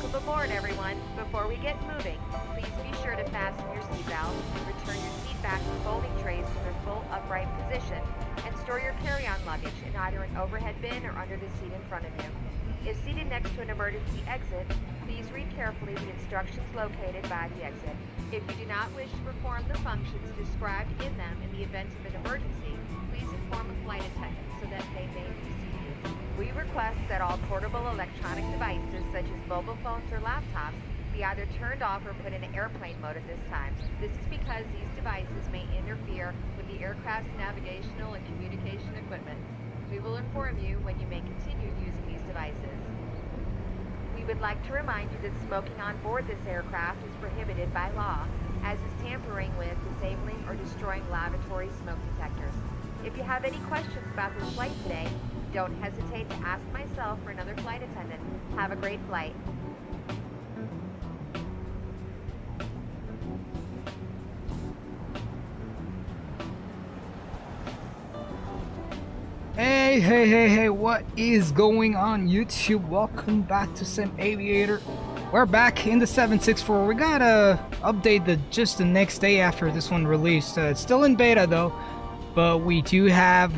Welcome aboard, everyone. Before we get moving, please be sure to fasten your seatbelt, return your seat back and folding trays to their full upright position, and store your carry-on luggage in either an overhead bin or under the seat in front of you. If seated next to an emergency exit, please read carefully the instructions located by the exit. If you do not wish to perform the functions described in them in the event of an emergency, please inform a flight attendant so that they may precede you. We request that all portable electronic devices such as mobile phones or laptops be either turned off or put in airplane mode at this time. This is because these devices may interfere with the aircraft's navigational and communication equipment. We will inform you when you may continue using these devices. We would like to remind you that smoking on board this aircraft is prohibited by law, as is tampering with, disabling, or destroying lavatory smoke detectors. If you have any questions about this flight today, don't hesitate to ask myself or another flight attendant. Have a great flight. Hey, what is going on YouTube? Welcome back to Sim Aviator. We're back in the 764. We gotta update just the next day after this one released. It's still in beta though, but we do have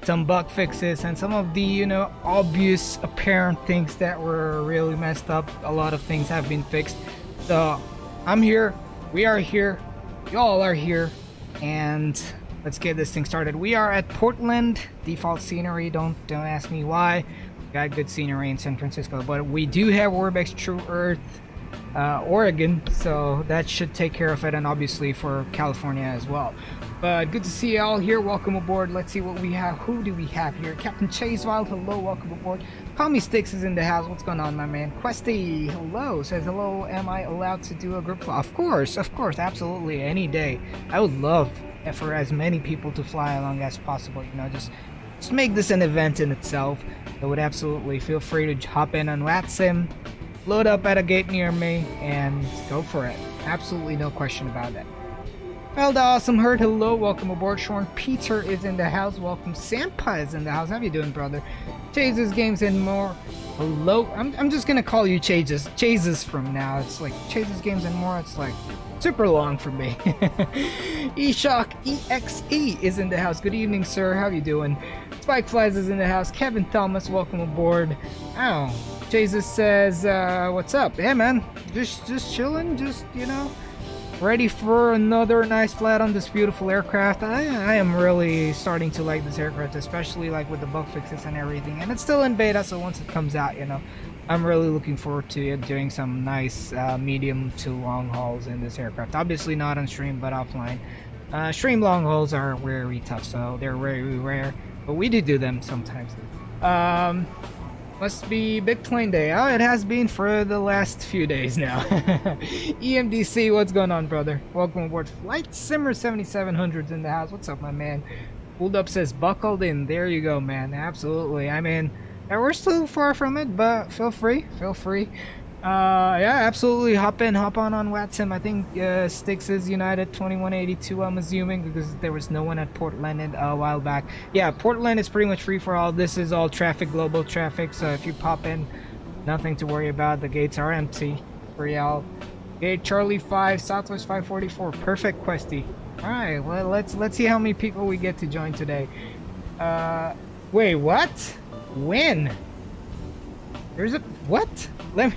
some bug fixes and some of the, obvious apparent things that were really messed up. A lot of things have been fixed. So I'm here, we are here, y'all are here, and let's get this thing started. We are at Portland. Default scenery, don't ask me why. Got good scenery in San Francisco, but we do have Orbex True Earth Oregon, so that should take care of it, and obviously for California as well. But good to see you all here. Welcome aboard. Let's see what we have. Who do we have here? Captain Chasewild, hello, welcome aboard. Call Me Sticks is in the house. What's going on, my man? Questy, hello, says hello. Am I allowed to do a group fly? Of course, absolutely, any day. I would love for as many people to fly along as possible. Just make this an event in itself. I would absolutely feel free to hop in on LevelUp, load up at a gate near me, and go for it. Absolutely no question about that. Well, the awesome herd, hello, welcome aboard. Sean Peter is in the house. Welcome. Sampa is in the house. How you doing, brother? Chases Games and more. Hello. I'm just gonna call you Chases from now. It's like Chases Games and more. It's like super long for me. eShock EXE is in the house. Good evening, sir. How you doing? Spike Flies is in the house. Kevin Thomas, welcome aboard. Oh, Jesus says, what's up? Yeah, man. Just chilling. Just, ready for another nice flight on this beautiful aircraft. I am really starting to like this aircraft, especially like with the bug fixes and everything. And it's still in beta, so once it comes out, I'm really looking forward to it, doing some nice medium to long hauls in this aircraft. Obviously not on stream, but offline. Stream long hauls are very tough, so they're very rare, but we do them sometimes. Must be Big Plane Day. Oh, it has been for the last few days now. EMDC, what's going on, brother? Welcome aboard. FlightSim 7700's in the house. What's up, my man? Pulled Up says buckled in. There you go, man. Absolutely. I mean, yeah, we're still far from it, but feel free. Yeah, absolutely. Hop on LevelUp. I think Sticks is United 2182, I'm assuming, because there was no one at Portland a while back. Yeah, Portland is pretty much free for all. This is all traffic, global traffic, so if you pop in, nothing to worry about. The gates are empty for y'all. Gate Charlie 5, Southwest 544. Perfect, Questy. Alright, well, let's see how many people we get to join today. Wait, what? When? There's a what? Let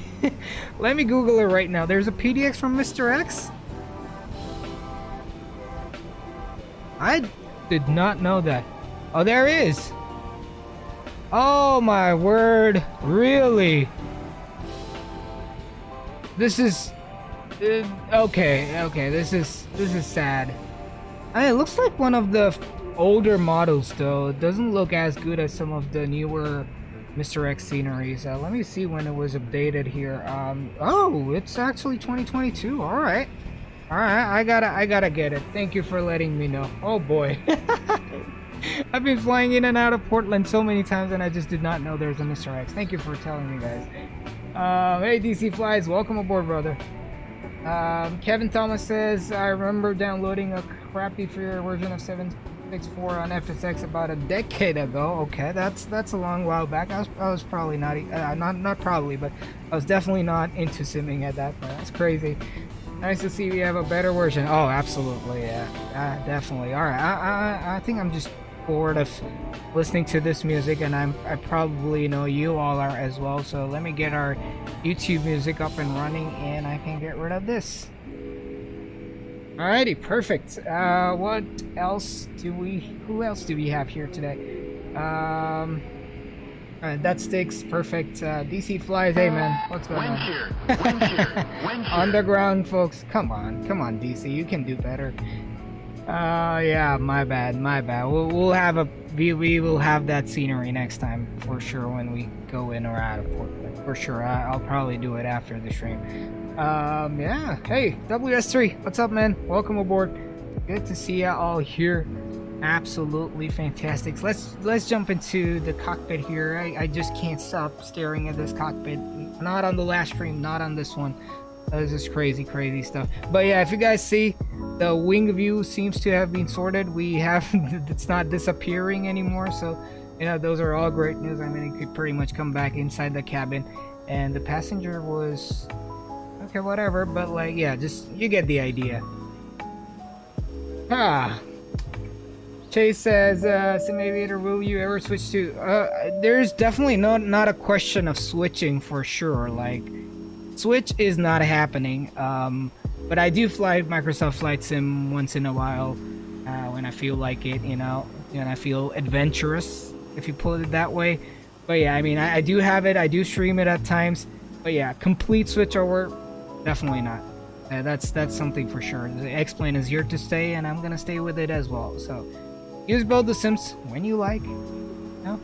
me Google it right now. There's a PDX from Mr. X? I did not know that. Oh, there is. Oh my word. Really? This is okay. This is sad. It looks like one of the older models though. It doesn't look as good as some of the newer Mr. X sceneries. Let me see when it was updated here. Oh, it's actually 2022. All right, I gotta get it. Thank you for letting me know. Oh boy. I've been flying in and out of Portland so many times and I just did not know there's a Mr. X. Thank you for telling me, guys. Hey DC Flies, welcome aboard, brother. Kevin Thomas says, I remember downloading a crappy free version of 6.4 on FSX about a decade ago. Okay, that's a long while back. I was probably not not probably, but I was definitely not into simming at that point. That's crazy. Nice to see we have a better version. Oh, absolutely, yeah, definitely. All right, I think I'm just bored of listening to this music, and I probably know you all are as well. So let me get our YouTube music up and running, and I can get rid of this. Alrighty, perfect. What else do we? Who else do we have here today? That sticks. Perfect. DC flies. Hey man, what's going on? Windshear. Underground, folks. Come on, DC. You can do better. Yeah, my bad. We'll have we will have that scenery next time for sure when we go in or out of Portland. For sure, I'll probably do it after the stream. Yeah. Hey, WS3, what's up, man? Welcome aboard. Good to see ya all here. Absolutely fantastic. Let's jump into the cockpit here. I just can't stop staring at this cockpit. Not on the last stream, not on this one. This is crazy stuff. But yeah, if you guys see, the wing view seems to have been sorted. We have it's not disappearing anymore. So you know, those are all great news. I mean, it could pretty much come back inside the cabin, and the passenger was okay, whatever. But like, yeah, just you get the idea. Chase says, Sim Aviator, will you ever switch to? There's definitely not a question of switching for sure. Like, switch is not happening. But I do fly Microsoft FlightSim once in a while when I feel like it, you know, and I feel adventurous, if you put it that way. But yeah, I mean, I do have it. I do stream it at times. But yeah, complete switch over, definitely not. That's something for sure. The X-Plane is here to stay, and I'm gonna stay with it as well. So use both the sims when you like. You know?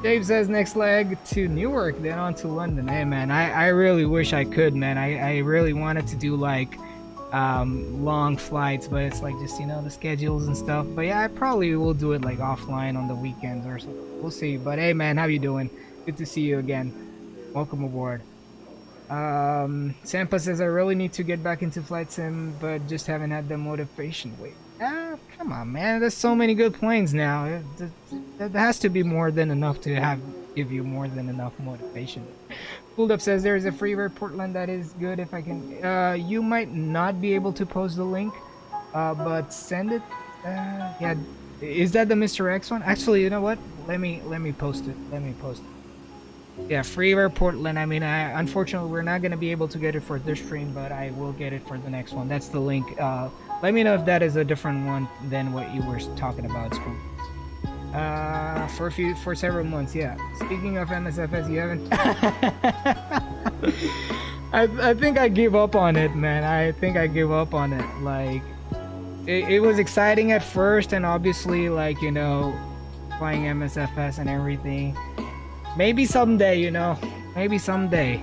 Dave says next leg to Newark, then on to London. Hey man, I really wish I could, man. I really wanted to do like long flights, but it's like just, you know, the schedules and stuff. But yeah, I probably will do it like offline on the weekends or something. We'll see. But hey man, how you doing? Good to see you again. Welcome aboard. Sampa says I really need to get back into flight sim, but just haven't had the motivation. Wait, come on man, there's so many good planes now. That has to be more than enough to give you more than enough motivation. Pullup says there is a freeware Portland that is good if I can. You might not be able to post the link, but send it. Yeah, is that the Mr. X one? Actually, you know what, let me post it. Yeah, freeware Portland. I mean, unfortunately we're not going to be able to get it for this stream, but I will get it for the next one. That's the link. Let me know if that is a different one than what you were talking about, Spoon. For several months, yeah. Speaking of MSFS, you haven't I think I give up on it, man. I think I give up on it. Like it was exciting at first, and obviously, like, you know, flying MSFS and everything. Maybe someday, you know, maybe someday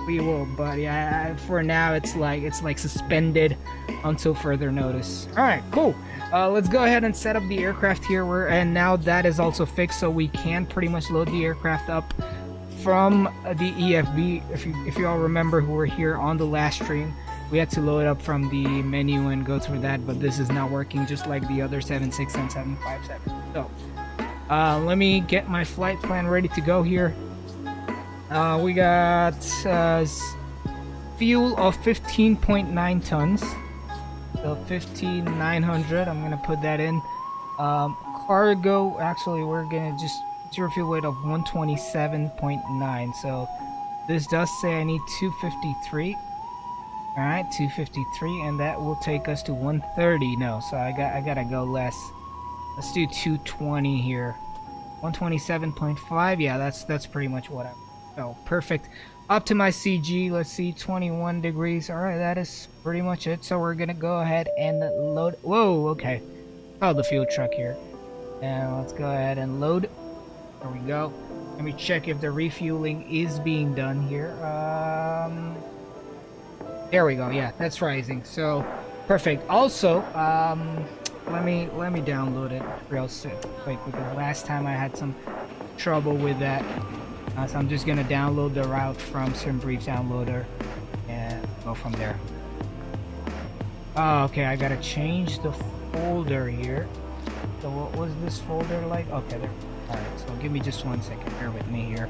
we will, but yeah, for now it's like suspended until further notice. All right, cool. Let's go ahead and set up the aircraft here, and now that is also fixed, so we can pretty much load the aircraft up from the EFB. If you all remember who were here on the last stream, we had to load up from the menu and go through that, but this is not working just like the other 767 and 757. So let me get my flight plan ready to go here. We got fuel of 15.9 tons, so 15,900. I'm gonna put that in. Cargo, actually we're gonna just zero fuel weight of 127.9. So this does say I need 253. All right, 253, and that will take us to 130. No, so I gotta go less. Let's do 220 here. 127.5. Yeah, that's pretty much what I'm. Oh, perfect. Optimize CG. Let's see, 21 degrees. All right, that is pretty much it. So we're gonna go ahead and load. Whoa, okay. Oh, the fuel truck here. And let's go ahead and load. There we go. Let me check if the refueling is being done here. There we go. Yeah, that's rising. So perfect. Also, let me download it real quick, because last time I had some trouble with that. So I'm just gonna download the route from SimBrief downloader and go from there. Oh, okay, I gotta change the folder here. So what was this folder like? Okay, there. Alright, so give me just 1 second. Bear with me here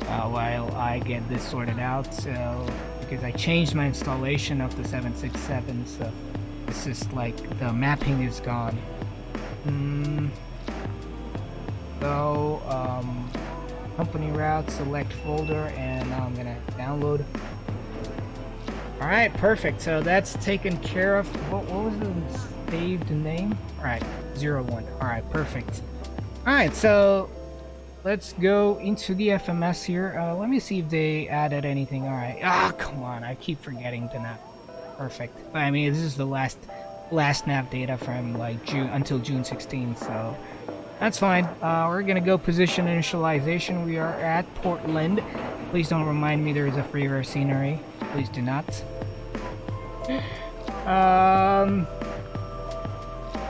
while I get this sorted out. So, because I changed my installation of the 767, so this is like the mapping is gone. So, company route, select folder, and now I'm gonna download. Alright, perfect. So that's taken care of. What was the saved name? Alright, 01. Alright, perfect. Alright, so let's go into the FMS here. Let me see if they added anything. Alright. Ah, come on. I keep forgetting to nav. Perfect. But I mean, this is the last nav data from like June until June 16th, so that's fine. We're gonna go position initialization. We are at Portland. Please don't remind me there is a free rare scenery. Please do not.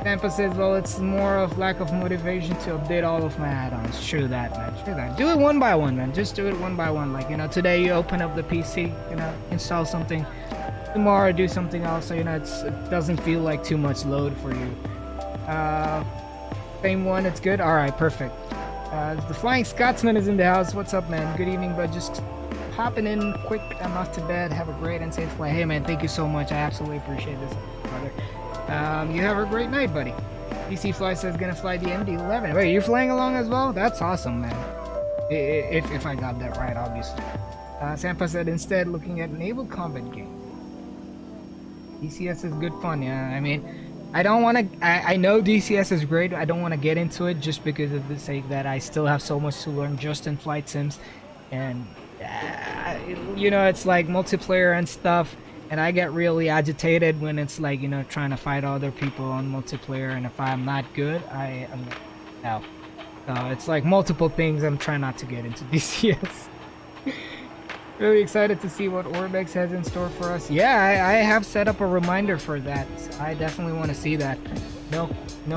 Tampa says, well, it's more of lack of motivation to update all of my add-ons. True that, man. True that. Do it one by one, man. Just do it one by one. Like, you know, today you open up the PC, you know, install something. Tomorrow do something else, so, you know, it doesn't feel like too much load for you. Same one, it's good? Alright, perfect. The Flying Scotsman is in the house. What's up, man? Good evening, but just hopping in quick. I'm off to bed. Have a great and safe flight. Hey, man, thank you so much. I absolutely appreciate this, brother. You have a great night, buddy. DC Fly says gonna fly the MD-11. Wait, you're flying along as well? That's awesome, man. If I got that right, obviously. Sampa said instead looking at naval combat game. DCS is good fun, yeah. I mean, I don't want to. I know DCS is great. I don't want to get into it just because of the sake that I still have so much to learn just in flight sims, and you know, it's like multiplayer and stuff. And I get really agitated when it's like, you know, trying to fight other people on multiplayer, and if I'm not good, I am out. So it's like multiple things. I'm trying not to get into DCS. Really excited to see what Orbex has in store for us. Yeah, I have set up a reminder for that. I definitely want to see that. No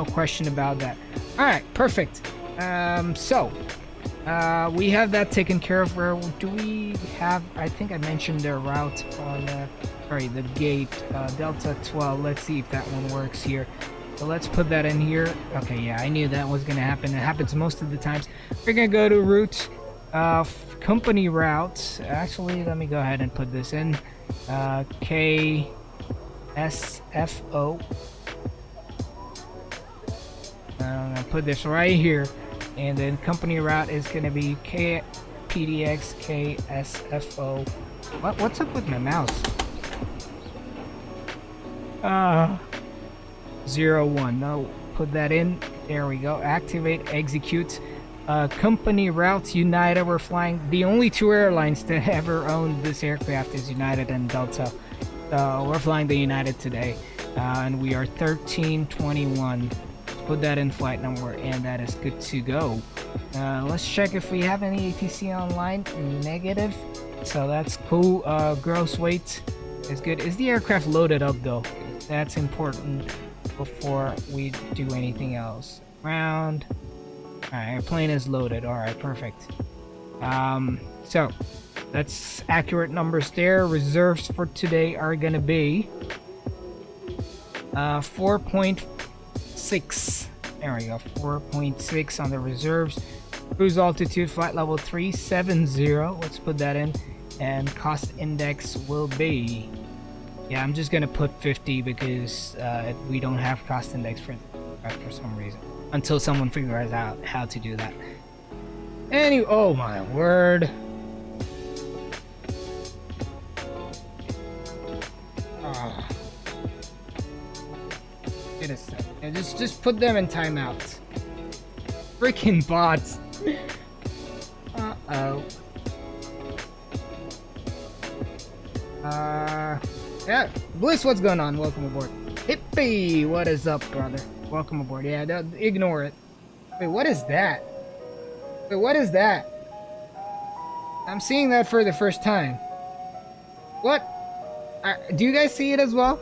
question about that. All right, perfect. We have that taken care of. Where do we have? I think I mentioned their route on. The gate, Delta 12. Let's see if that one works here. So let's put that in here. Okay, yeah, I knew that was gonna happen. It happens most of the times. We're gonna go to route, company route. Actually, let me go ahead and put this in. KSFO. I'm gonna put this right here, and then company route is gonna be KPDX KSFO. What's up with my mouse? 01. No, put that in. There we go. Activate, execute. Company routes United. We're flying. The only two airlines to ever own this aircraft is United and Delta. We're flying the United today, and we are 1321. Put that in flight number, and that is good to go. Let's check if we have any ATC online. Negative. So that's cool. Gross weight is good. Is the aircraft loaded up though? That's important before we do anything else. Round. Alright, our plane is loaded. Alright, perfect. So that's accurate numbers there. Reserves for today are gonna be 4.6. There we go. 4.6 on the reserves. Cruise altitude, flight level 370. Let's put that in. And cost index will be, yeah, I'm just gonna put 50 because we don't have cost index for some reason until someone figures out how to do that. Anyway, oh my word. Oh. Wait a sec. Yeah, just put them in timeout. Freaking bots. Uh-oh. Yeah, Bliss, what's going on? Welcome aboard. Hippie, what is up, brother? Welcome aboard. Yeah, ignore it. Wait, what is that? Wait, what is that? I'm seeing that for the first time. What? Do you guys see it as well?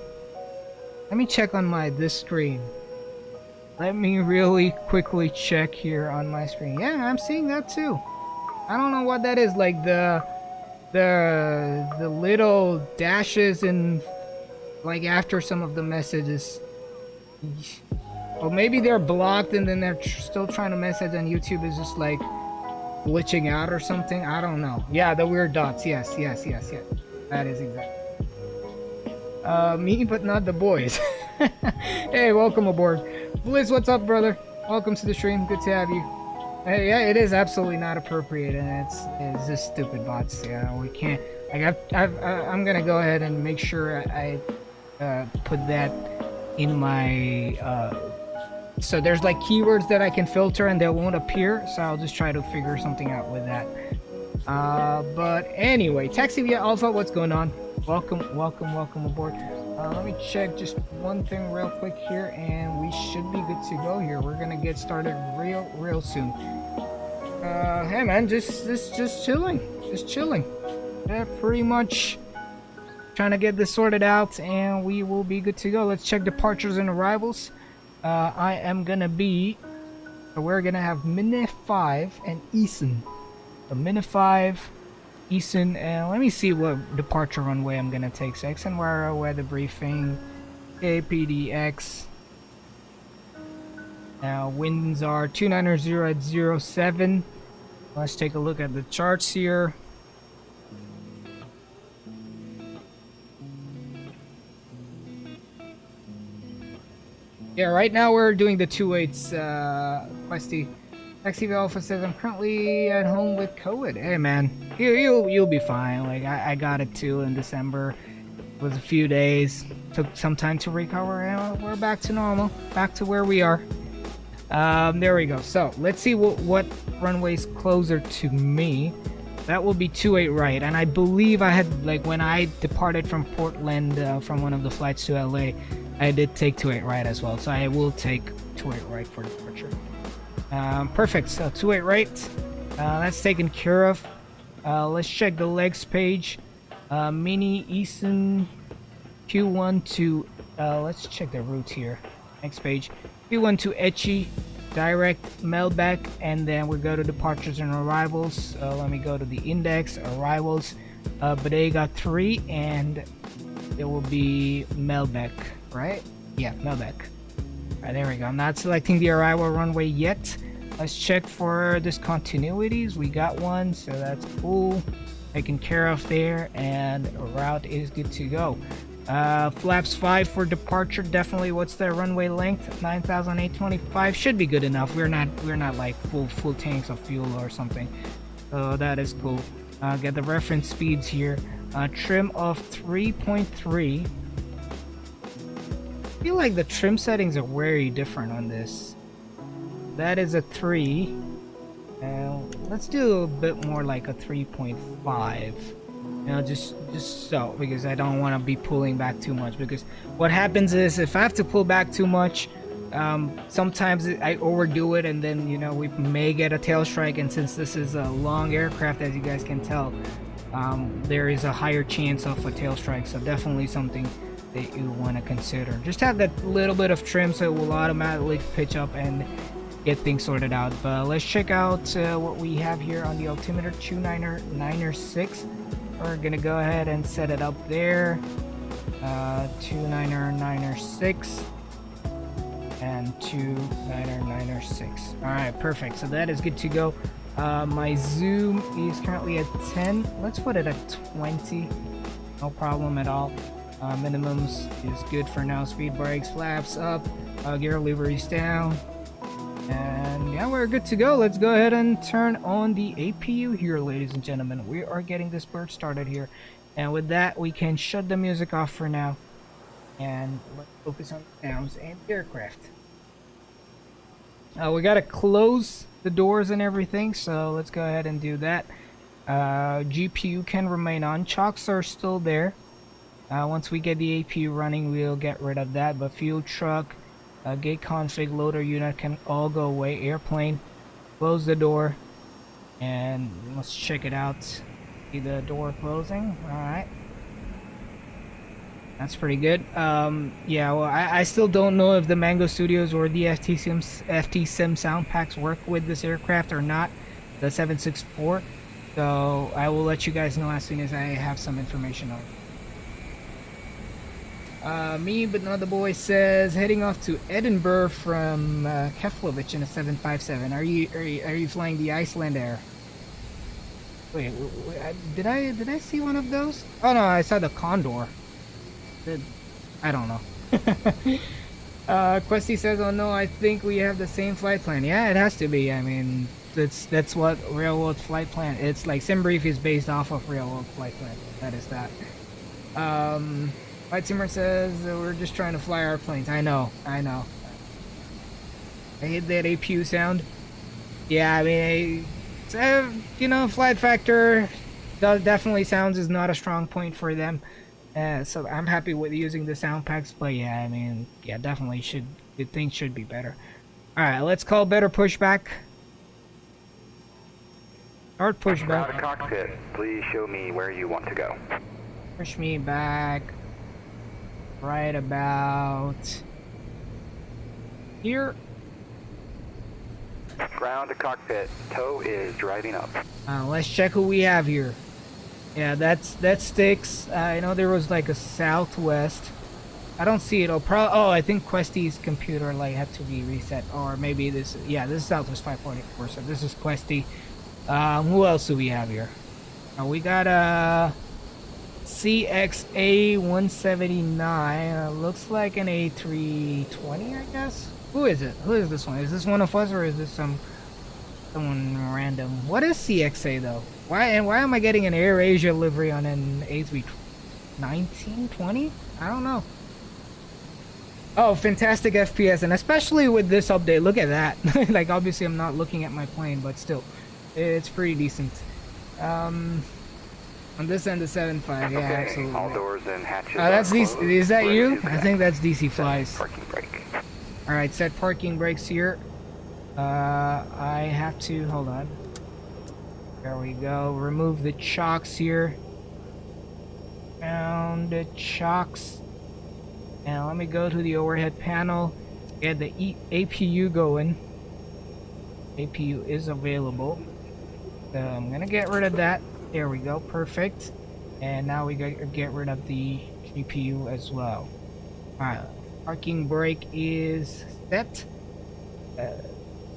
Let me check on this screen. Let me really quickly check here on my screen. Yeah, I'm seeing that too. I don't know what that is. Like the little dashes and like after some of the messages. Well, maybe they're blocked and then they're still trying to message on YouTube. Is just like glitching out or something. I don't know. Yeah, the weird dots. Yes. That is exactly. Me, but not the boys. Hey, welcome aboard. Blizz, what's up, brother? Welcome to the stream. Good to have you. Hey, yeah, it is absolutely not appropriate, and it's just stupid bots. Yeah, we can't. Like, I'm gonna go ahead and make sure I put that in my. So there's like keywords that I can filter and they won't appear. So I'll just try to figure something out with that. But anyway, Taxi via Alpha, what's going on? Welcome aboard. Let me check just one thing real quick here, and we should be good to go here. We're gonna get started real soon. Hey man, just chilling, Yeah, pretty much trying to get this sorted out, and we will be good to go. Let's check departures and arrivals. We're gonna have Minute 5 and Eason. So Minute 5. Eason, and let me see what departure runway I'm gonna take. So XNYRO, weather briefing, KPDX. Now winds are 290 at 07. Let's take a look at the charts here. Yeah, right now we're doing the 2.8s. Questy. Taxi Alpha says I'm currently at home with COVID. Hey man, you'll be fine. Like I got it too in December. It was a few days. Took some time to recover, and we're back to normal. Back to where we are. There we go. So let's see what runway's closer to me. That will be 2.8 right, and I believe I had, like, when I departed from Portland from one of the flights to LA, I did take 2.8 right as well. So I will take 2.8 right for departure. Perfect. So 2.8 right. That's taken care of. Let's check the legs page. Mini Eason Q1 to let's check the routes here. Next page. Q1 to Etchi, direct Melback, and then we go to departures and arrivals. Let me go to the index arrivals. Bodega 3, and it will be Melback, right? Yeah, Melback. Alright, there we go. I'm not selecting the arrival runway yet. Let's check for discontinuities. We got one, so that's cool. Taken care of there, and route is good to go. Flaps 5 for departure. Definitely. What's the runway length? 9,825 should be good enough. We're not like full tanks of fuel or something. So that is cool. Get the reference speeds here. Trim of 3.3. I feel like the trim settings are very different on this. That is a 3. Let's do a bit more like a 3.5. You know, just so, because I don't want to be pulling back too much. Because what happens is, if I have to pull back too much, sometimes I overdo it, and then, you know, we may get a tail strike. And since this is a long aircraft, as you guys can tell, there is a higher chance of a tail strike. So definitely something that you want to consider. Just have that little bit of trim so it will automatically pitch up and get things sorted out. But let's check out what we have here on the altimeter. 29906. We're gonna go ahead and set it up there. 29906 and 29906. All right, perfect. So that is good to go. My zoom is currently at 10. Let's put it at 20. No problem at all. Minimums is good for now. Speed brakes, flaps up, gear leveries down, and yeah, we're good to go. Let's go ahead and turn on the APU here, ladies and gentlemen. We are getting this bird started here, and with that we can shut the music off for now, and let's focus on the sounds and the aircraft. We gotta close the doors and everything, so let's go ahead and do that. GPU can remain on. Chocks are still there. Once we get the APU running, we'll get rid of that. But fuel truck, gate config, loader unit can all go away. Airplane, close the door, and let's check it out. See the door closing. All right, that's pretty good. Yeah, well, I still don't know if the Mango Studios or the FTSim sound packs work with this aircraft or not, the 764. So I will let you guys know as soon as I have some information on it. Me but not the boy says heading off to Edinburgh from Keflavik in a 757. Are you flying the Iceland Air? Wait, did I see one of those? Oh no, I saw the Condor. I don't know. Questy says, "Oh no, I think we have the same flight plan." Yeah, it has to be. I mean, that's what real world flight plan. It's like SimBrief is based off of real world flight plan. That is that. White Simmer says we're just trying to fly our planes. I know. I hate that APU sound. Yeah, I mean, you know, FlightFactor definitely sounds is not a strong point for them. So I'm happy with using the sound packs, but yeah, I mean, yeah, definitely things should be better. All right, let's call better pushback. Start pushback. Out of cockpit, please show me where you want to go. Push me back right about here. Ground to cockpit, tow is driving up. Let's check who we have here. Yeah, that sticks. I know there was like a southwest. I don't see it. Oh, I think Questy's computer like had to be reset, or maybe this. Yeah, this is Southwest 544. So this is Questy. Who else do we have here? We got a CXA 179. Looks like an A320, I guess. Who is it? Who is this one? Is this one of us, or is this someone random? What is CXA though? Why am I getting an AirAsia livery on an A319, 20? I don't know. Oh, fantastic FPS, and especially with this update, look at that. Like, obviously I'm not looking at my plane, but still, it's pretty decent. On this end, the 7.5, yeah, okay. absolutely. All doors and hatches that's DC. Is that you? I think that's DC Set Flies. parking brake. All right, set parking brakes here. I have to hold on. There we go. Remove the chocks here. Found the chocks. And let me go to the overhead panel. Get the APU going. APU is available. So I'm gonna get rid of that. There we go. Perfect. And now we get rid of the GPU as well. Alright. Parking brake is set.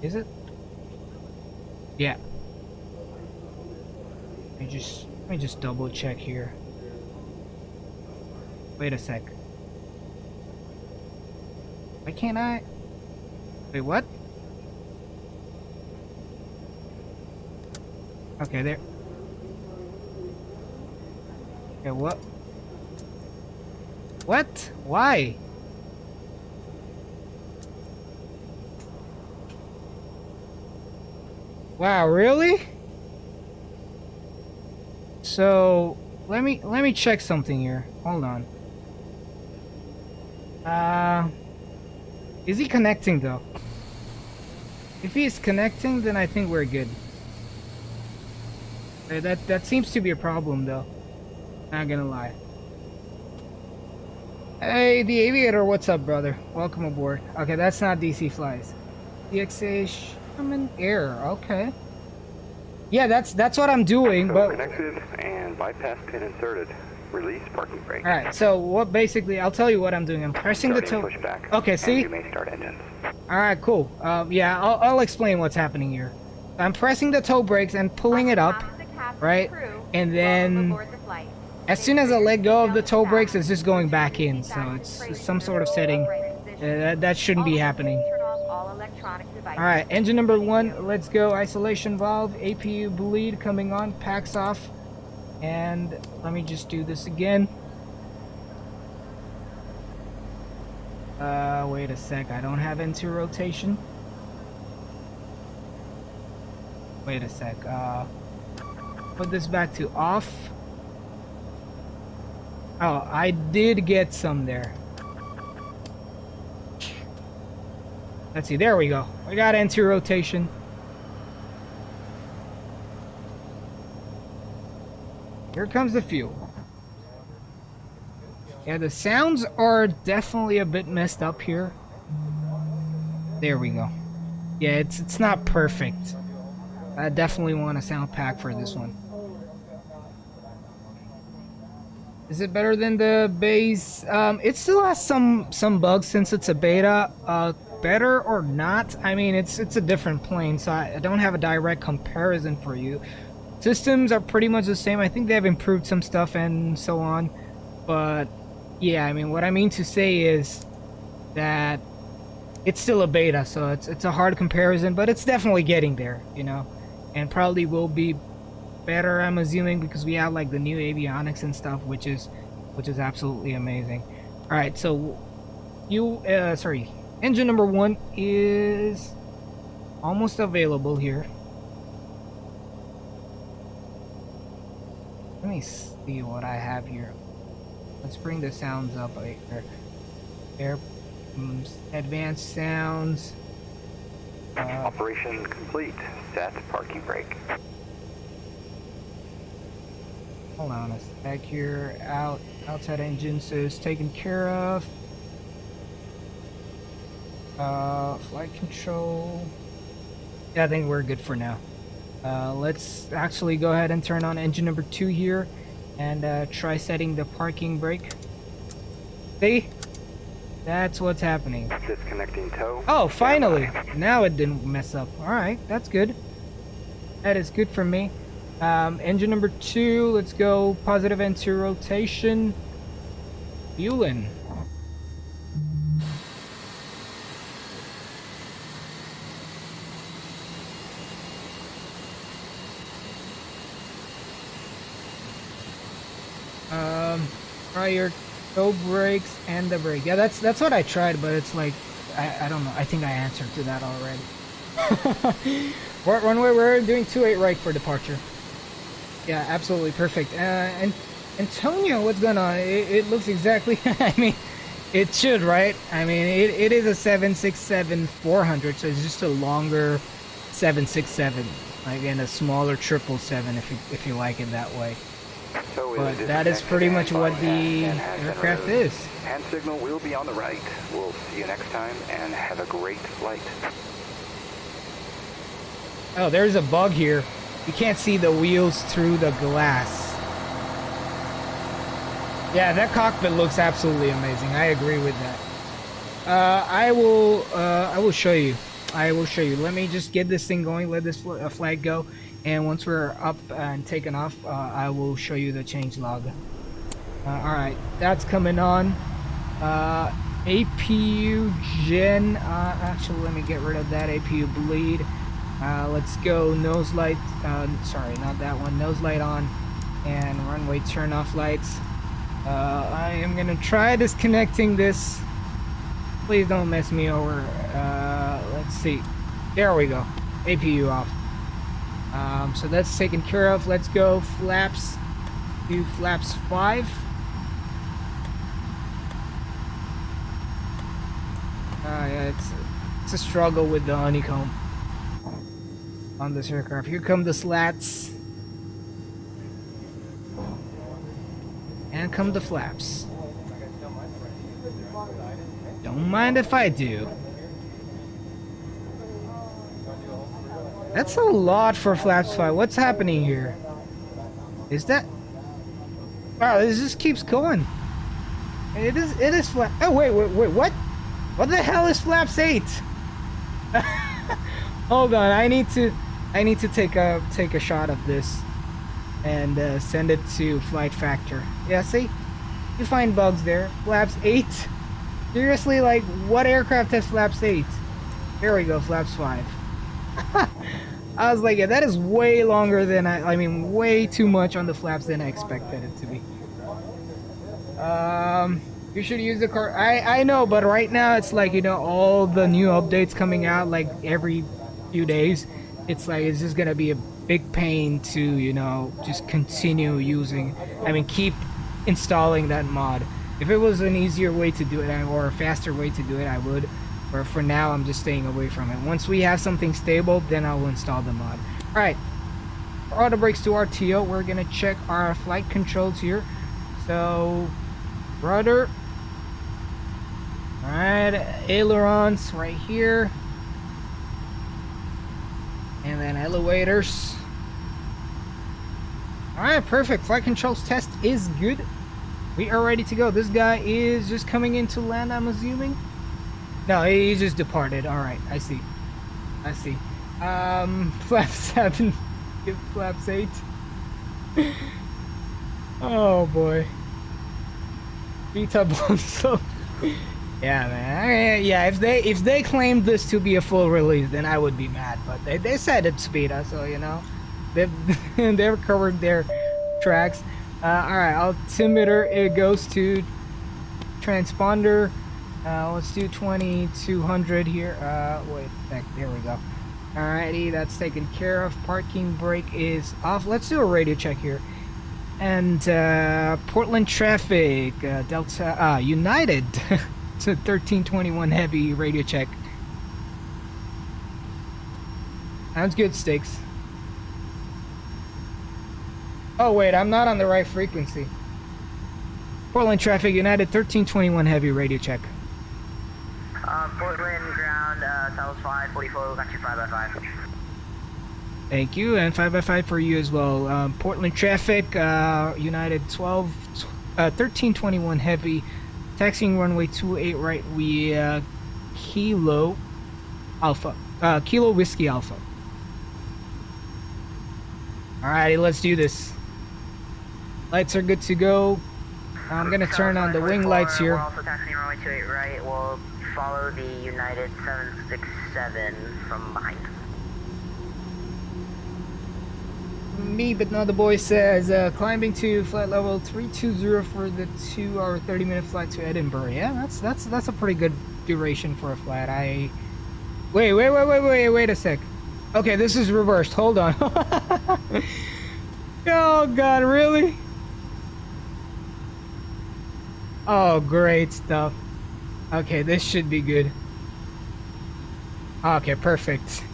Is it? Yeah. Let me just double check here. Wait a sec. Why can't I? Wait, what? Okay, there. Okay, what? What? Why? Wow, really? So let me check something here. Hold on. Is he connecting though? If he's connecting, then I think we're good. That seems to be a problem though. Not gonna lie. Hey, the Aviator, what's up, brother? Welcome aboard. Okay, that's not DC Flies. DXA Sherman Air. Okay. Yeah, that's what I'm doing, So but connected and bypass pin inserted. Release parking brake. all right. So what? Basically, I'll tell you what I'm doing. I'm pressing the toe. Pushback. Okay, And see? you may start engines. All right, cool. Yeah, I'll explain what's happening here. I'm pressing the toe brakes and pulling it up, right? And then as soon as I let go of the toe brakes, it's just going back in. So it's some sort of setting. That shouldn't be happening. Alright, engine number 1, let's go. Isolation valve, APU bleed coming on, packs off. And let me just do this again. Wait a sec, I don't have into rotation. Wait a sec, put this back to off. Oh, I did get some there. Let's see, there we go. We got into rotation. Here comes the fuel. Yeah, the sounds are definitely a bit messed up here. There we go. Yeah, it's not perfect. I definitely want a sound pack for this one. Is it better than the base? It still has some bugs since it's a beta. Better or not? I mean, it's a different plane, so I don't have a direct comparison for you. Systems are pretty much the same. I think they have improved some stuff and so on. But yeah, I mean, what I mean to say is that it's still a beta, so it's a hard comparison, but it's definitely getting there, you know, and probably will be better, I'm assuming, because we have like the new avionics and stuff, which is absolutely amazing. All right, so engine number 1 is almost available here. Let me see what I have here. Let's bring the sounds up right there. Advanced sounds. Operation complete. Set parking brake. Hold on a sec here. Outside engines is taken care of. Flight control. Yeah, I think we're good for now. Let's actually go ahead and turn on engine number 2 here and try setting the parking brake. See? That's what's happening. Disconnecting tow. Oh, finally! Now it didn't mess up. Alright, that's good. That is good for me. Engine number 2, let's go positive anti-rotation. Fueling. Try your toe brakes and the brake. Yeah, that's what I tried, but it's like I don't know. I think I answered to that already. What runway? We're doing 28 right for departure. Yeah, absolutely perfect. And Antonio, what's going on? It looks exactly. I mean, it should, right? I mean, it is a 767-400, so it's just a longer 767, like in a smaller 777, if you like it that way. So But that is pretty much what the aircraft is. Hand signal will be on the right. We'll see you next time and have a great flight. Oh, there's a bug here. You can't see the wheels through the glass. Yeah, that cockpit looks absolutely amazing. I agree with that. I will show you. I will show you. Let me just get this thing going. Let this flag go. And once we're up and taken off, I will show you the change log. Alright, that's coming on. APU gen. Actually, let me get rid of that APU bleed. Let's go nose light. Sorry, not that one. Nose light on. And runway turn off lights. I am going to try disconnecting this. Please don't mess me over. Let's see. There we go. APU off. So that's taken care of. Let's go flaps. Do flaps 5. Yeah, it's a struggle with the honeycomb on this aircraft. Here come the slats. And come the flaps. Don't mind if I do. That's a lot for flaps 5. What's happening here? Is that... Wow, this just keeps going. It is flap... Oh, wait, what? What the hell is flaps 8? Hold on, I need to take a shot of this and send it to FlightFactor. Yeah, see? You find bugs there. Flaps 8? Seriously, like, what aircraft has flaps 8? There we go, flaps 5. I was like, yeah, that is way longer than I mean, way too much on the flaps than I expected it to be. You should use the car. I know, but right now it's like, you know, all the new updates coming out like every few days. It's like, it's just gonna be a big pain to, you know, just continue using. I mean, keep installing that mod. If it was an easier way to do it or a faster way to do it, I would. But for now, I'm just staying away from it. Once we have something stable, then I will install the mod. Alright, for auto brakes to RTO, we're gonna check our flight controls here. So, rudder. Alright, ailerons right here. And then elevators. Alright, perfect. Flight controls test is good. We are ready to go. This guy is just coming into land, I'm assuming. No, he just departed. All right, I see. I see. Flaps 7, give flaps 8. Oh boy. Beta so. Yeah, man. Yeah, if they claimed this to be a full release, then I would be mad. But they said it's beta, so you know, they've covered their tracks. All right, altimeter it goes to transponder. Let's do 2200 here. Wait, there we go. Alrighty, that's taken care of. Parking brake is off. Let's do a radio check here. And Portland traffic, Delta, United. It's a 1321 heavy radio check. Sounds good, Sticks. Oh wait, I'm not on the right frequency. Portland traffic, United 1321 heavy radio check. Portland ground, South 544, got you 5x5. Thank you, and 5x5 for you as well. Portland traffic, United 1321 heavy, taxiing runway 28 right, we Kilo Alpha, Kilo Whiskey Alpha. Alrighty, let's do this. Lights are good to go. I'm gonna turn on the wing lights here. We're also taxiing runway 28 right, we'll follow the United 767 from behind. Me but not the boy says climbing to flight level 320 for the 2-hour 30-minute flight to Edinburgh. Yeah, that's a pretty good duration for a flight. Wait a sec. Okay, this is reversed. Hold on. Oh god, really? Oh, great stuff. Okay, this should be good. Okay, perfect.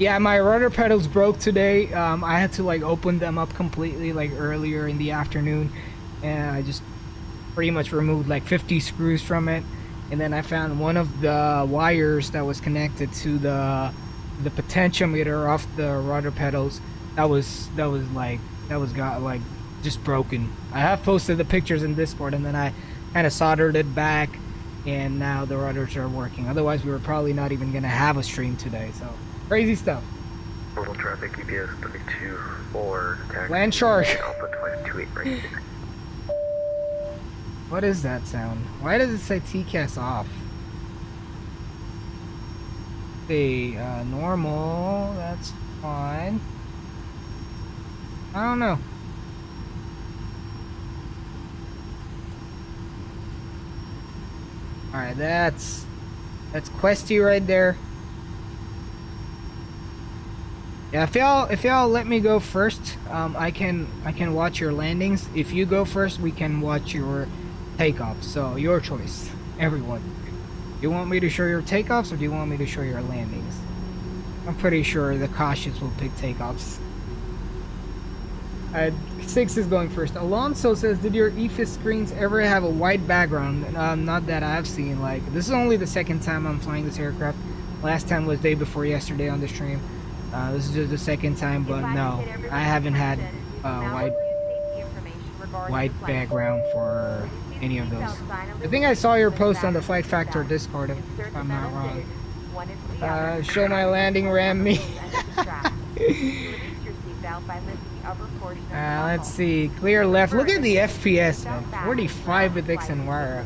Yeah, my rudder pedals broke today. I had to like open them up completely like earlier in the afternoon, and I just pretty much removed like 50 screws from it, and then I found one of the wires that was connected to the potentiometer off the rudder pedals that was just broken. I have posted the pictures in Discord, and then I kind of soldered it back, and now the rudders are working. Otherwise we were probably not even gonna have a stream today. So crazy stuff. Total traffic EPS 324 taxi. Land shark. Alpha 528 right. What is that sound? Why does it say TCAS off? Okay, normal, that's fine. I don't know. Alright, that's Questy right there. Yeah, if y'all let me go first, I can watch your landings. If you go first, we can watch your takeoff. So your choice, everyone. You want me to show your takeoffs, or do you want me to show your landings? I'm pretty sure the cautious will pick takeoffs. 6 is going first. Alonso says, did your EFIS screens ever have a white background? Not that I've seen. Like, this is only the second time I'm flying this aircraft. Last time was day before yesterday on the stream. This is just the second time, but no, I haven't had white background for any of those. I think I saw your post on the FlightFactor Discord, if I'm not wrong. Show my landing ram me. Let's see, clear left. Look at the FPS, man. 45 with X and wire.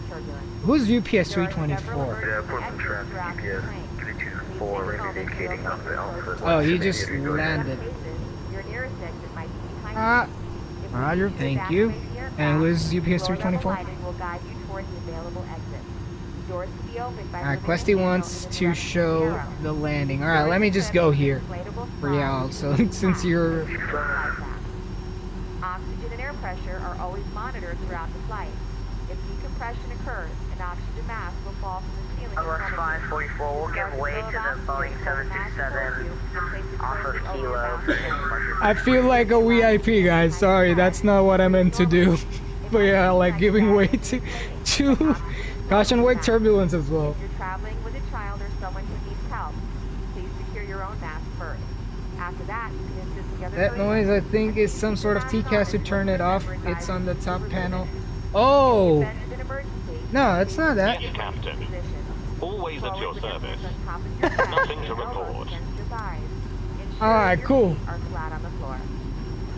Who's UPS 324? Yeah, Portland traffic EPS 324 indicating on the Alpha. Oh, he just landed. Roger, thank you. And who's UPS 324? Alright, Questy wants to show the landing. Alright, let me just go here for y'all. So since you're... Oxygen and air pressure are always monitored throughout the flight. If decompression occurs, an oxygen mask will fall from the ceiling. Number 544, we'll give way to the Boeing 767 off of Kilo. I feel like a VIP, guys. Sorry, that's not what I meant to do. But yeah, like giving way to caution wake turbulence as well. If you're traveling with a child or someone who needs help, please secure your own mask first. After that, you can assist the other. That noise, I think, is some sort of TCAS to turn it off. It's on the top panel. Oh, In the event of an emergency, no, it's not that. Yes, Captain. position. Always at your Forward service. positions on top of your chest Nothing to and elbows report. against your thighs. Ensure Alright, your cool. feet are flat on the floor.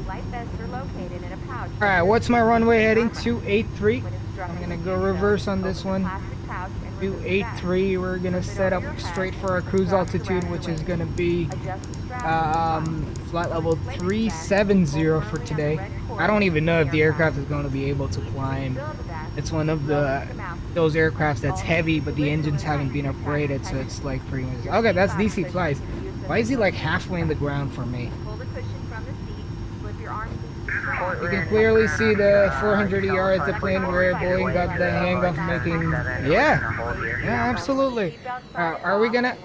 Life vests are located in a pouch. Alright, what's my runway heading? Armor. 283. When instructed I'm gonna to go do so, reverse on this open the one. plastic pouch and remove the vest. 283. We're gonna Flip it set over up your head straight for and our cruise strap the altitude, rest which away. is gonna be Adjust the strap at the top. flight level Flip the vest, 370 pull for firmly on the today. red cord I don't even know if the aircraft. aircraft is going to be able to climb. Refill the vest, It's one of lower the mouth. those aircrafts that's heavy, but the engines haven't been upgraded, so it's like pretty much. Okay, that's DC flies. Why is he like halfway in the ground for me? Pull the cushion from the seat, slip your arms into the strap. You can clearly see the 400ER at the plane where Boeing got the hang of making. Yeah, absolutely. Are we gonna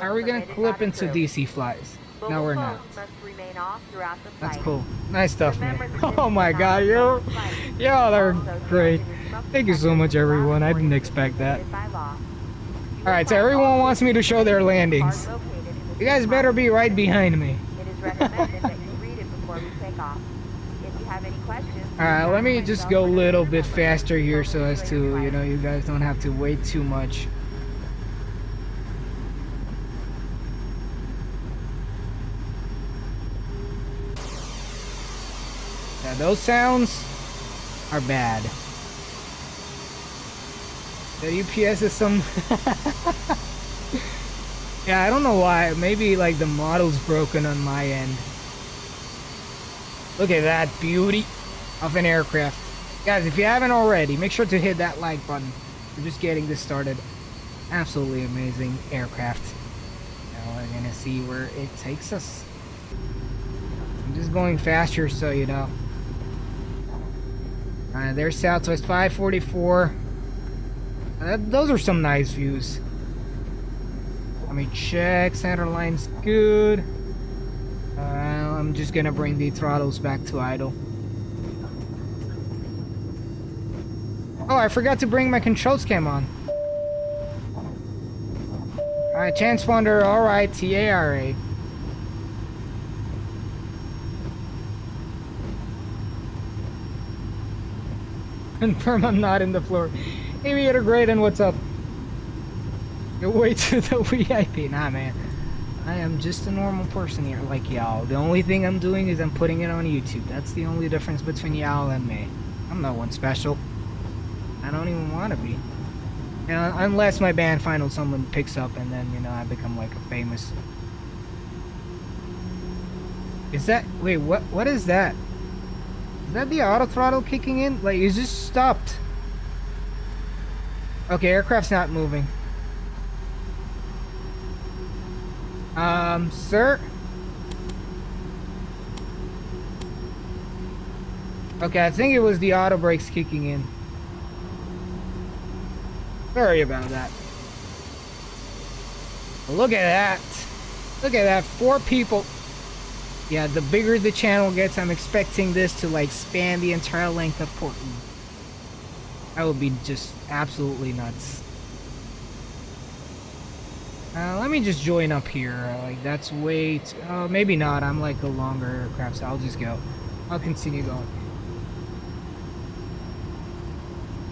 clip into DC flies? No, we're not. Must remain off throughout the That's flight. cool. Nice stuff, man. Remember the Oh my god, y'all are great. Thank you so much, everyone. I didn't expect that. Alright, so everyone wants me to show their landings. You guys better be right behind me. It is recommended that you read it before we take off. If you have any questions, Alright, let me just go a little bit faster here so as to, you guys don't have to wait too much. Yeah, those sounds are bad. The UPS is some... Yeah, I don't know why. Maybe like the model's broken on my end. Look at that beauty of an aircraft. Guys, if you haven't already, make sure to hit that like button. We're just getting this started. Absolutely amazing aircraft. Now we're gonna see where it takes us. I'm just going faster so you know. Alright, there's Southwest 544. Those are some nice views. Let me check. Center line's good. I'm just gonna bring the throttles back to idle. Oh, I forgot to bring my controls cam on. Alright, transponder, alright, TARA. Confirm I'm not in the floor. Aviator great, and what's up? Go way to the VIP. Nah, man. I am just a normal person here, like y'all. The only thing I'm doing is I'm putting it on YouTube. That's the only difference between y'all and me. I'm no one special. I don't even want to be. You know, unless my band final someone picks up and then, I become like a famous. Is that... Wait, what is that? Is that the auto throttle kicking in? Like, it just stopped. Okay, aircraft's not moving. Sir? Okay, I think it was the auto brakes kicking in. Sorry about that. Look at that. Look at that. 4 people. Yeah, the bigger the channel gets, I'm expecting this to like span the entire length of Portland. That would be just absolutely nuts. Let me just join up here. Like, that's way maybe not. I'm like a longer aircraft, so I'll just go. I'll continue going.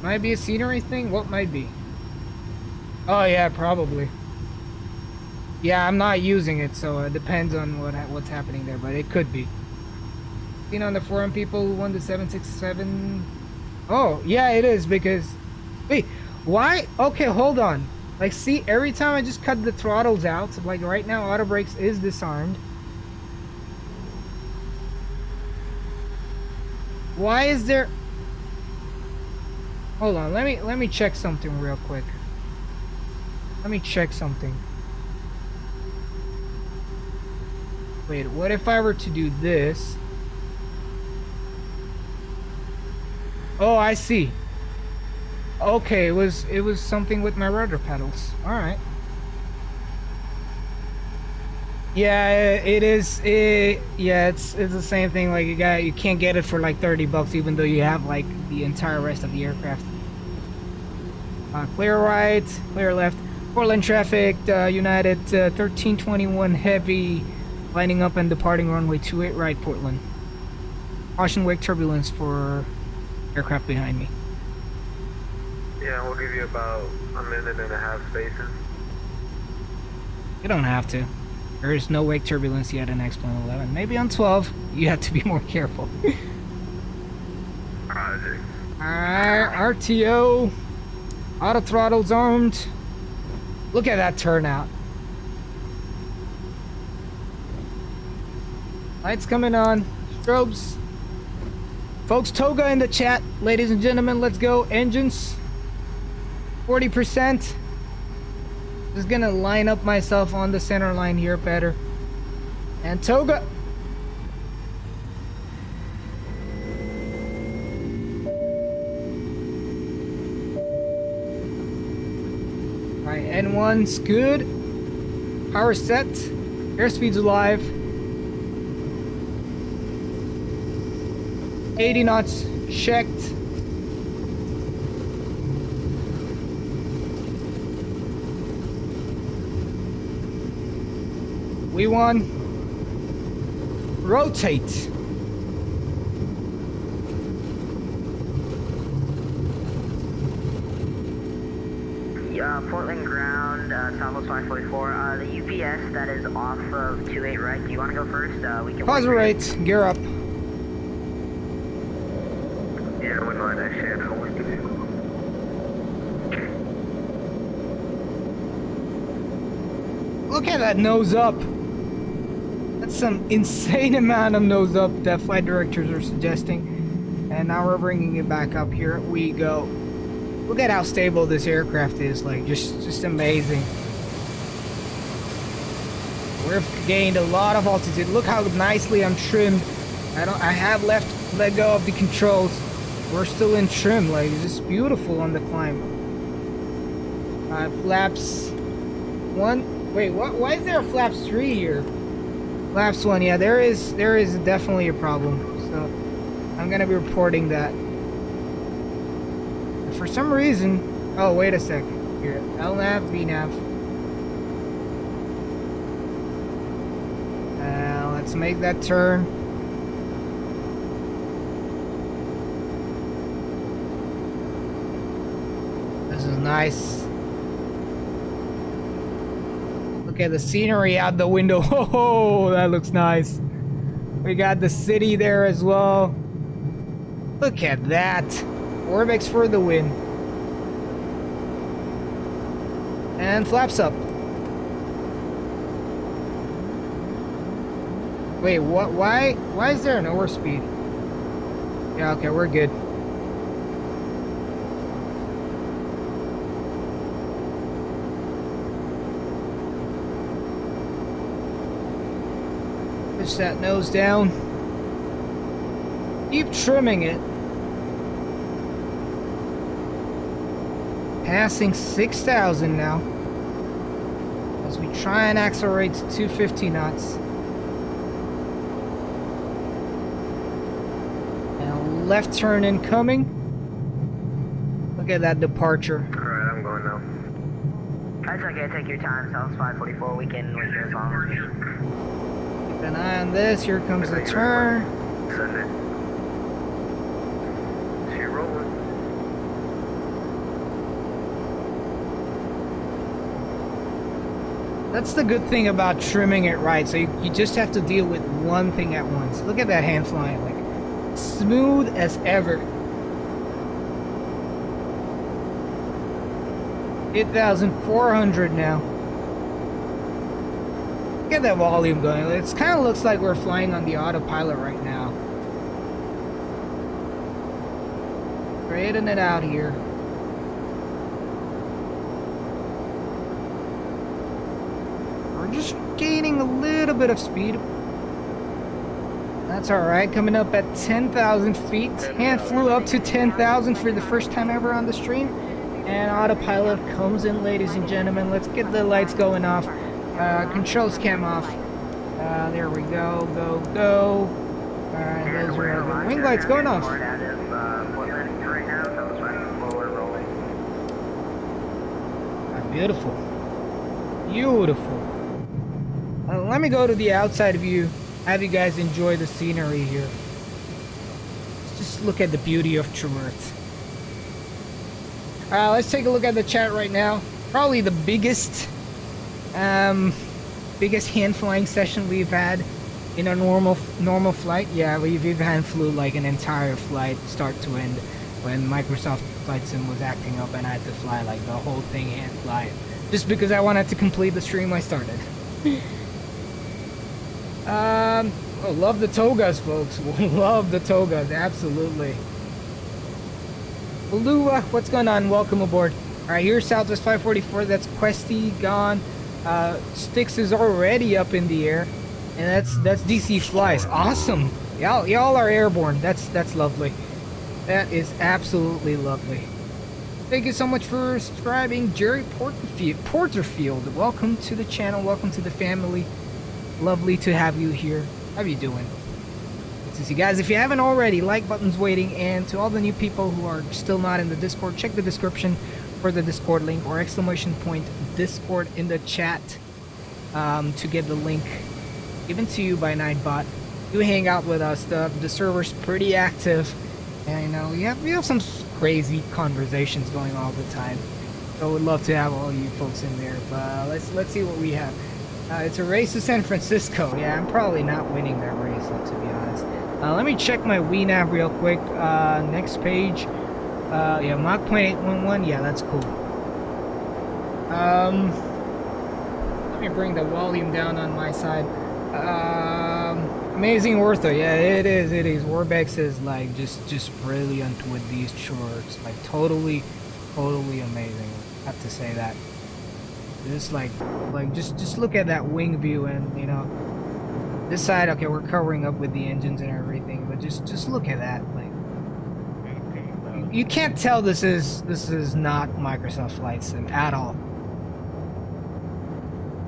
Might be a scenery thing? What might be? Oh yeah, probably. Yeah, I'm not using it, so it depends on what's happening there, but it could be. Seen on the forum people who won the 767. Oh, yeah, it is because... Wait, why? Okay, hold on. Like, see, every time I just cut the throttles out, so like right now, auto brakes is disarmed. Why is there... Hold on, let me check something real quick. Let me check something. Wait, what if I were to do this? Oh, I see. Okay, it was something with my rudder pedals. All right. Yeah, it is. Yeah, it's the same thing. Like you can't get it for like $30, even though you have like the entire rest of the aircraft. Clear right, clear left. Portland traffic, United 1321 heavy, lining up and departing runway 28 right, Portland. Caution wake turbulence for aircraft behind me. Yeah, we'll give you about a minute and a half spaces. You don't have to. There is no wake turbulence yet in X-Plane 11. Maybe on 12, you have to be more careful. Roger. Alright, RTO. Auto throttles armed. Look at that turnout. Lights coming on. Strobes. Folks, toga in the chat. Ladies and gentlemen, let's go. Engines. 40%. Just gonna line up myself on the center line here better. And toga. Alright, N1's good. Power set. Airspeed's alive. 80 knots checked. We won. Rotate. Portland ground, Southwest 544. The UPS that is off of 28 right. Do you want to go first? We can Pause right. Gear up. Yeah, I wouldn't mind that shit. I'll wait for you. Look at that nose up. That's some insane amount of nose up that flight directors are suggesting. And now we're bringing it back up. Here we go. Look at how stable this aircraft is. Like, just amazing. We've gained a lot of altitude. Look how nicely I'm trimmed. I have let go of the controls. We're still in trim. Like, it's just beautiful on the climb. Flaps 1. Wait, what? Why is there a flaps 3 here? Flaps 1. Yeah, there is definitely a problem. So I'm gonna be reporting that. For some reason, oh wait a second. Here, LNAV, VNAV. Let's make that turn. This is nice. Look at the scenery out the window. Oh, that looks nice. We got the city there as well. Look at that. Orbex for the win. And flaps up. Wait, what? Why is there an overspeed? Yeah, okay, we're good. Push that nose down. Keep trimming it. Passing 6,000 now. As we try and accelerate to 250 knots. And left turn incoming. Look at that departure. Alright, I'm going now. That's okay, take your time. South 544, we can wait here as long as we need. Keep an eye on this. Here comes the turn. Send it. She rolling. That's the good thing about trimming it right. So you just have to deal with one thing at once. Look at that hand flying. Like, smooth as ever. 8,400 now. Look at that volume going. It kind of looks like we're flying on the autopilot right now. Straightening it out here. We're just gaining a little bit of speed. That's alright. Coming up at 10,000 feet. And flew up to 10,000 for the first time ever on the stream. And autopilot comes in, ladies and gentlemen. Let's get the lights going off. Controls cam off. There we go. Go. Alright, those are the wing lights going off. Beautiful. Let me go to the outside view. Have you guys enjoy the scenery here. Let's just look at the beauty of True Earth. Let's take a look at the chat right now. Probably the biggest hand flying session we've had in a normal flight. Yeah, we've hand flew like an entire flight start to end when Microsoft FlightSim was acting up and I had to fly like the whole thing hand fly just because I wanted to complete the stream I started. Oh, love the togas, folks. Love the togas, absolutely. Lua, what's going on? Welcome aboard. All right, here's Southwest 544. That's Questy gone. Styx is already up in the air, and that's DC Flies. Awesome. Y'all are airborne. That's lovely. That is absolutely lovely. Thank you so much for subscribing, Jerry Porterfield. Welcome to the channel. Welcome to the family. Lovely to have you here. How you doing? Good to see you guys. If you haven't already, like button's waiting, and to all the new people who are still not in the Discord, check the description for the Discord link or ! Discord in the chat to get the link given to you by Nightbot. Do hang out with us. The server's pretty active, and you know we have some crazy conversations going all the time. So we'd love to have all you folks in there. But let's see what we have. It's a race to San Francisco. Yeah, I'm probably not winning that race, to be honest. Let me check my WeNav real quick. Next page. Yeah, Mach 0.811. Yeah, that's cool. Let me bring the volume down on my side. Amazing Ortho. Yeah, it is. Warbex is like just brilliant with these shorts. Like totally amazing. I have to say that. Just like just look at that wing view, and you know this side. Okay, we're covering up with the engines and everything, but just look at that. Like you can't tell this is not Microsoft FlightSim at all.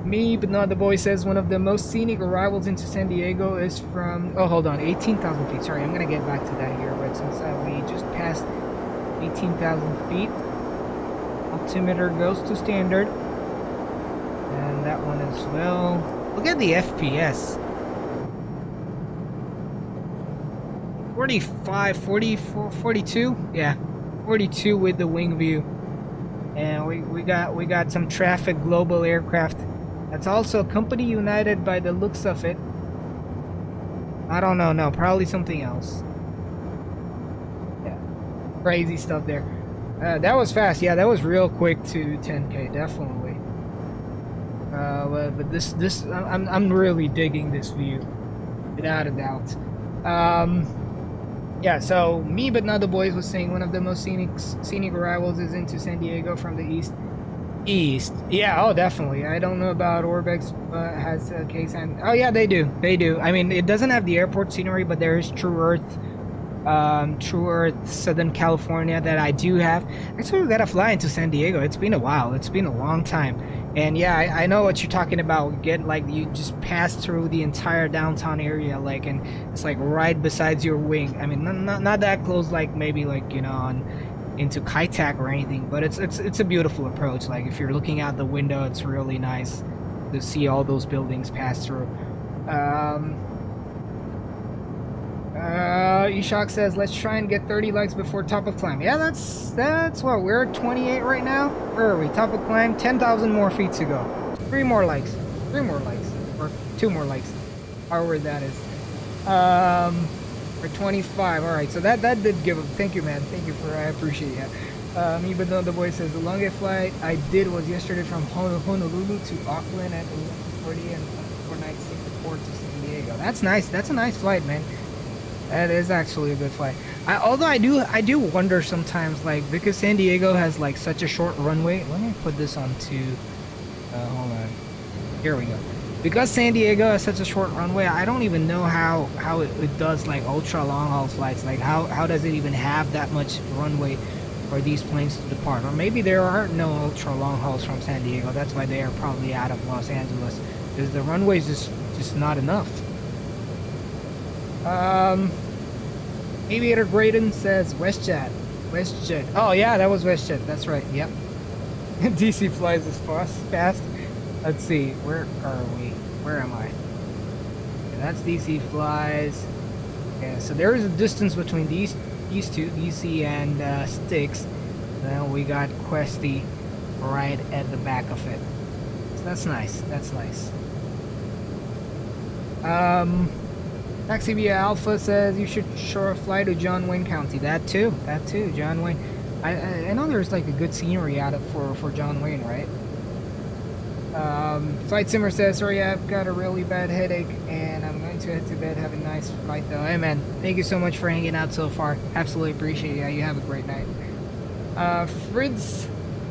Me but not the boy says one of the most scenic arrivals into San Diego is from, oh hold on, 18,000 feet. Sorry, I'm gonna get back to that here, but since we just passed 18,000 feet, altimeter goes to standard. And that one as well. Look at the FPS. 45, 44, 42? Yeah, 42 with the wing view. And we got some traffic global aircraft. That's also Company United by the looks of it. I don't know, no, probably something else. Yeah, crazy stuff there. That was fast. Yeah, that was real quick to 10K, definitely. But this I'm really digging this view, without a doubt. Yeah, so me but not the boys was saying one of the most scenic arrivals is into San Diego from the east. Yeah, oh definitely. I don't know about Orbex, but has a case, and oh yeah, they do. I mean, it doesn't have the airport scenery, but there is True Earth Southern California that I do have. Actually, we gotta fly into San Diego. It's been a while. It's been a long time. And yeah, I know what you're talking about. Get like you just pass through the entire downtown area, like, and it's like right besides your wing. I mean, not that close, like maybe like, you know, into Kaitak or anything, but it's a beautiful approach. Like if you're looking out the window, it's really nice to see all those buildings pass through. Ishak says, let's try and get 30 likes before top of climb. Yeah, that's what, we're at 28 right now. Where are we? Top of climb, 10,000 more feet to go. 3 more likes, or 2 more likes, however that is. We're 25. All right, so that did give up. Thank you, man. Thank you I appreciate it. Me but no, the boy says the longest flight I did was yesterday from Honolulu to Auckland at 11:40 and 4 nights Singapore to San Diego. That's nice. That's a nice flight, man. That is actually a good flight. Although I do wonder sometimes, like, because San Diego has like such a short runway. Let me put this onto. Hold on. Here we go. Because San Diego has such a short runway, I don't even know how it does like ultra long haul flights. Like how does it even have that much runway for these planes to depart? Or maybe there are no ultra long hauls from San Diego. That's why they are probably out of Los Angeles, because the runway is just not enough. Aviator Graydon says WestJet. Oh yeah, that was WestJet. That's right. Yep. DC flies is fast. Let's see. Where are we? Where am I? Okay, that's DC flies. Yeah. So there is a distance between these two, DC and Styx. Then we got Questy right at the back of it. So that's nice. That's nice. Taxi via Alpha says you should sure fly to John Wayne County. That too, John Wayne. I know there's like a good scenery out of for John Wayne, right? FlightSimmer says, sorry, I've got a really bad headache and I'm going to head to bed. Have a nice flight though. Hey man, thank you so much for hanging out so far. Absolutely appreciate it. Yeah, you have a great night. Fritz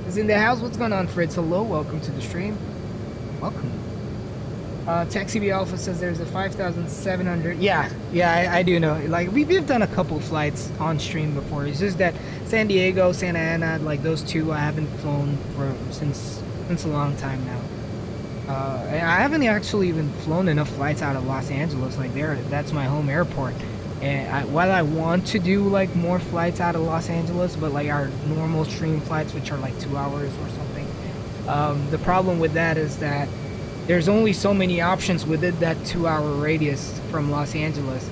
is in the house. What's going on, Fritz? Hello, welcome to the stream. Welcome. Taxi B Alpha says there's a 5,700. Yeah, I do know. Like we've done a couple flights on stream before. It's just that San Diego, Santa Ana, like those two, I haven't flown for since a long time now. And I haven't actually even flown enough flights out of Los Angeles. Like that's my home airport. And while I want to do like more flights out of Los Angeles, but like our normal stream flights, which are like 2 hours or something, the problem with that is that there's only so many options within that 2-hour radius from Los Angeles.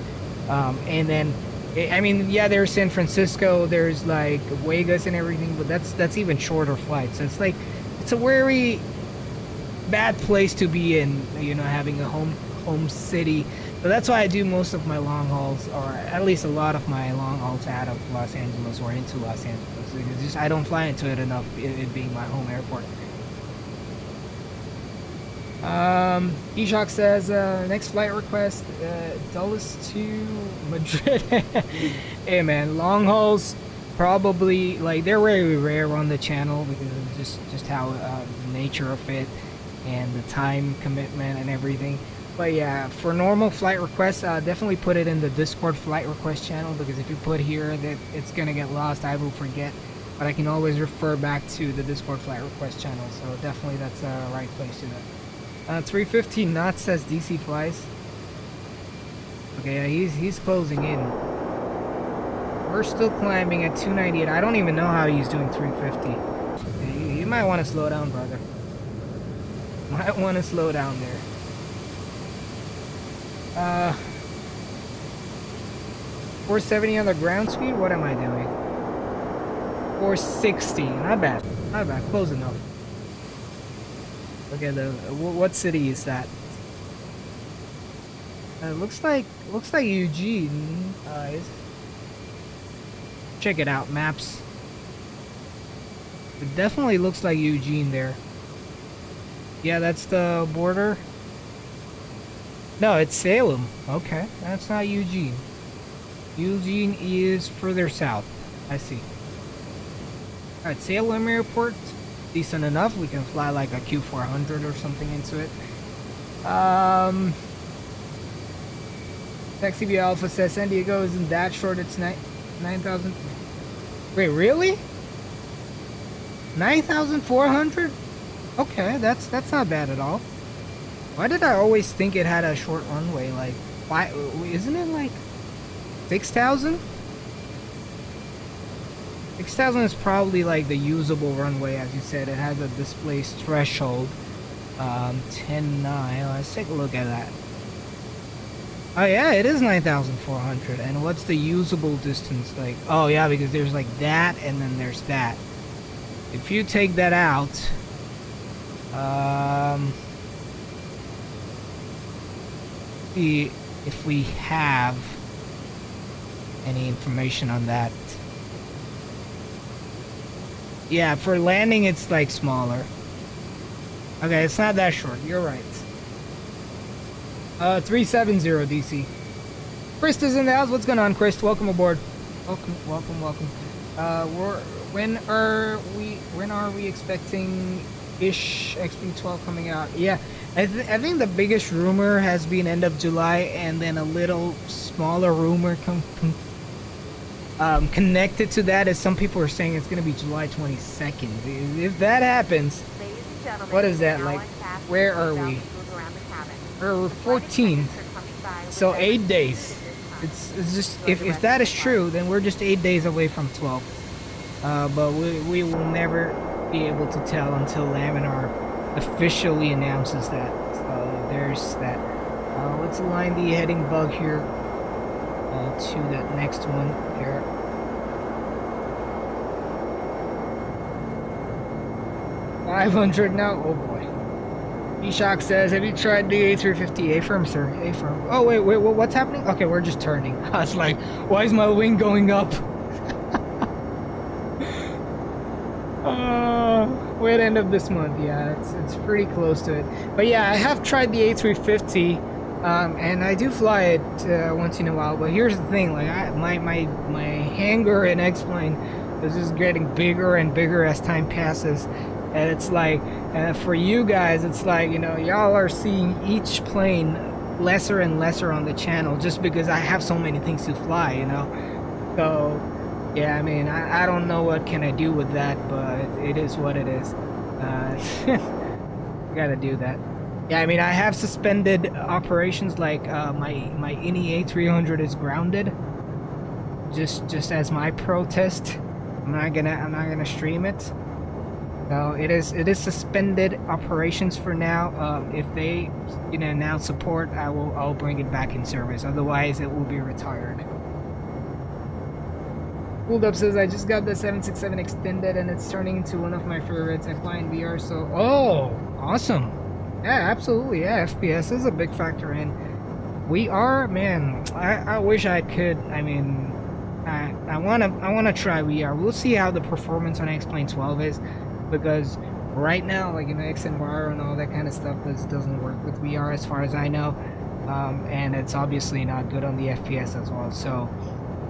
And then, I mean, yeah, there's San Francisco, there's like Vegas and everything, but that's even shorter flights. So it's like, it's a very bad place to be in, you know, having a home city. So that's why I do most of my long hauls, or at least a lot of my long hauls out of Los Angeles or into Los Angeles. Because just I don't fly into it enough, it being my home airport. Eshok says, next flight request, Dulles to Madrid. Hey man, long hauls probably, like, they're very rare on the channel because of just how the nature of it and the time commitment and everything. But yeah, for normal flight requests, definitely put it in the Discord flight request channel, because if you put here, that it's gonna get lost, I will forget. But I can always refer back to the Discord flight request channel, so definitely that's the right place to do it. 350 knots says DC flies. Okay, yeah, he's closing in. We're still climbing at 298. I don't even know how he's doing 350. You might want to slow down, brother. Might want to slow down there. 470 on the ground speed? What am I doing? 460. Not bad. Not bad. Close enough. Okay, what city is that? Looks like Eugene. Check it out, maps. It definitely looks like Eugene there. Yeah, that's the border. No, it's Salem. Okay, that's not Eugene. Eugene is further south. I see. Alright, Salem Airport. Decent enough. We can fly like a Q400 or something into it. Taxi B Alpha says San Diego isn't that short. It's 9,000. Wait, really? 9,400? Okay, that's not bad at all. Why did I always think it had a short runway? Like, why isn't it like 6,000? 6,000 is probably like the usable runway, as you said. It has a displaced threshold. 10.9. Let's take a look at that. Oh yeah, it is 9,400. And what's the usable distance like? Oh yeah, because there's like that and then there's that. If you take that out, see if we have any information on that. Yeah, for landing it's like smaller. Okay, it's not that short. You're right. 370 DC. Chris is in the house. What's going on, Chris? Welcome aboard. Welcome. When are we expecting ish XP12 coming out? Yeah, I think the biggest rumor has been end of July, and then a little smaller rumor connected to that is some people are saying it's going to be July 22nd. If that happens, what is that like? Where are we? We're 14th, so 8 days. It's just if that is true, then we're just 8 days away from 12. But we will never be able to tell until Laminar officially announces that. So there's that. Let's align the heading bug here to that next one here. 500 now. Oh boy. E-Shock says, have you tried the A350? A-firm, sir. A-firm. Oh, wait, what's happening? Okay, we're just turning. I was like, why is my wing going up? Way to end of this month. Yeah, it's pretty close to it. But yeah, I have tried the A350, and I do fly it once in a while. But here's the thing, like my hangar and X-plane is just getting bigger and bigger as time passes. And it's like, for you guys, it's like, you know, y'all are seeing each plane lesser and lesser on the channel just because I have so many things to fly, you know. So, yeah, I mean, I don't know what can I do with that, but it is what it is. Gotta do that. Yeah, I mean, I have suspended operations, like my INI A300 is grounded, just as my protest. I'm not gonna stream it. So it is suspended operations for now. If they, you know, announce support, I'll bring it back in service. Otherwise, it will be retired. Pullup says, I just got the 767 extended and it's turning into one of my favorites. I fly in VR, so oh, awesome. Yeah, absolutely. Yeah, FPS is a big factor in. We are, man. I wish I could. I mean, I wanna try VR. We'll see how the performance on X-Plane 12 is, because right now, like, you know, XNVR and all that kind of stuff doesn't work with VR as far as I know, and it's obviously not good on the FPS as well. So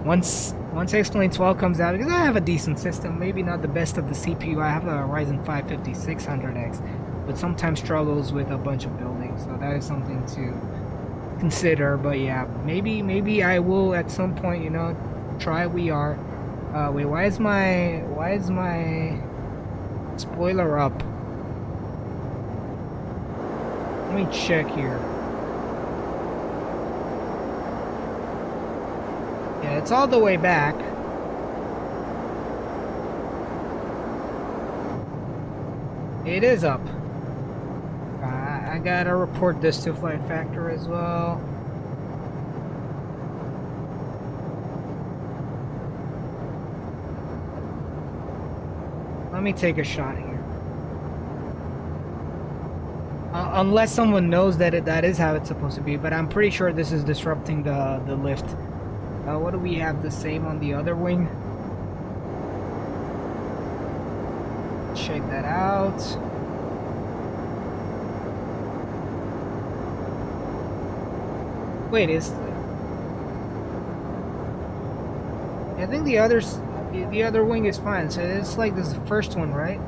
once X-Plane 12 comes out, because I have a decent system, maybe not the best of the CPU. I have a Ryzen 5 5600X, but sometimes struggles with a bunch of buildings, so that is something to consider. But yeah, maybe I will at some point, you know, try VR. Wait, why is my spoiler up? Let me check here. Yeah, it's all the way back. It is up. I gotta report this to FlightFactor as well. Let me take a shot here. Unless someone knows that that is how it's supposed to be, but I'm pretty sure this is disrupting the lift. What do we have the same on the other wing? Check that out. Wait, I think the other wing is fine. So it's like this is the first one, right?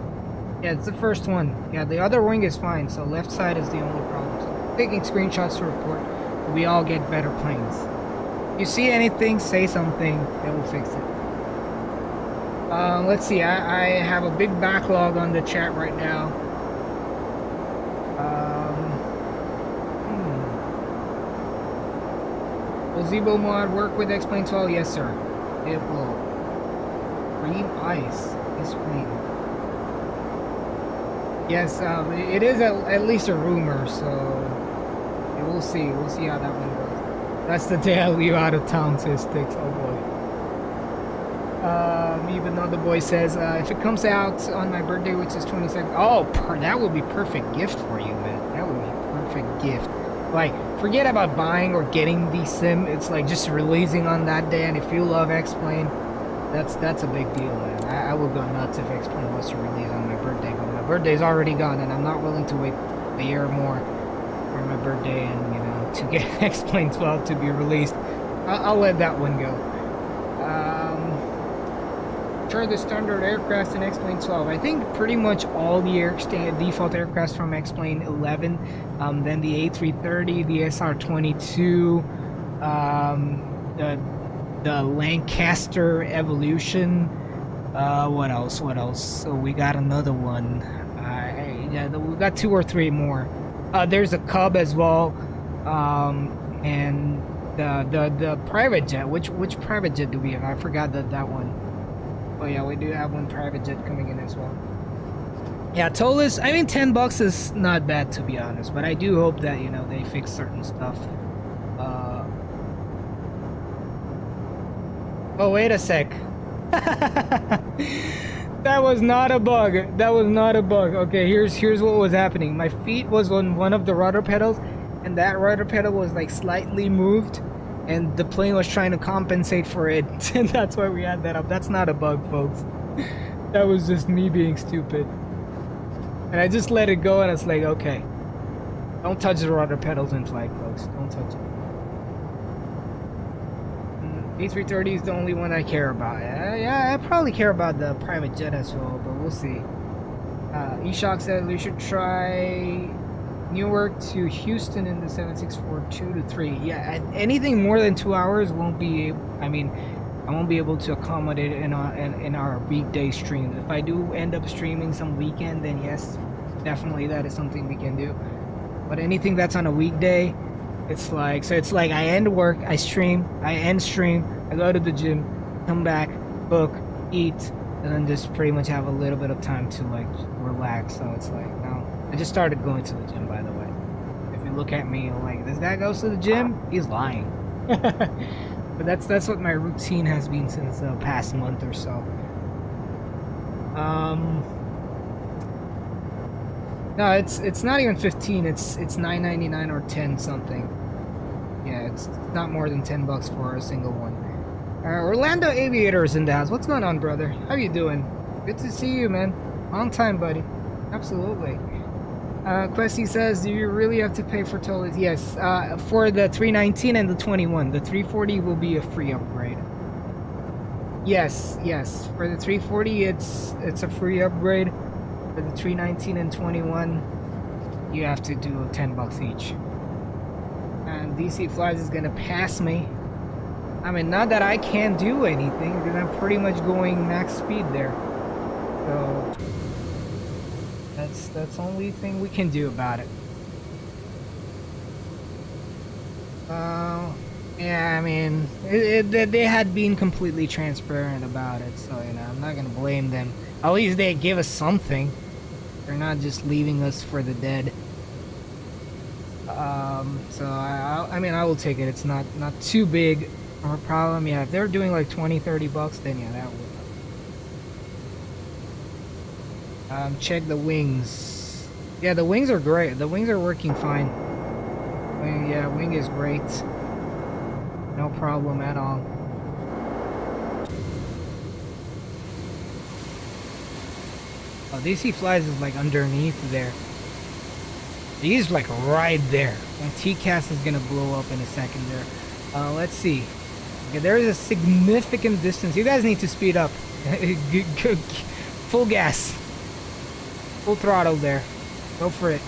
Yeah, it's the first one. Yeah, the other wing is fine. So left side is the only problem. So taking screenshots to report. We all get better planes. You see anything, say something, and we'll fix it. Let's see. I have a big backlog on the chat right now. Will Zibo Mod work with X-Plane 12? Yes, sir. It will. Cream ice is green. Yes, it is at least a rumor, so yeah, we'll see. We'll see how that one goes. That's the day I leave out of town, says Sticks. Oh boy. Even though the boy says, if it comes out on my birthday, which is 22nd, oh, that would be perfect gift for you, man. That would be a perfect gift. Like, forget about buying or getting the sim. It's like just releasing on that day, and if you love X-Plane, that's a big deal, man. I would go nuts if X-Plane was to release on my birthday, but my birthday's already gone, and I'm not willing to wait a year more for my birthday and, you know, to get X-Plane 12 to be released. I'll let that one go. Sure, the standard aircraft in X-Plane 12. I think pretty much all the default aircraft from X-Plane 11, then the A330, the SR-22, the Lancaster Evolution. What else? So we got another one. Yeah, we got 2 or 3 more. There's a Cub as well, and the private jet. Which private jet do we have? I forgot that one. Oh yeah, we do have one private jet coming in as well. Yeah, ToLiss, I mean, $10 is not bad, to be honest, but I do hope that, you know, they fix certain stuff. Oh, wait a sec. That was not a bug. That was not a bug. Okay, here's what was happening. My feet was on one of the rudder pedals, and that rudder pedal was like slightly moved, and the plane was trying to compensate for it, and that's why we had that up. That's not a bug, folks. That was just me being stupid. And I just let it go, and it's like, okay, don't touch the rudder pedals in flight, folks. Don't touch it. A330 is the only one I care about. Yeah, I probably care about the private jet as well, but we'll see. Eshok says we should try Newark to Houston in the 764 2 to 3. Yeah, anything more than 2 hours won't be. I won't be able to accommodate it in our weekday stream. If I do end up streaming some weekend, then yes, definitely that is something we can do. But anything that's on a weekday, it's like I end work, I stream, I end stream, I go to the gym, come back, book, eat, and then just pretty much have a little bit of time to like relax. So it's like, no, I just started going to the gym, by the way. If you look at me like, this guy goes to the gym, he's lying. But that's what my routine has been since the past month or so. No, it's not even 15. It's $9.99 or 10 something. Yeah, it's not more than $10 for a single one. Orlando Aviator is in the house. What's going on, brother? How you doing? Good to see you, man. On time, buddy. Absolutely. Questy says, do you really have to pay for ToLiss? Yes. For the 319 and the 21. The 340 will be a free upgrade. Yes. For the 340, it's a free upgrade. For the 319 and 21, you have to do $10 each. And DC Flies is gonna pass me. I mean, not that I can't do anything, because I'm pretty much going max speed there. So that's the only thing we can do about it. Yeah, I mean, they had been completely transparent about it, so you know, I'm not gonna blame them. At least they give us something. They're not just leaving us for the dead. So I mean, I will take it. It's not too big of a problem. Yeah, if they're doing like $20-30, then yeah, that would. Check the wings. Yeah, the wings are great. The wings are working fine. Yeah, wing is great. No problem at all. Oh, DC Flies is like underneath there. He's like right there. And TCAS is gonna blow up in a second there. Let's see. Okay, there is a significant distance. You guys need to speed up. Full gas. Full throttle there. Go for it.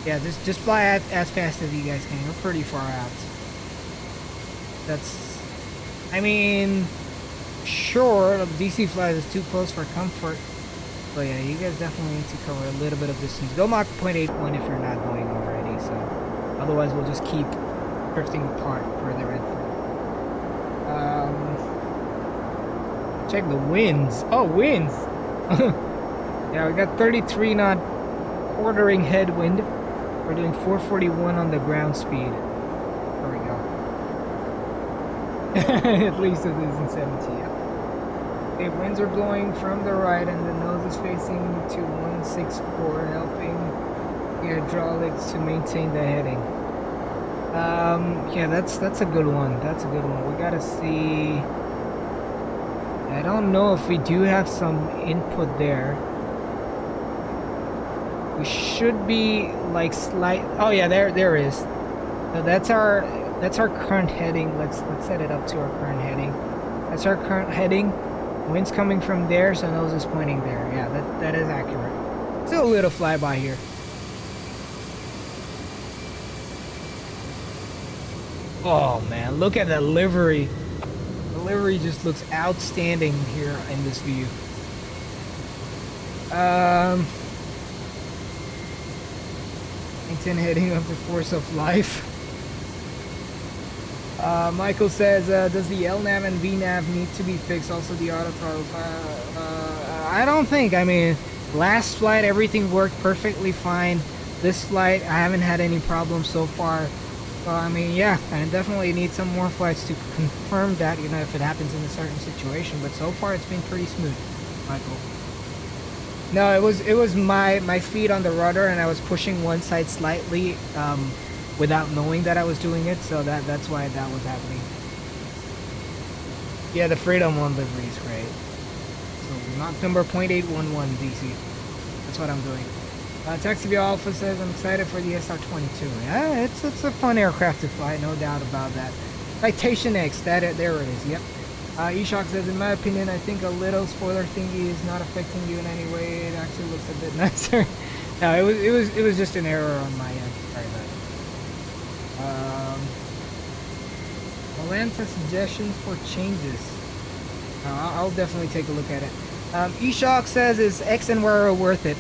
Yeah, just fly as fast as you guys can. We're pretty far out. That's... I mean... Sure, DC Flies is too close for comfort. But yeah, you guys definitely need to cover a little bit of distance. Go Mach 0.81 if you're not going already, so... Otherwise, we'll just keep drifting apart further and further. Check the winds. Oh, winds! Yeah, we got 33 knot quartering headwind. We're doing 441 on the ground speed. There we go. At least it isn't 70, yeah. Okay, winds are blowing from the right and the nose is facing to 164, helping the hydraulics to maintain the heading. Yeah, that's a good one. That's a good one. We gotta see. I don't know if we do have some input there. We should be like slight. Oh yeah, there is. So that's our current heading. Let's set it up to our current heading. That's our current heading. Wind's coming from there, so nose is pointing there. Yeah, that is accurate. Still a little flyby here. Oh man, look at the livery. The livery just looks outstanding here in this view. Maintain heading of the force of life. Michael says, does the LNAV and VNAV need to be fixed? Also the auto throttle. I don't think. I mean, last flight everything worked perfectly fine. This flight I haven't had any problems so far. So I mean, yeah, I definitely need some more flights to confirm that, you know, if it happens in a certain situation. But so far it's been pretty smooth, Michael. No, it was my feet on the rudder, and I was pushing one side slightly without knowing that I was doing it, so that's why that was happening. Yeah, the Freedom 1 livery is great. So knock number 0.811 DC. That's what I'm doing. Taxi Alpha says I'm excited for the SR-22. Yeah, it's a fun aircraft to fly, no doubt about that. Citation X, there it is. Yep. Eshok says, in my opinion, I think a little spoiler thingy is not affecting you in any way. It actually looks a bit nicer. No, it was just an error on my end. Sorry about it. Milan says suggestions for changes. I'll definitely take a look at it. Eshok says, is X and Y worth it?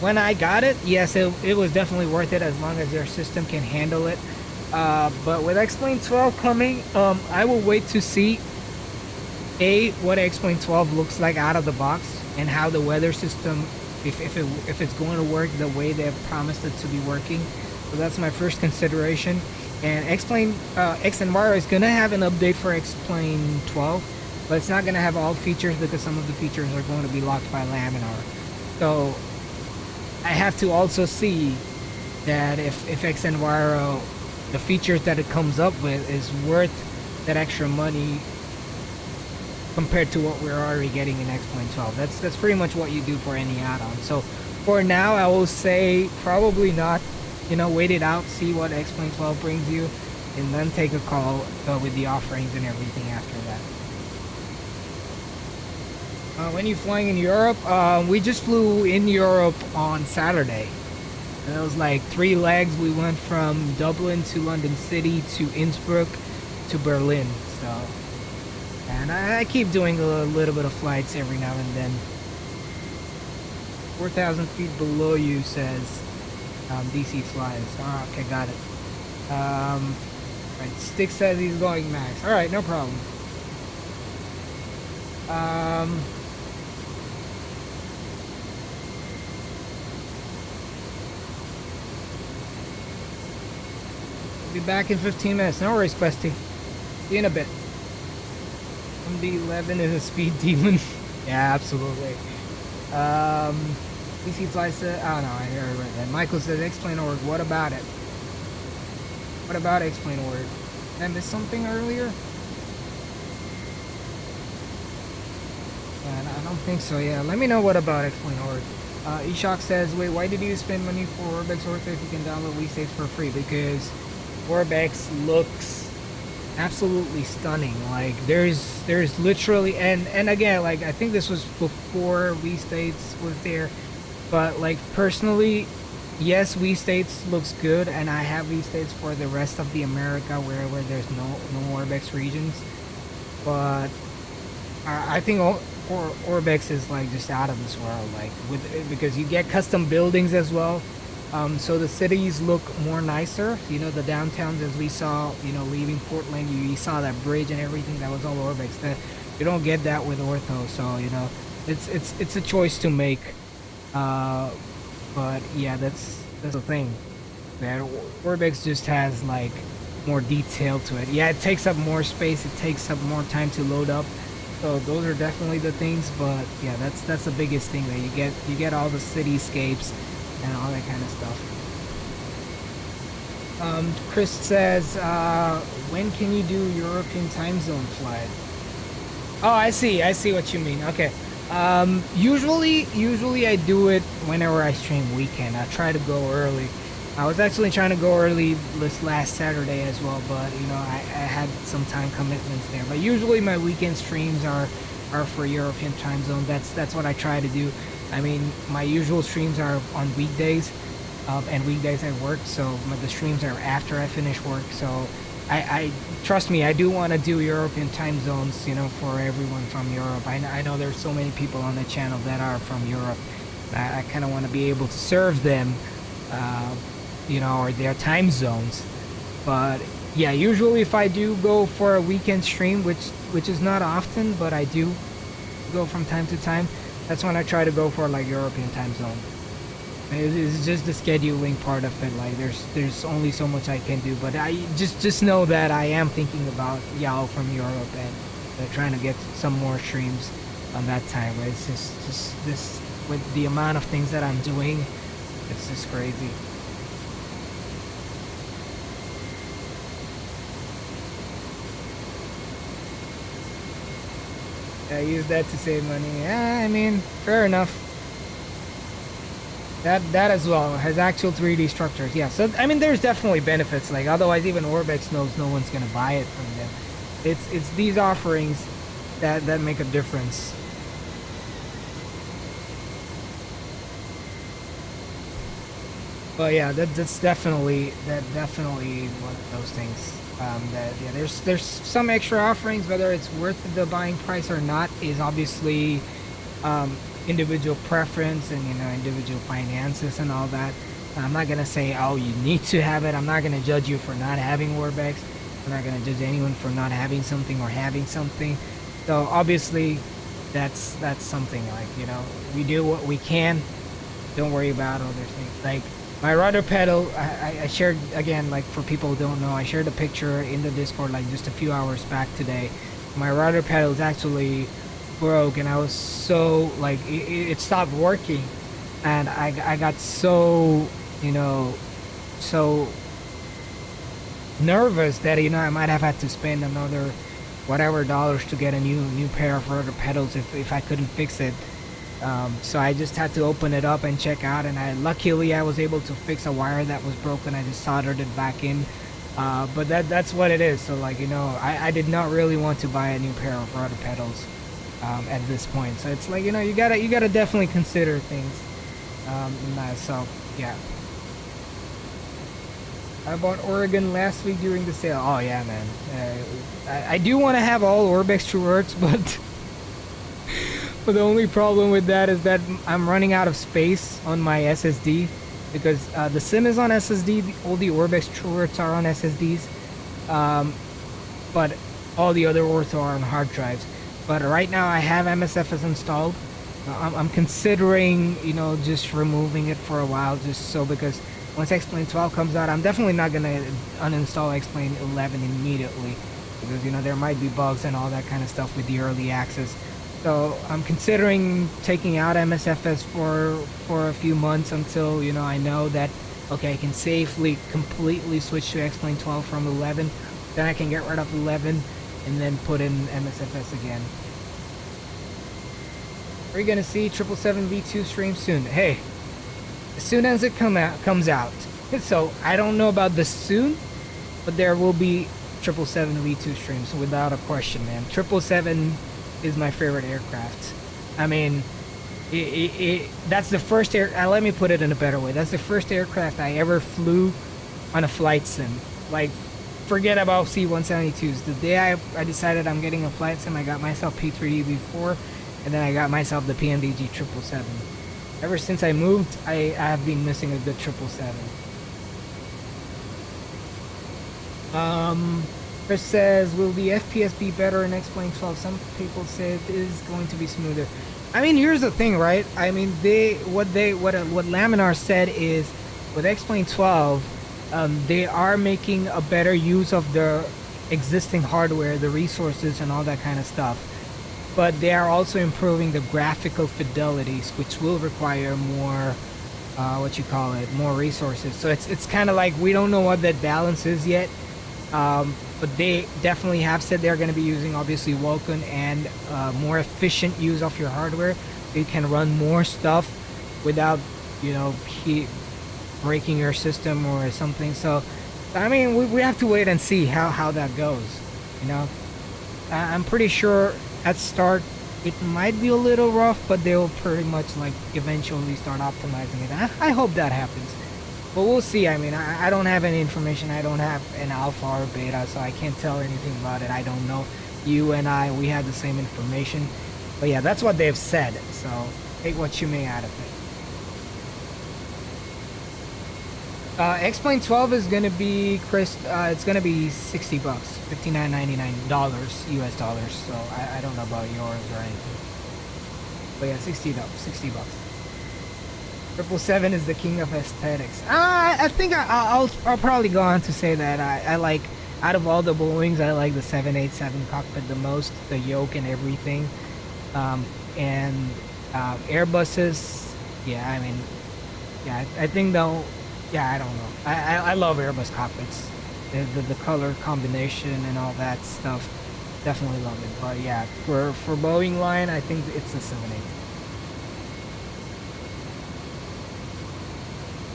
When I got it, yes, it was definitely worth it as long as their system can handle it. But with X-Plane 12 coming, I will wait to see what X-Plane 12 looks like out of the box and how the weather system, if it's going to work the way they've promised it to be working. So that's my first consideration. And X-Plane X and Y is going to have an update for X-Plane 12, but it's not going to have all features because some of the features are going to be locked by laminar. So I have to also see that if X and Y, the features that it comes up with is worth that extra money compared to what we're already getting in X-Plane 12. That's pretty much what you do for any add-on. So for now, I will say probably not. You know, wait it out, see what X-Plane 12 brings you, and then take a call with the offerings and everything after that. When you're flying in Europe, we just flew in Europe on Saturday. And it was like 3 legs. We went from Dublin to London City to Innsbruck to Berlin. So, and I keep doing a little bit of flights every now and then. 4,000 feet below you says DC flies. Oh, okay, got it. Right, Stick says he's going max. All right, no problem. Be back in 15 minutes. No worries, Questy. See you in a bit. MD11 is a speed demon. Yeah, absolutely. DC Fly said, oh no, I heard that. Michael says, X-Plane org, what about it? What about X-Plane org? Did I miss something earlier? Yeah, I don't think so, yeah. Let me know what about X-Plane org. Eshok says, wait, why did you spend money for Orbex Ortho if you can download WeStates for free? Because Orbex looks absolutely stunning. Like there's literally, and again, like I think this was before WeStates was there, but like personally, yes, WeStates looks good, and I have WeStates for the rest of the America where there's no Orbex regions, but I think Orbex is like just out of this world, like because you get custom buildings as well. So the cities look more nicer. You know, the downtowns, as we saw, you know, leaving Portland, you saw that bridge and everything. That was all Orbex. You don't get that with Ortho. So you know, it's a choice to make. But yeah, that's the thing. That Orbex just has like more detail to it. Yeah, it takes up more space. It takes up more time to load up. So those are definitely the things. But yeah, that's the biggest thing, that you get all the cityscapes and all that kind of stuff. Chris says, when can you do European time zone flight? Oh, I see what you mean. Okay. Usually I do it whenever I stream weekend. I try to go early. I was actually trying to go early this last Saturday as well, but you know, I had some time commitments there. But usually my weekend streams are for European time zone. That's what I try to do. I mean, my usual streams are on weekdays, and weekdays I work, so the streams are after I finish work. So I trust me, I do want to do European time zones, you know, for everyone from Europe. I know there's so many people on the channel that are from Europe. I kind of want to be able to serve them, you know, or their time zones. But yeah, usually if I do go for a weekend stream, which is not often, but I do go from time to time, that's when I try to go for like European time zone. It's just the scheduling part of it. Like there's only so much I can do, but I just know that I am thinking about y'all from Europe and trying to get some more streams on that time. Right? It's just this with the amount of things that I'm doing. It's just crazy. I use that to save money. Yeah, I mean, fair enough. That as well has actual 3D structures. Yeah, so I mean, there's definitely benefits. Like otherwise, even Orbex knows no one's gonna buy it from them. It's these offerings that make a difference. But yeah, that's definitely one of those things. That yeah, there's some extra offerings. Whether it's worth the buying price or not is obviously individual preference and individual finances and all that. I'm not gonna say, oh, you need to have it. I'm not gonna judge you for not having Warbex. I'm not gonna judge anyone for not having something or having something. So obviously, that's something like we do what we can. Don't worry about other things. Like my rudder pedal, I shared again. Like for people who don't know, I shared a picture in the Discord like just a few hours back today. My rudder pedal is actually broke, and I was so like it stopped working, and I got so so nervous that I might have had to spend another whatever dollars to get a new pair of rudder pedals if I couldn't fix it. So I just had to open it up and check out, and luckily I was able to fix a wire that was broken. I just soldered it back in, but that's what it is. So like I did not really want to buy a new pair of rudder pedals at this point. So it's like you gotta definitely consider things. So yeah, I bought Oregon last week during the sale. Oh yeah, man. I do want to have all Orbex True Earths, but but the only problem with that is that I'm running out of space on my SSD, because the sim is on SSD. All the Orbex True Earths are on SSDs, but all the other orthos are on hard drives. But right now I have MSFS installed. I'm considering just removing it for a while, just so, because once X-Plane 12 comes out, I'm definitely not gonna uninstall X-Plane 11 immediately, because there might be bugs and all that kind of stuff with the early access. So I'm considering taking out MSFS for a few months until I know that okay, I can safely completely switch to X-Plane 12 from 11. Then I can get rid of 11 and then put in MSFS again. We're gonna see 777 V2 stream soon. Hey, as soon as it comes out. So I don't know about the soon, but there will be 777 V2 streams without a question, man. 777 is my favorite aircraft. I mean, that's the first let me put it in a better way. That's the first aircraft I ever flew on a flight sim. Like, forget about C-172s. The day I decided I'm getting a flight sim, I got myself P3D before, and then I got myself the PMDG 777. Ever since I moved, I have been missing a good 777. Chris says, will the FPS be better in X-Plane 12? Some people say it is going to be smoother. I mean, here's the thing, right? I mean, what Laminar said is, with X-Plane 12, they are making a better use of the existing hardware, the resources, and all that kind of stuff. But they are also improving the graphical fidelities, which will require more, more resources. So it's kind of like we don't know what that balance is yet. But they definitely have said they're going to be using obviously Vulkan and more efficient use of your hardware. You can run more stuff without breaking your system or something. So I mean, we have to wait and see how that goes. I'm pretty sure at start it might be a little rough, but they'll pretty much like eventually start optimizing it. I hope that happens. But we'll see. I mean, I don't have any information. I don't have an alpha or beta, so I can't tell anything about it. I don't know. You and we have the same information. But yeah, that's what they've said. So take what you may out of it. X-Plane 12 is going to be, Chris, it's going to be $60, $59.99 US dollars. So I don't know about yours or anything. But yeah, $60. 777 is the king of aesthetics. I think I'll probably go on to say that I like, out of all the Boeings, I like the 787 cockpit the most, the yoke and everything. And Airbuses, yeah, I mean, yeah, I think though, yeah, I don't know. I love Airbus cockpits. The color combination and all that stuff, definitely love it. But yeah, for Boeing line, I think it's a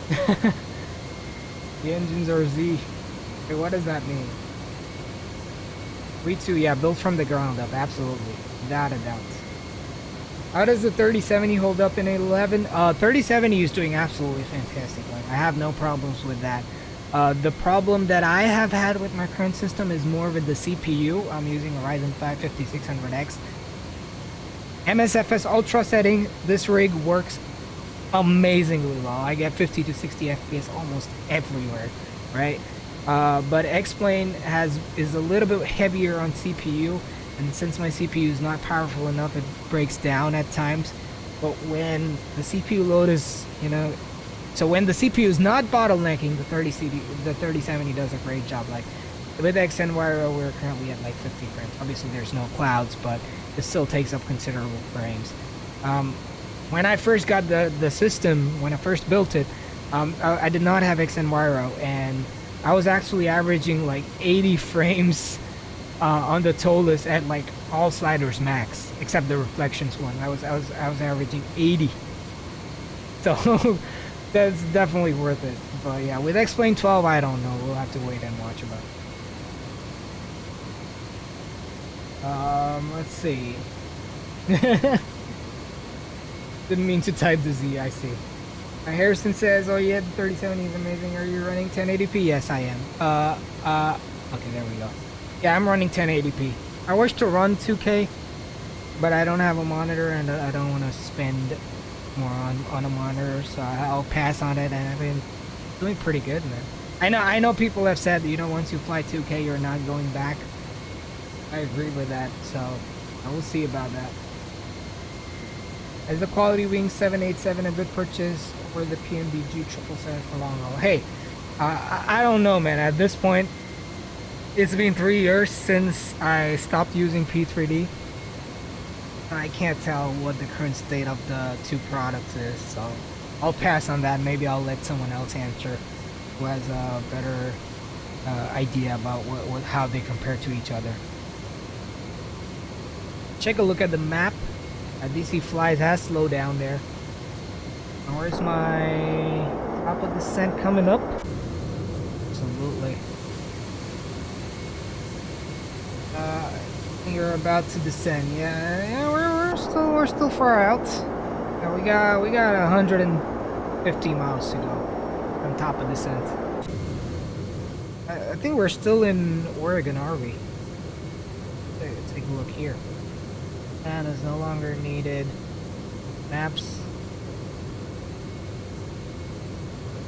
7.8. The engines are Z. Wait, what does that mean? V2, yeah, built from the ground up, absolutely, without a doubt. How does the 3070 hold up in 11? 3070 is doing absolutely fantastic. Like, I have no problems with that. The problem that I have had with my current system is more with the CPU. I'm using a Ryzen 5 5600X. MSFS Ultra setting, this rig works amazingly well. I get 50 to 60 FPS almost everywhere, right? But X-Plane is a little bit heavier on CPU, and since my CPU is not powerful enough, it breaks down at times. But when the CPU load is, you know, so when the CPU is not bottlenecking, the 3070 does a great job. Like with XNYRO, we're currently at like 50 frames. Obviously, there's no clouds, but it still takes up considerable frames. When I first got the system, when I first built it, I did not have XNYRO, and I was actually averaging like 80 frames on the ToLiss at like all sliders max, except the reflections one. I was averaging 80. So that's definitely worth it. But yeah, with X-Plane 12, I don't know. We'll have to wait and watch about it. Let's see. Didn't mean to type the Z, I see. Harrison says, oh yeah, the 3070 is amazing. Are you running 1080p? Yes, I am. Okay, there we go. Yeah, I'm running 1080p. I wish to run 2K, but I don't have a monitor, and I don't want to spend more on a monitor, so I'll pass on it, and I've been doing pretty good, man. I know people have said that, you know, once you fly 2K, you're not going back. I agree with that, so I will see about that. Is the Quality Wing 787 a good purchase, or the PMDG 777 for long haul? Hey, I don't know, man. At this point, it's been 3 years since I stopped using P3D. I can't tell what the current state of the two products is, so I'll pass on that. Maybe I'll let someone else answer who has a better idea about how they compare to each other. Check a look at the map. DC Flies has slowed down there. Now, where's my top of descent coming up? Absolutely. You're about to descend. Yeah, we're still far out. Yeah, we got 150 miles to go from top of descent. I think we're still in Oregon, are we? Let's take a look here. And is no longer needed. Maps.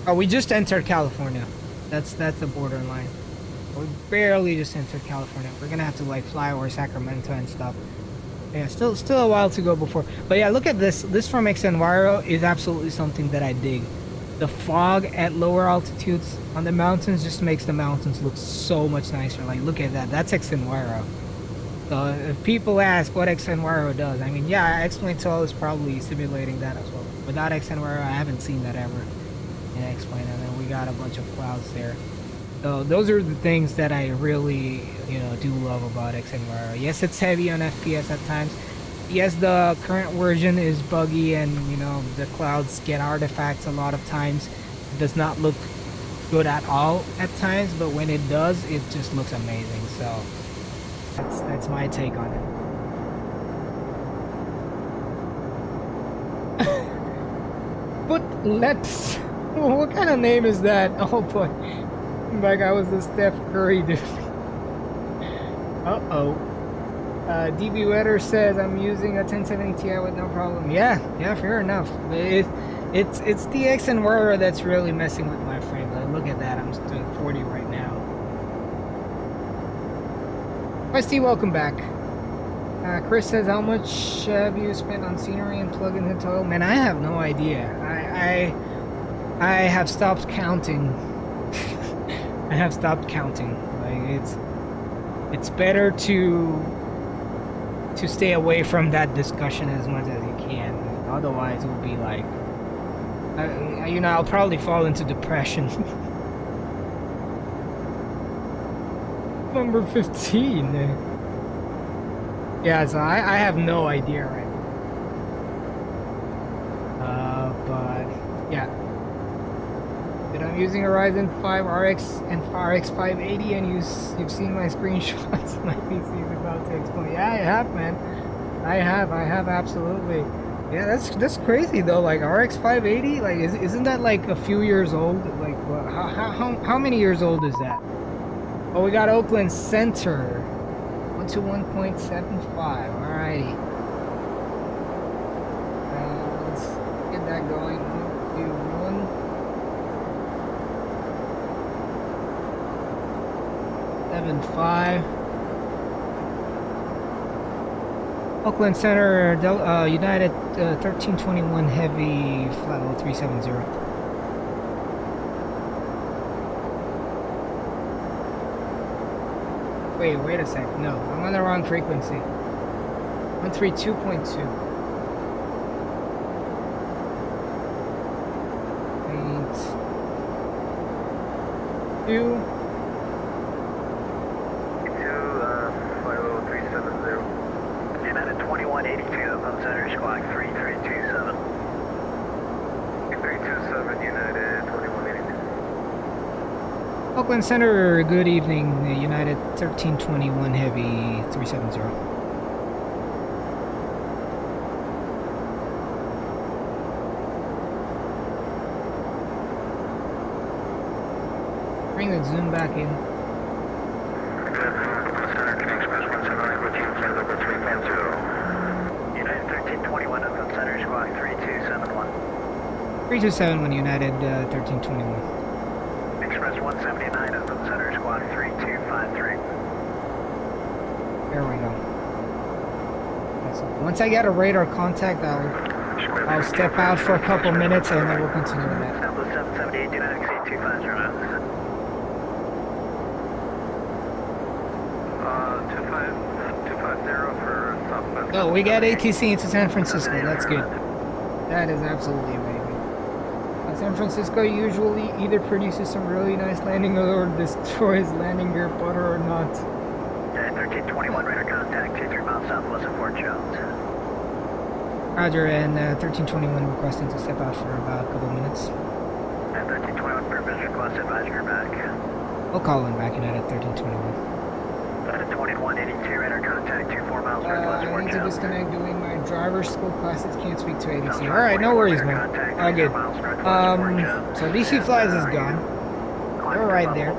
Oh, we just entered California. That's the borderline. We barely just entered California. We're gonna have to like fly over Sacramento and stuff. Yeah, still a while to go before. But yeah, look at this. This from XNYRO is absolutely something that I dig. The fog at lower altitudes on the mountains just makes the mountains look so much nicer. Like, look at that. That's XNYRO. So if people ask what XNYRO does, I mean, yeah, X-Plane 12 is probably simulating that as well. Without XNYRO, I haven't seen that ever in X-Plane, and then we got a bunch of clouds there. So those are the things that I really, you know, do love about XNYRO. Yes, it's heavy on FPS at times. Yes, the current version is buggy, and you know the clouds get artifacts a lot of times. It does not look good at all at times, but when it does, it just looks amazing. So that's my take on it. But let's. What kind of name is that? Oh boy. Like I was the Steph Curry dude. Uh-oh. DB Weather says I'm using a 1070 Ti with no problem. Yeah, fair enough. It's the XNYRO that's really messing with my frame. Like, look at that. I'm just doing 40 right now. Hi Steve, welcome back. Chris says, how much have you spent on scenery and plugins in total? Man, I have no idea. I have stopped counting. I have stopped counting. Like it's better to stay away from that discussion as much as you can. Otherwise, it will be like, you know, I'll probably fall into depression. Number 15. Yeah, so I have no idea right now. But yeah. But I'm using a Ryzen 5 RX and RX 580, and you've seen my screenshots. My PC is about to explode. Yeah, I have, man. I have absolutely. Yeah, that's crazy though. Like RX 580, like isn't that like a few years old? Like what, how many years old is that? Oh, we got Oakland Center. 121.75. Alrighty. Let's get that going. 121.75. Oakland Center, United 1321 Heavy, flight level 370. Wait a sec. No, I'm on the wrong frequency. 132.2. 2. United 2182 up on center, squawk 3327. 327 United 2182. Oakland Center, good evening. United 1321 Heavy 370. Bring the zoom back in. United 1321 up on center, squawk 3271. 3271 United 1321. Express 179 up on center, squawk 3253. There we go. Once I get a radar contact, I'll step out for a couple minutes and then we'll continue with that. Number 778, do not exceed 250 knots. 250 for Southwest. Oh, we got ATC into San Francisco. That's good. That is absolutely amazing. San Francisco usually either produces some really nice landing or destroys landing gear butter or not. 1321 radar contact 23 miles southwest of Fort Jones. Roger, and 1321 requesting to step out for about a couple minutes. 1321 permission request, advisory back. We'll call him back in at 1321. 2182 radar contact 24 miles northwest I Fort need to Jones. disconnect doing my driver's school classes, can't speak to ADC. Alright, no worries, man. All good. So DC Flies is gone. They're right there.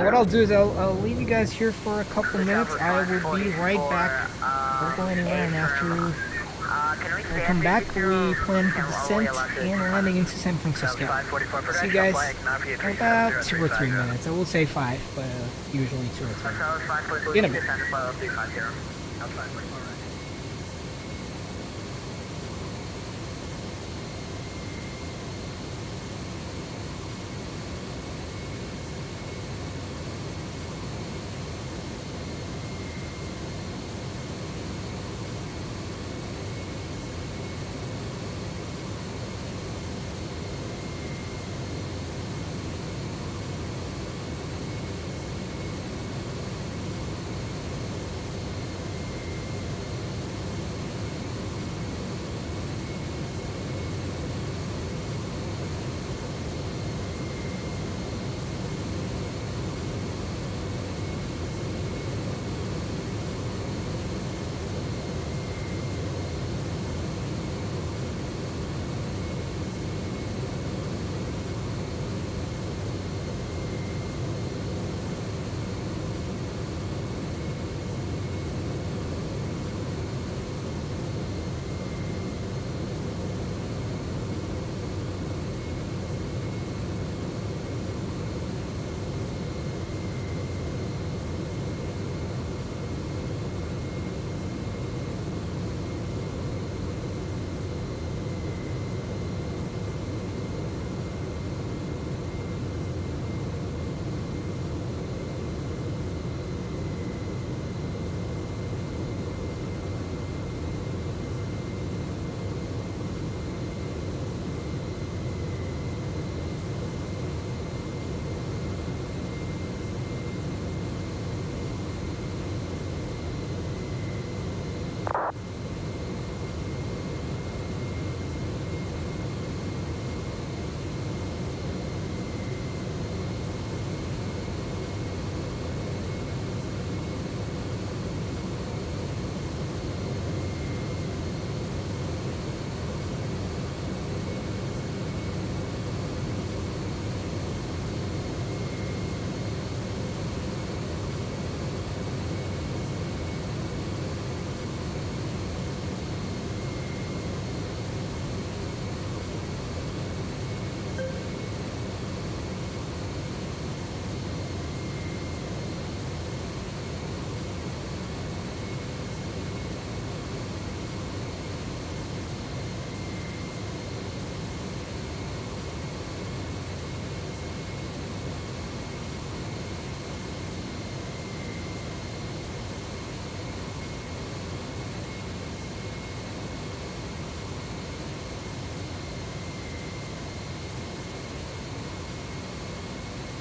What I'll do is I'll leave you guys here for a couple minutes. I will be right back. Don't go anywhere, and after I come back, we plan the descent and landing into San Francisco. See you guys in about 2 or 3 minutes. I will say 5, but usually 2 or 3. In a bit.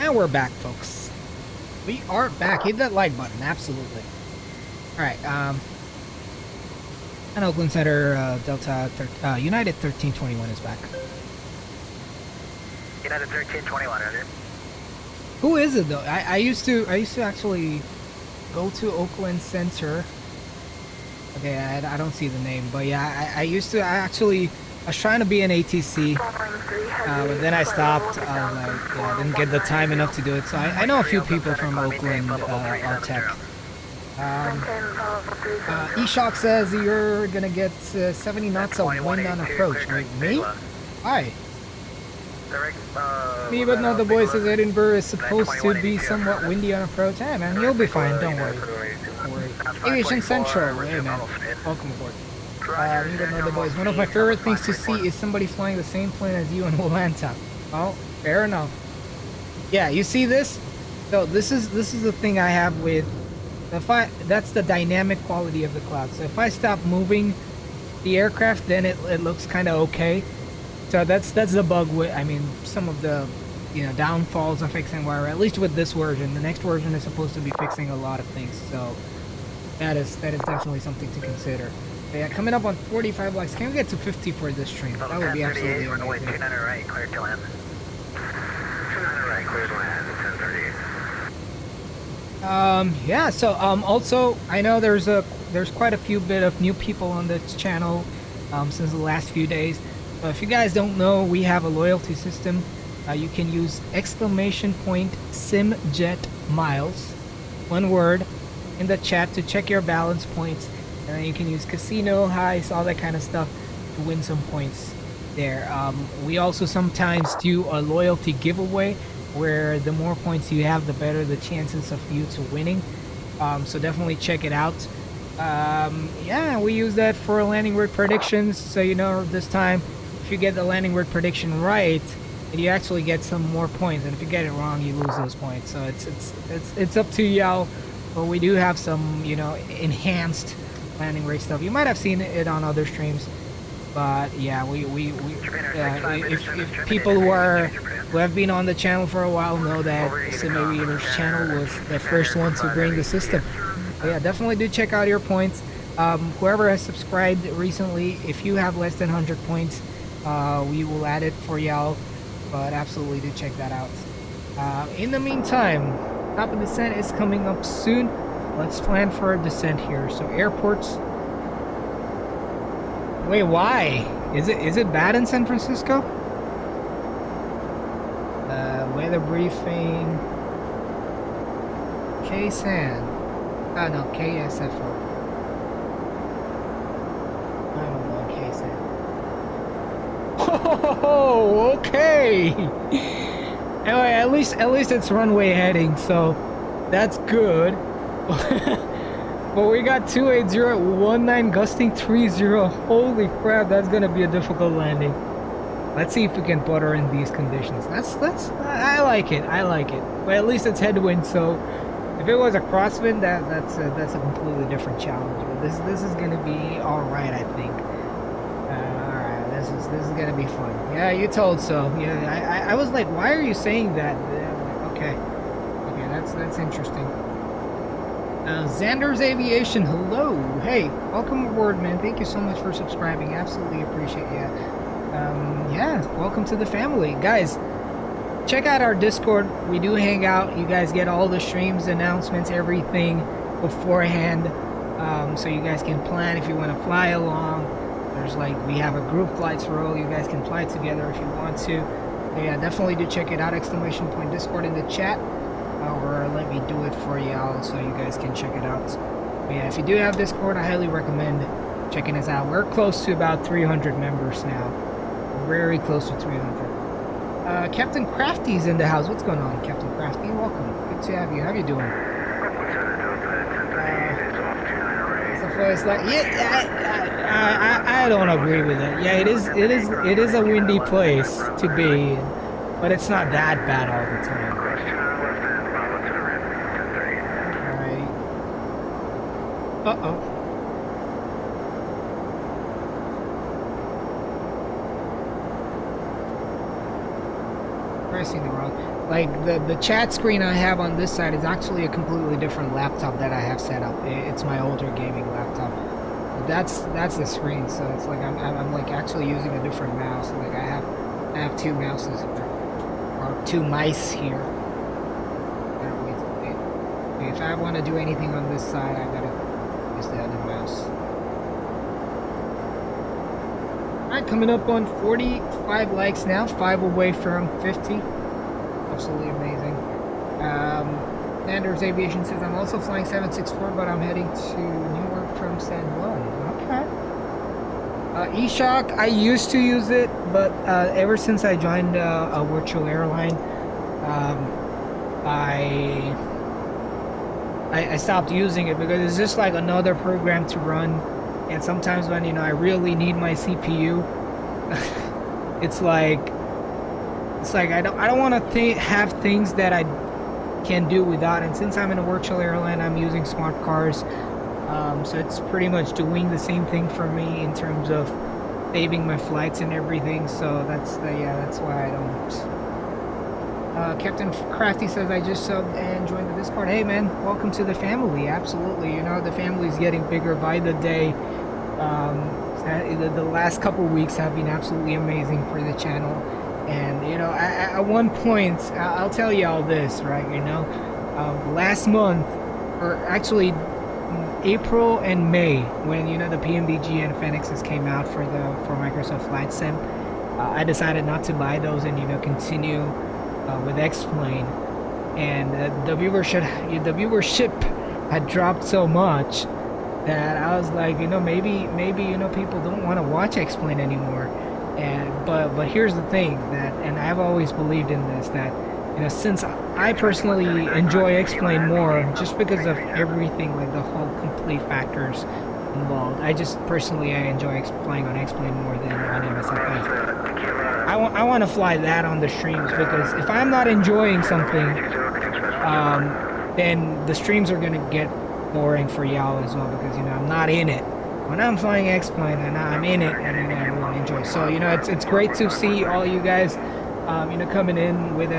And we're back, folks. We are back. Hit that like button, absolutely. Alright, and Oakland Center, Delta, United 1321 is back. United 1321, Roger. Who is it though? I used to actually go to Oakland Center. Okay, I don't see the name, but yeah, I was trying to be an ATC, but then I stopped. I didn't get the time enough to do it. So I know a few people from Oakland Tech. E-Shock says you're gonna get 70 knots of wind on approach. Wait, me? Hi. Me, but not the boy, says Edinburgh is supposed to be somewhat windy on approach. Hey man, you'll be fine, don't worry. Don't worry. Aviation Central, hey man, welcome aboard. Me, but not the boys. One of my favorite things to see is somebody flying the same plane as you in Atlanta. Oh, fair enough. Yeah, you see this? So this is the thing I have with, that's the dynamic quality of the cloud. So if I stop moving the aircraft, then it looks kind of okay. So that's the bug with, I mean, some of the, you know, downfalls of fixing wire, at least with this version. The next version is supposed to be fixing a lot of things, so that is definitely something to consider. But yeah, coming up on 45 likes. Can we get to 50 for this stream? That would be absolutely amazing. Runway 29 right, clear to land. 29 right, clear to land, 1038. Yeah, so also I know there's quite a few bit of new people on this channel since the last few days. If you guys don't know, we have a loyalty system. You can use !simjetmiles, one word, in the chat to check your balance points, and then you can use casino highs, all that kind of stuff to win some points there. We also sometimes do a loyalty giveaway where the more points you have, the better the chances of you to winning. So definitely check it out. Yeah, we use that for landing word predictions, so you know this time if you get the landing word prediction right, and you actually get some more points, and if you get it wrong, you lose those points. So it's up to y'all, but we do have some, you know, enhanced landing rate stuff. You might have seen it on other streams, but yeah, if people who have been on the channel for a while know that Sim Aviator's channel was the first one to bring the system. But yeah, definitely do check out your points. Whoever has subscribed recently, if you have less than 100 points, we will add it for y'all, but absolutely do check that out. In the meantime, top of descent is coming up soon. Let's plan for a descent here. So airports. Wait, why? Is it bad in San Francisco? Weather briefing. KSAN. Oh no, KSFO. I don't know, KSAN. Oh, okay. Anyway, at least it's runway heading, so that's good. But we got 280 at 19 gusting 30. Holy crap, that's gonna be a difficult landing. Let's see if we can butter in these conditions. I like it. But at least it's headwind, so if it was a crosswind, that's a completely different challenge. But this is gonna be all right, I think. All right, this is gonna be fun. Yeah, you told so. Yeah, I was like, why are you saying that? Okay, that's interesting. Xander's Aviation, hello. Hey, welcome aboard, man. Thank you so much for subscribing. Absolutely appreciate you. Yeah, welcome to the family, guys. Check out our Discord. We do hang out. You guys get all the streams, announcements, everything beforehand, so you guys can plan if you want to fly along. There's we have a group flights roll. You guys can fly together if you want to. So yeah, definitely do check it out. !Discord in the chat, or let me do it for y'all so you guys can check it out. But yeah, if you do have Discord, I highly recommend checking us out. We're close to about 300 members now. Very close to 300. Captain Crafty's in the house. What's going on, Captain Crafty? Welcome. Good to have you. How you doing? I don't agree with it. Yeah, it is a windy place to be, but it's not that bad all the time. All right. Uh-oh. Pressing the wrong. Like the chat screen I have on this side is actually a completely different laptop that I have set up. It's my older gaming laptop. That's the screen, so it's like I'm like actually using a different mouse. Like I have two mouses here, or two mice here. Wait. If I want to do anything on this side, I gotta use the other mouse. Alright, coming up on 45 likes now, 5 away from 50. Absolutely amazing. Anders Aviation says, I'm also flying 764, but I'm heading to Newark from San Juan. Okay. eShock, I used to use it, but ever since I joined a virtual airline, I stopped using it because it's just like another program to run. And sometimes when, you know, I really need my CPU, it's like I don't want to have things that I can do without. And since I'm in a virtual airline, I'm using smart cars, so it's pretty much doing the same thing for me in terms of saving my flights and everything. So that's why I don't. Captain Crafty says, I just subbed and joined the Discord. Hey man, welcome to the family. Absolutely, you know, the family's getting bigger by the day. The last couple weeks have been absolutely amazing for the channel. And, you know, at one point, I'll tell you all this, right, you know, last month, or actually April and May, when, you know, the PMDG and Fenixes came out for Microsoft FlightSim, I decided not to buy those and, you know, continue with X-Plane. And the viewership had dropped so much that I was like, you know, maybe you know, people don't want to watch X-Plane anymore. And but here's the thing, that, and I've always believed in this, that, you know, since I personally enjoy X-Plane more just because of everything, like the whole complete factors involved, I enjoy flying on X-Plane more than on MSFS. I want to fly that on the streams, because if I'm not enjoying something, then the streams are gonna get boring for y'all as well, because, you know, I'm not in it. When I'm flying X-Plane and I'm in it, and, you know, I really enjoy. So, you know, it's great to see all you guys, you know, coming in with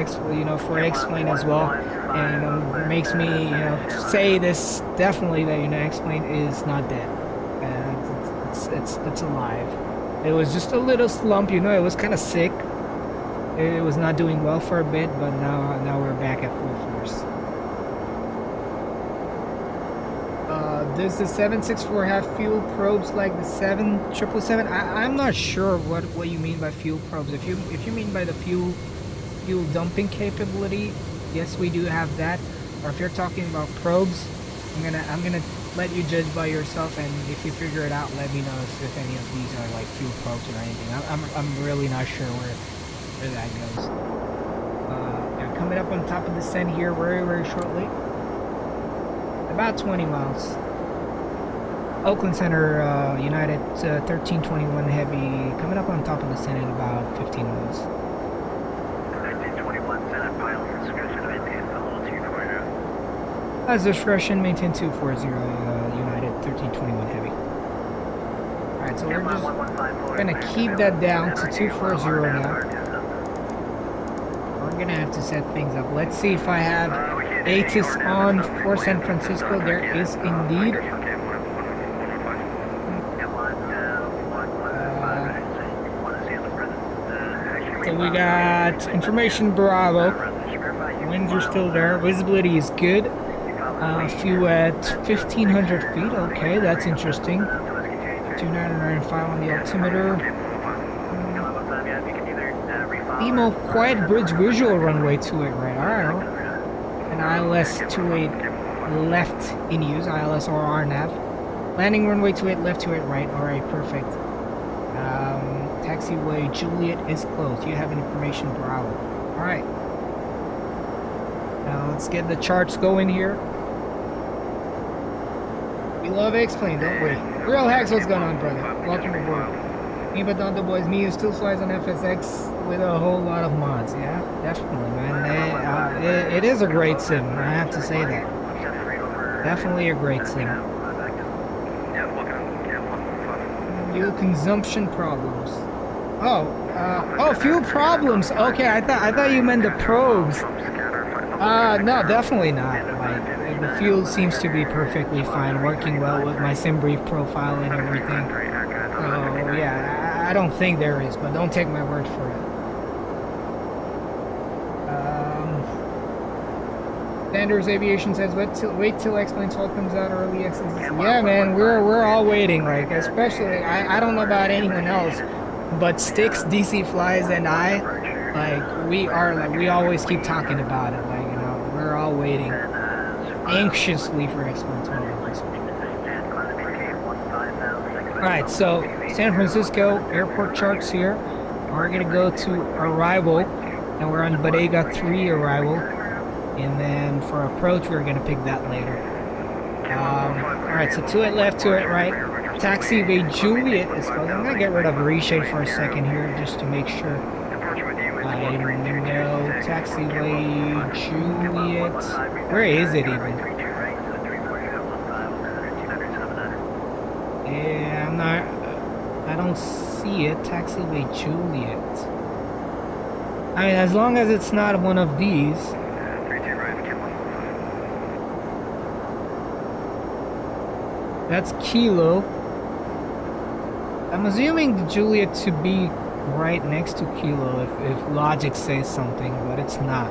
for X-Plane as well, and it makes me, you know, say this definitely, that, you know, X-Plane is not dead, and it's alive. It was just a little slump, you know, it was kind of sick. It was not doing well for a bit, but now we're back at full force. Does the 764 have fuel probes like the 777? I'm not sure what you mean by fuel probes. If you mean by the fuel dumping capability, yes, we do have that. Or if you're talking about probes, I'm gonna let you judge by yourself, and if you figure it out, let me know if any of these are like fuel probes or anything. I'm really not sure where that goes. Yeah, coming up on top of the descent here very shortly. About 20 miles. Oakland Center, United 1321 Heavy, coming up on top of the descent in about 15 miles. 1921 Senate pilot discretion, maintain level 240. As discretion, maintain 240, United 1321 Heavy. Alright, so we're just gonna keep that down to 240 now. We're gonna have to set things up. Let's see if I have ATIS on for San Francisco. There is indeed. So we got information Bravo. Winds are still there. Visibility is good. Fuel at 1,500 feet. Okay, that's interesting. 2995 on the altimeter. Emo quiet bridge visual runway 28 right. Alright. And ILS 28 left in use. ILS or RNAV. Landing runway 28 left, 28 right. Alright, perfect. Taxiway Juliet is closed. You have information Bravo. Alright. Now let's get the charts going here. We love X-Plane, don't we? Real Hacks, what's going on, brother? Welcome aboard. Me but not the boys. Me who still flies on FSX with a whole lot of mods. Yeah, definitely, man. It is a great sim. I have to say that. Definitely a great sim. Fuel consumption problems. Oh, fuel problems. Okay, I thought you meant the probes. No, definitely not. Like, the fuel seems to be perfectly fine, working well with my sim brief profile and everything. So yeah, I don't think there is, but don't take my word for it. Sanders Aviation says, wait till X-Plane 12 comes out early access. Yeah, man, we're all waiting. Like, especially, I don't know about anyone else, but Sticks, DC Flies, and I, like, we always keep talking about it. Like, you know, we're all waiting anxiously for X-Plane 12 at this point. All right, so San Francisco airport charts here. We're gonna go to arrival, and we're on Bodega 3 arrival. And then for approach, we're gonna pick that later. Alright, so to it left, to it right. Taxiway Juliet is closed. I'm gonna get rid of reshade for a second here just to make sure I know. Taxiway Juliet. Where is it even? Yeah, I don't see it. Taxiway Juliet. I mean, as long as it's not one of these. That's Kilo. I'm assuming the Juliet to be right next to Kilo if logic says something, but it's not.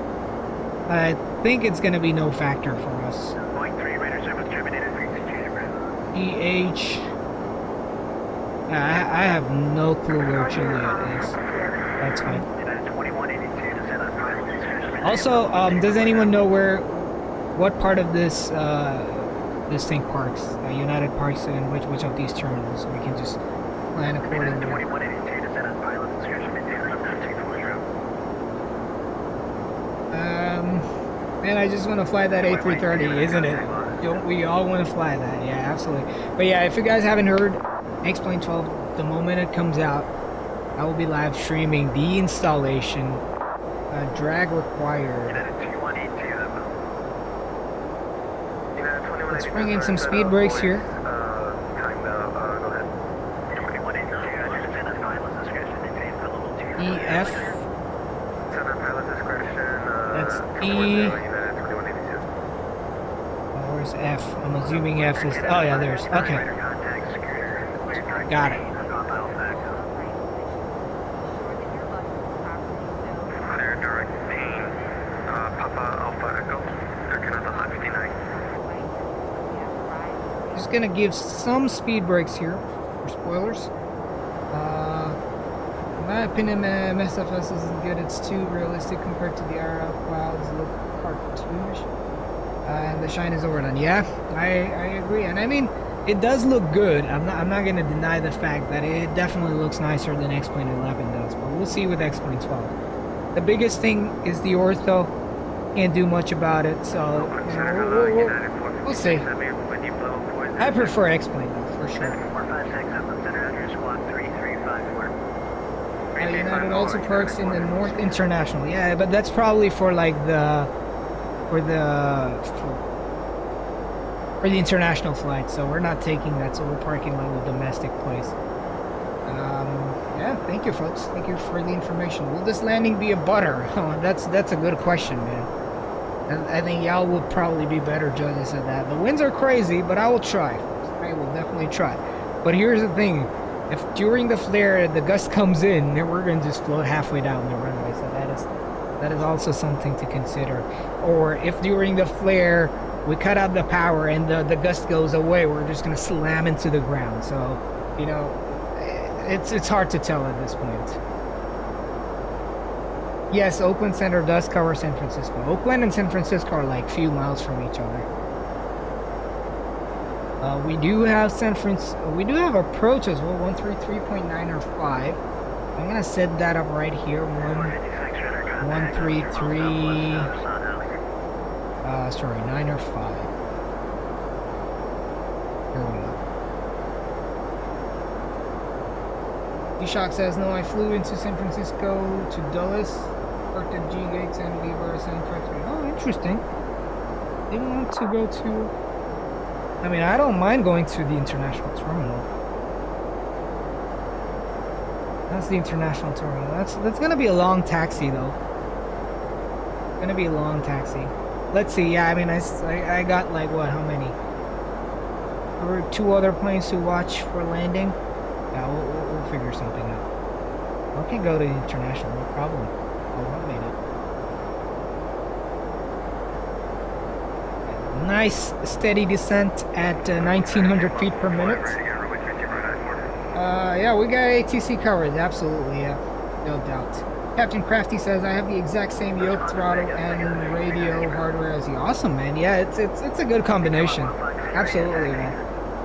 I think it's gonna be no factor for us. EH. I have no clue where Juliet is. That's fine. Also, does anyone know what part of this thing parks? United Parks and which of these terminals? So we can just plan accordingly. Man, I just want to fly that A330, isn't it? Don't we all want to fly that? Yeah, absolutely. But yeah, if you guys haven't heard, X-Plane 12, the moment it comes out, I will be live streaming the installation. Drag required. Let's bring in some speed brakes here. EF. That's E. Oh, where's F? I'm assuming F is. Oh yeah, there's. Okay. Got it. Just gonna give some speed brakes here for spoilers. In my opinion, MSFS isn't good. It's too realistic compared to the IRL clouds. Look cartoonish, and the shine is overdone. Yeah, I agree. And I mean, it does look good. I'm not gonna deny the fact that it definitely looks nicer than X-Plane 11 does. But we'll see with X-Plane 12. The biggest thing is the ortho. Can't do much about it, so you know, we'll see. I prefer X-Plane though, for sure. United also parks in the North International. Yeah, but that's probably for like for the international flight. So we're not taking that. So we're parking like the domestic place. Yeah, thank you, folks. Thank you for the information. Will this landing be a butter? Oh, that's a good question, man. I think y'all will probably be better judges at that. The winds are crazy, but I will try. I will definitely try. But here's the thing. If during the flare the gust comes in, then we're going to just float halfway down the runway. So that is also something to consider. Or if during the flare we cut out the power and the gust goes away, we're just going to slam into the ground. So, you know, it's hard to tell at this point. Yes, Oakland Center does cover San Francisco. Oakland and San Francisco are like few miles from each other. We do have we do have approach as well, 133.9 or 5. I'm gonna set that up right here. 133. Sorry, 9 or 5. Here we go. E-Shock says, no, I flew into San Francisco to Dulles, parked at G gates and we were assigned for X-Plane. Oh, interesting. Didn't want to go to. I mean, I don't mind going to the international terminal. That's the international terminal. That's gonna be a long taxi though. Gonna be a long taxi. Let's see. Yeah, I mean, I got like what? How many? There were 2 other planes to watch for landing. Yeah, we'll figure something out. I can go to international, no problem. I'll automate it. Nice steady descent at 1900 feet per minute. Yeah, we got ATC coverage, absolutely, yeah, no doubt. Captain Crafty says, I have the exact same yoke, throttle, and radio hardware as you. Awesome, man. Yeah, it's a good combination. Absolutely, man.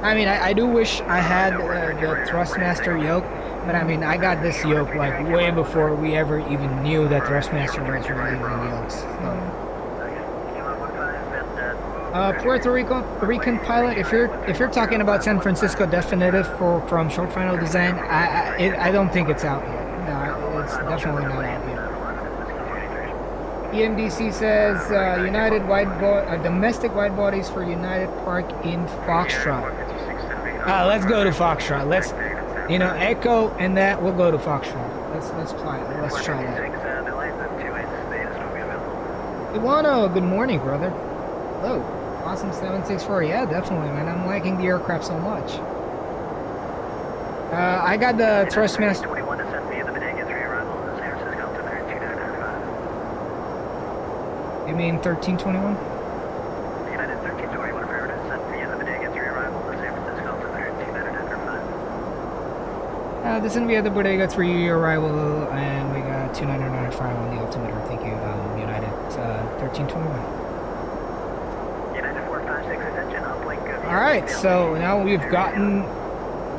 I mean, I do wish I had the Thrustmaster yoke, but I mean, I got this yoke like way before we ever even knew that Thrustmaster was releasing yokes. So. Puerto Rican pilot, if you're talking about San Francisco definitive from short final design, I don't think it's out yet. No, it's definitely not out yet. EMDC says United domestic wide bodies for United Park in Foxtrot. Let's go to Foxtrot. Let's, Echo and that. We'll go to Foxtrot. Let's try it. Let's try that. Iwano, good morning, brother. Hello. Awesome 764. Yeah, definitely, man. I'm liking the aircraft so much. I got the Thrustmaster. You mean 1321? United 1321 for descent via the Bodega 3 arrival to San Francisco altimeter 2995. Descent via the Bodega 3 arrival, and we got 2995 on the altimeter. Thank you, United 1321. Alright, so now we've gotten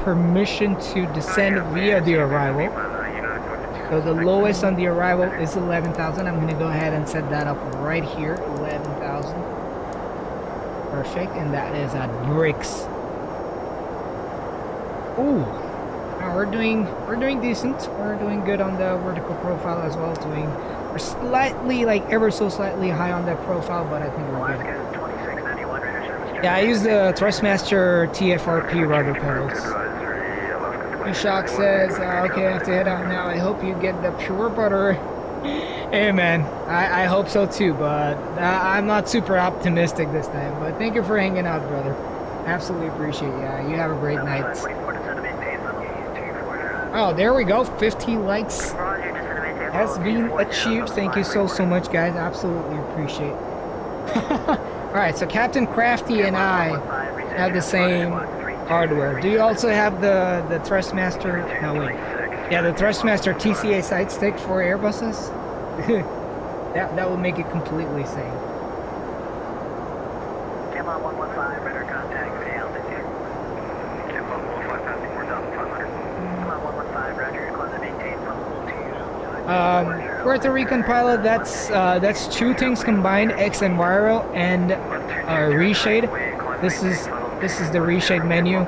permission to descend via the arrival. So the lowest on the arrival is 11,000. I'm going to go ahead and set that up right here, 11,000. Perfect, and that is at bricks. Ooh, now we're doing decent. We're doing good on the vertical profile as well. We're slightly, like ever so slightly high on that profile, but I think we're good. Yeah, I use the Thrustmaster TFRP rudder pedals. Shock says, okay, I have to head out now. I hope you get the pure butter. Hey, man, I hope so too, but I'm not super optimistic this time. But thank you for hanging out, brother. Absolutely appreciate it. Yeah, you have a great night. Oh, there we go. 50 likes has been achieved. Thank you so much, guys. Absolutely appreciate it. Alright, so Captain Crafty and I have the same hardware. Do you also have the Thrustmaster? No, wait. Yeah, the Thrustmaster TCA side stick for Airbuses? that would make it completely sane. Camel 115, radar contact, altitude. Camel 115, passing 4,500. Camel 115, roger, climb to maintain level 2. Puerto Rican pilot, that's 2 things combined, X and Viro and reshade. This is the reshade menu.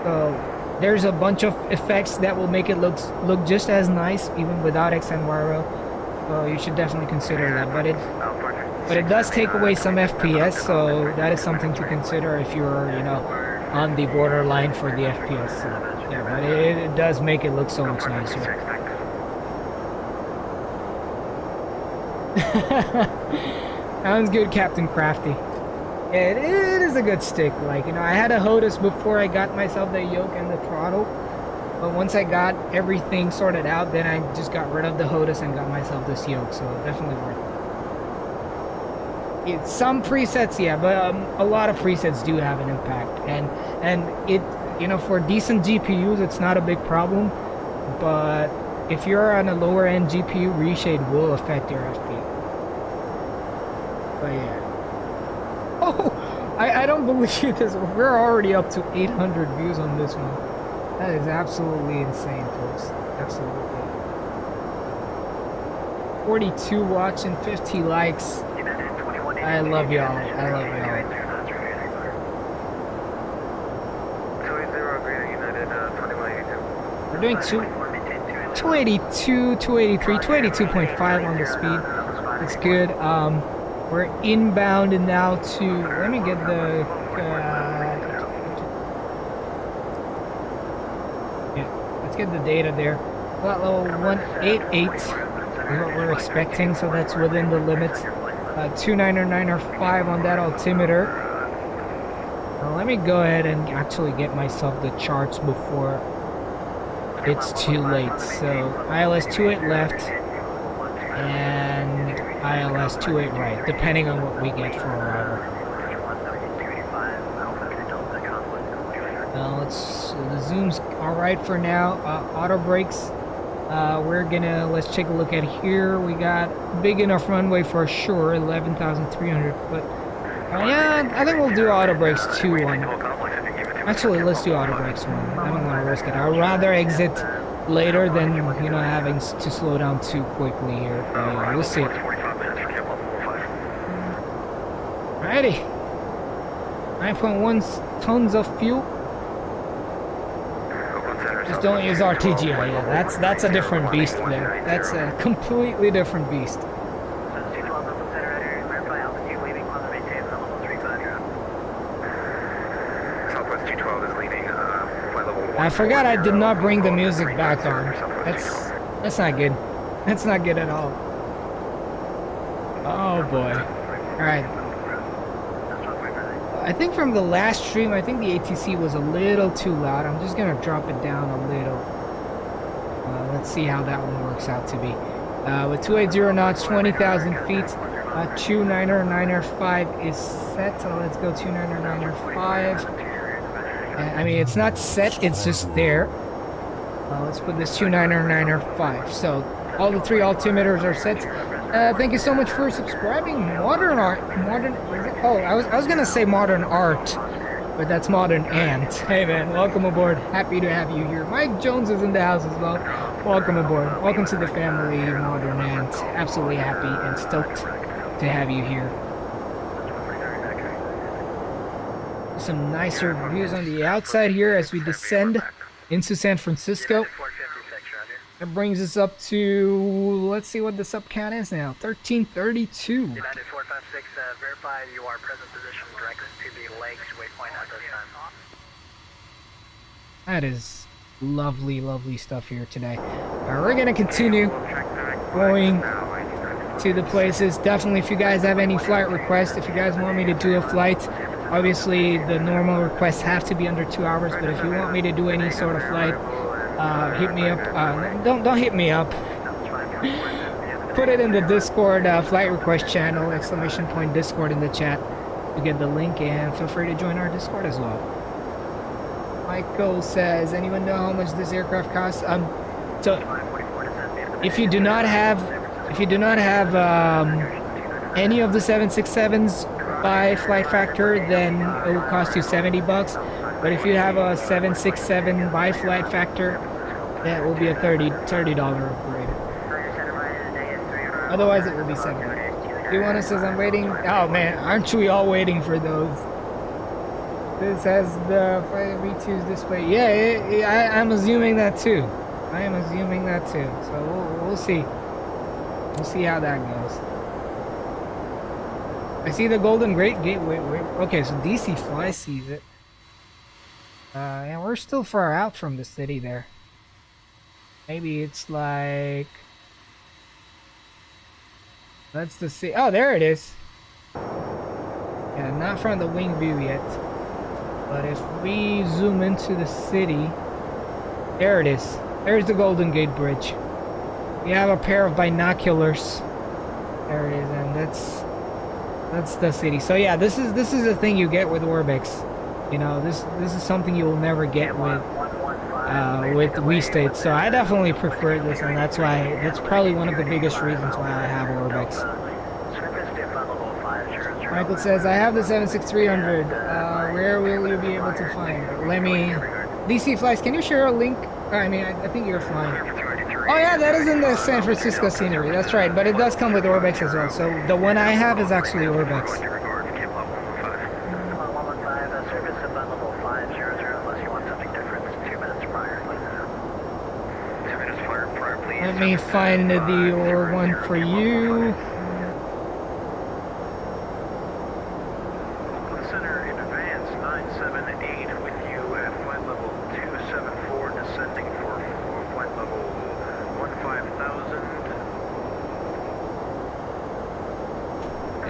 So there's a bunch of effects that will make it look just as nice even without X and Viro. So you should definitely consider that. But it does take away some FPS, so that is something to consider if you're on the borderline for the FPS. So, yeah, but it does make it look so much nicer. Sounds good, Captain Crafty. Yeah, it is a good stick. Like, I had a HOTUS before I got myself the yoke and the throttle. But once I got everything sorted out, then I just got rid of the HOTUS and got myself this yoke. So definitely worth it. It's some presets, yeah, but a lot of presets do have an impact. And it, for decent GPUs, it's not a big problem. But if you're on a lower end GPU, reshade will affect your FPS. But yeah. Oh, I don't believe this. We're already up to 800 views on this one. That is absolutely insane, folks. Absolutely. 42 watching, 50 likes. I love y'all. I love y'all. We're doing 282, 283, 282.5 on the speed. It's good. We're inbound now to, let me get the, yeah, let's get the data there. flight level 188 is what we're expecting, so that's within the limits. 299.5 on that altimeter. Now let me go ahead and actually get myself the charts before it's too late. So ILS 28 left and ILS 28 right, depending on what we get for arrival. The zoom's all right for now. Auto brakes. Let's take a look at here. We got big enough runway for sure, 11,300 foot. Yeah, I think we'll do auto brakes 2-1. Actually, let's do auto brakes 1. I don't want to risk it. I'd rather exit later than, you know, having to slow down too quickly here. We'll see. Alrighty. 9.1 tons of fuel. Just don't use RTGI. Yeah, that's a different beast there. That's a completely different beast. I forgot I did not bring the music back on. That's not good. That's not good at all. Oh boy. Alright. I think from the last stream, I think the ATC was a little too loud. I'm just gonna drop it down a little. Let's see how that one works out to be. With 280 knots, 20,000 feet, 299.5 is set. So let's go 299.5. I mean, it's not set, it's just there. Let's put this 299.5. So all the 3 altimeters are set. Thank you so much for subscribing. Modern art. Oh, I was gonna say modern art, but that's modern ant. Hey man, welcome aboard. Happy to have you here. Mike Jones is in the house as well. Welcome aboard. Welcome to the family, modern ant. Absolutely happy and stoked to have you here. Some nicer views on the outside here as we descend into San Francisco. That brings us up to, let's see what the sub count is now, 1332. United 456, verify you are present position direct to the lakes waypoint at this time. That is lovely, lovely stuff here today. We're going to continue going to the places. Definitely, if you guys have any flight requests, if you guys want me to do a flight, obviously the normal requests have to be under 2 hours, but if you want me to do any sort of flight, hit me up. Don't hit me up. Put it in the Discord flight request channel, ! Discord in the chat to get the link, and feel free to join our Discord as well. Michael says, anyone know how much this aircraft costs? So if you do not have any of the 767s by FlightFactor, then it will cost you $70. But if you have a 767 by FlightFactor, that will be a $30 upgrade. Otherwise, it will be $70. D1 says, I'm waiting. Oh man, aren't we all waiting for those? This has the 5V2's display. Yeah, I'm assuming that too. I am assuming that too. So we'll see. We'll see how that goes. I see the Golden Gate. Wait. Okay, so DC Fly sees it. And we're still far out from the city there. Maybe it's like... That's the city. Oh, there it is. Yeah, not from the wing view yet. But if we zoom into the city... There it is. There's the Golden Gate Bridge. We have a pair of binoculars. There it is, and that's the city. So yeah, this is the thing you get with Orbex. You know, this is something you will never get with WeState. So I definitely prefer this, and that's probably one of the biggest reasons why I have Orbex. Michael says, I have the 76300. Where will you be able to find it? Let me... DC Flies, can you share a link? I mean, I think you're flying. Oh yeah, that is in the San Francisco scenery. That's right, but it does come with Orbex as well. So the one I have is actually Orbex. Let me find the OR one for you. Center in advance, 978 with you at flight level 274, descending for flight level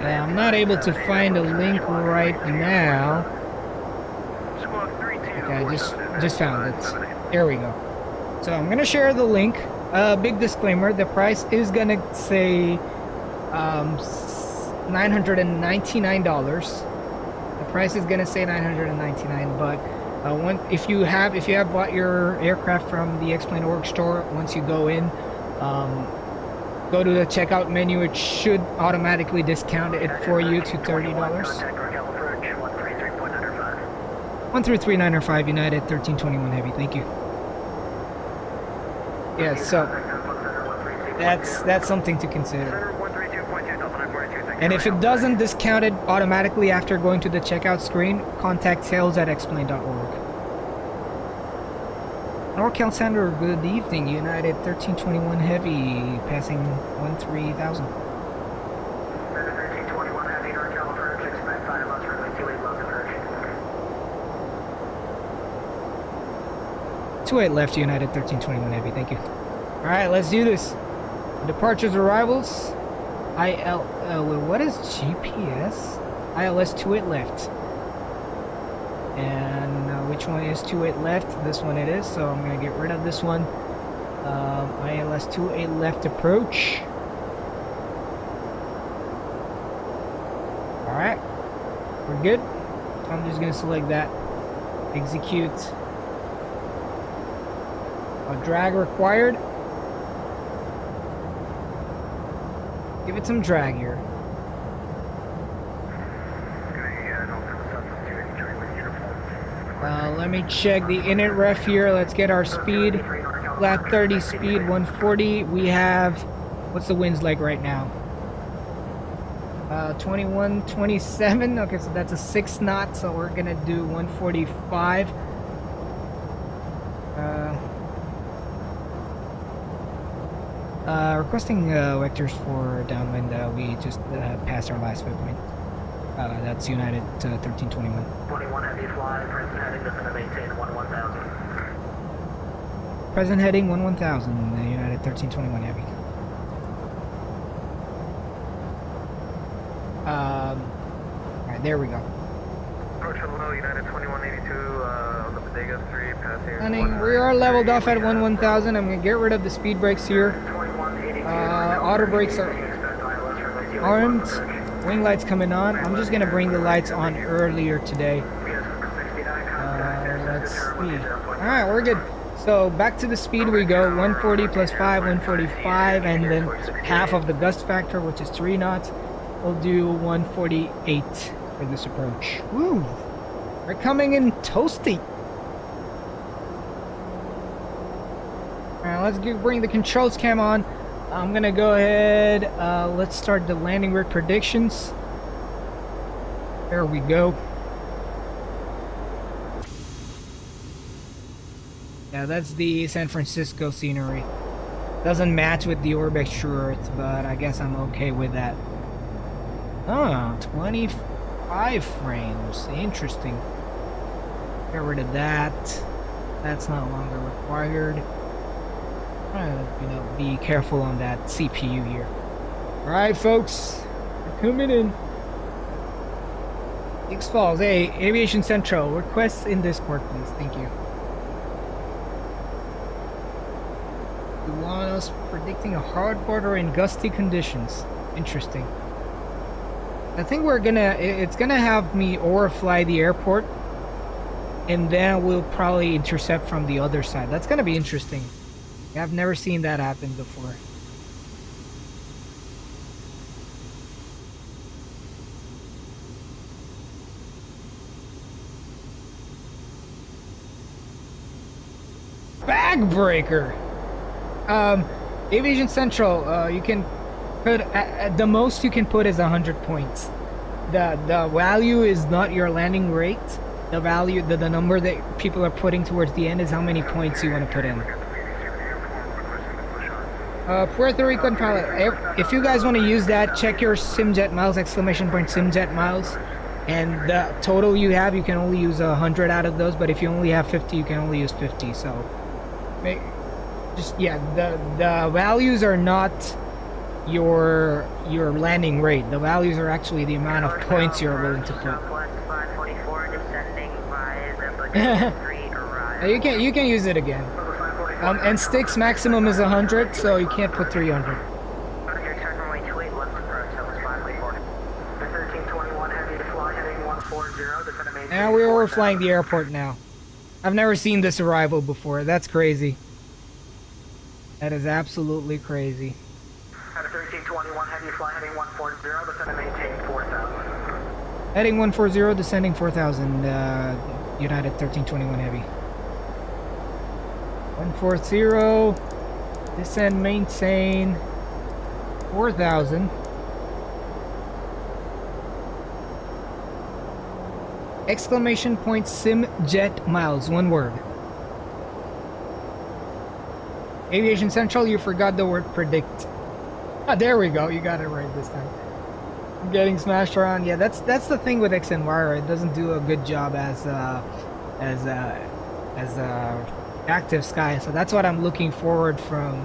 I'm not able to find a link right now. Okay, I just found it. There we go. So I'm gonna share the link. Big disclaimer: the price is gonna say $999. The price is gonna say $999, but if you have bought your aircraft from the X-Plane Org store, once you go in, go to the checkout menu, it should automatically discount it for you to $30. 133.95 United 1321 Heavy. Thank you. Yeah, so that's something to consider. And if it doesn't discount it automatically after going to the checkout screen, contact sales@xplane.org. NorCal Sander, good evening. United 1321 Heavy, passing 13,000. 1321 Heavy, NorCal approach, expect 5 knots, runway 28 left approach. 28 left, United 1321 Heavy, thank you. Alright, let's do this. Departures, arrivals. What is GPS? ILS 28 left. And which one is 28 left? This one it is, so I'm gonna get rid of this one. ILS 28 left approach. Alright, we're good. I'm just gonna select that. Execute. A drag required. Give it some drag here. Let me check the init ref here. Let's get our speed. Flat 30 speed, 140. We have, what's the winds like right now? 21, 27. Okay, so that's a 6 knot. So we're gonna do 145. Requesting vectors for downwind. We just passed our last waypoint. That's United 1321. 21 Heavy fly, present heading, that's gonna maintain 11,000. Present heading 11,000. United 1321 Heavy. Alright, there we go. Approach hello, United 2182 on the Bodega 3, passing. Honey, we are leveled off at 11,000. I'm gonna get rid of the speed brakes here. Auto brakes are armed. Wing lights coming on. I'm just gonna bring the lights on earlier today. Let's see. Alright, we're good. So back to the speed we go. 140 plus 5, 145, and then half of the gust factor, which is 3 knots. We'll do 148 for this approach. Woo! We're coming in toasty. Alright, let's bring the controls cam on. I'm gonna go ahead, let's start the landing route predictions. There we go. Yeah, that's the San Francisco scenery. Doesn't match with the Orbex True Earth, but I guess I'm okay with that. Oh, 25 frames. Interesting. Get rid of that. That's no longer required. Be careful on that CPU here. Alright, folks. We're coming in. X Falls. Hey, Aviation Central. Requests in Discord, please. Thank you. You want us predicting a hard border in gusty conditions. Interesting. I think it's gonna have me overfly the airport, and then we'll probably intercept from the other side. That's gonna be interesting. I've never seen that happen before. Backbreaker. Aviation Central. You can put at the most you can put is 100 points. The value is not your landing rate. The value, the number that people are putting towards the end is how many points you want to put in. Puerto Rican pilot, if you guys want to use that, check your simjetmiles, ! Simjetmiles, and the total you have, you can only use 100 out of those, but if you only have 50, you can only use 50, so the values are not your landing rate. The values are actually the amount of points you're willing to put. Southwest 524 descending by the Street arrival. You can use it again. And sticks maximum is 100, so you can't put 300. Roger, turn runway 28 left approach, Southwest 524. The 1321 heavy to fly heading 140, descend to maintain. And we're flying the airport now. I've never seen this arrival before. That's crazy. That is absolutely crazy. At a 1321 heavy fly heading 140, descend to maintain 4000. Heading 140, descending 4000, United 1321 Heavy. 140, descend, maintain 4000. Exclamation point simjetmiles, one word. Aviation Central, you forgot the word predict. Ah, there we go, you got it right this time. I'm getting smashed around. Yeah, that's the thing with XNY. It doesn't do a good job as active sky. So that's what I'm looking forward from.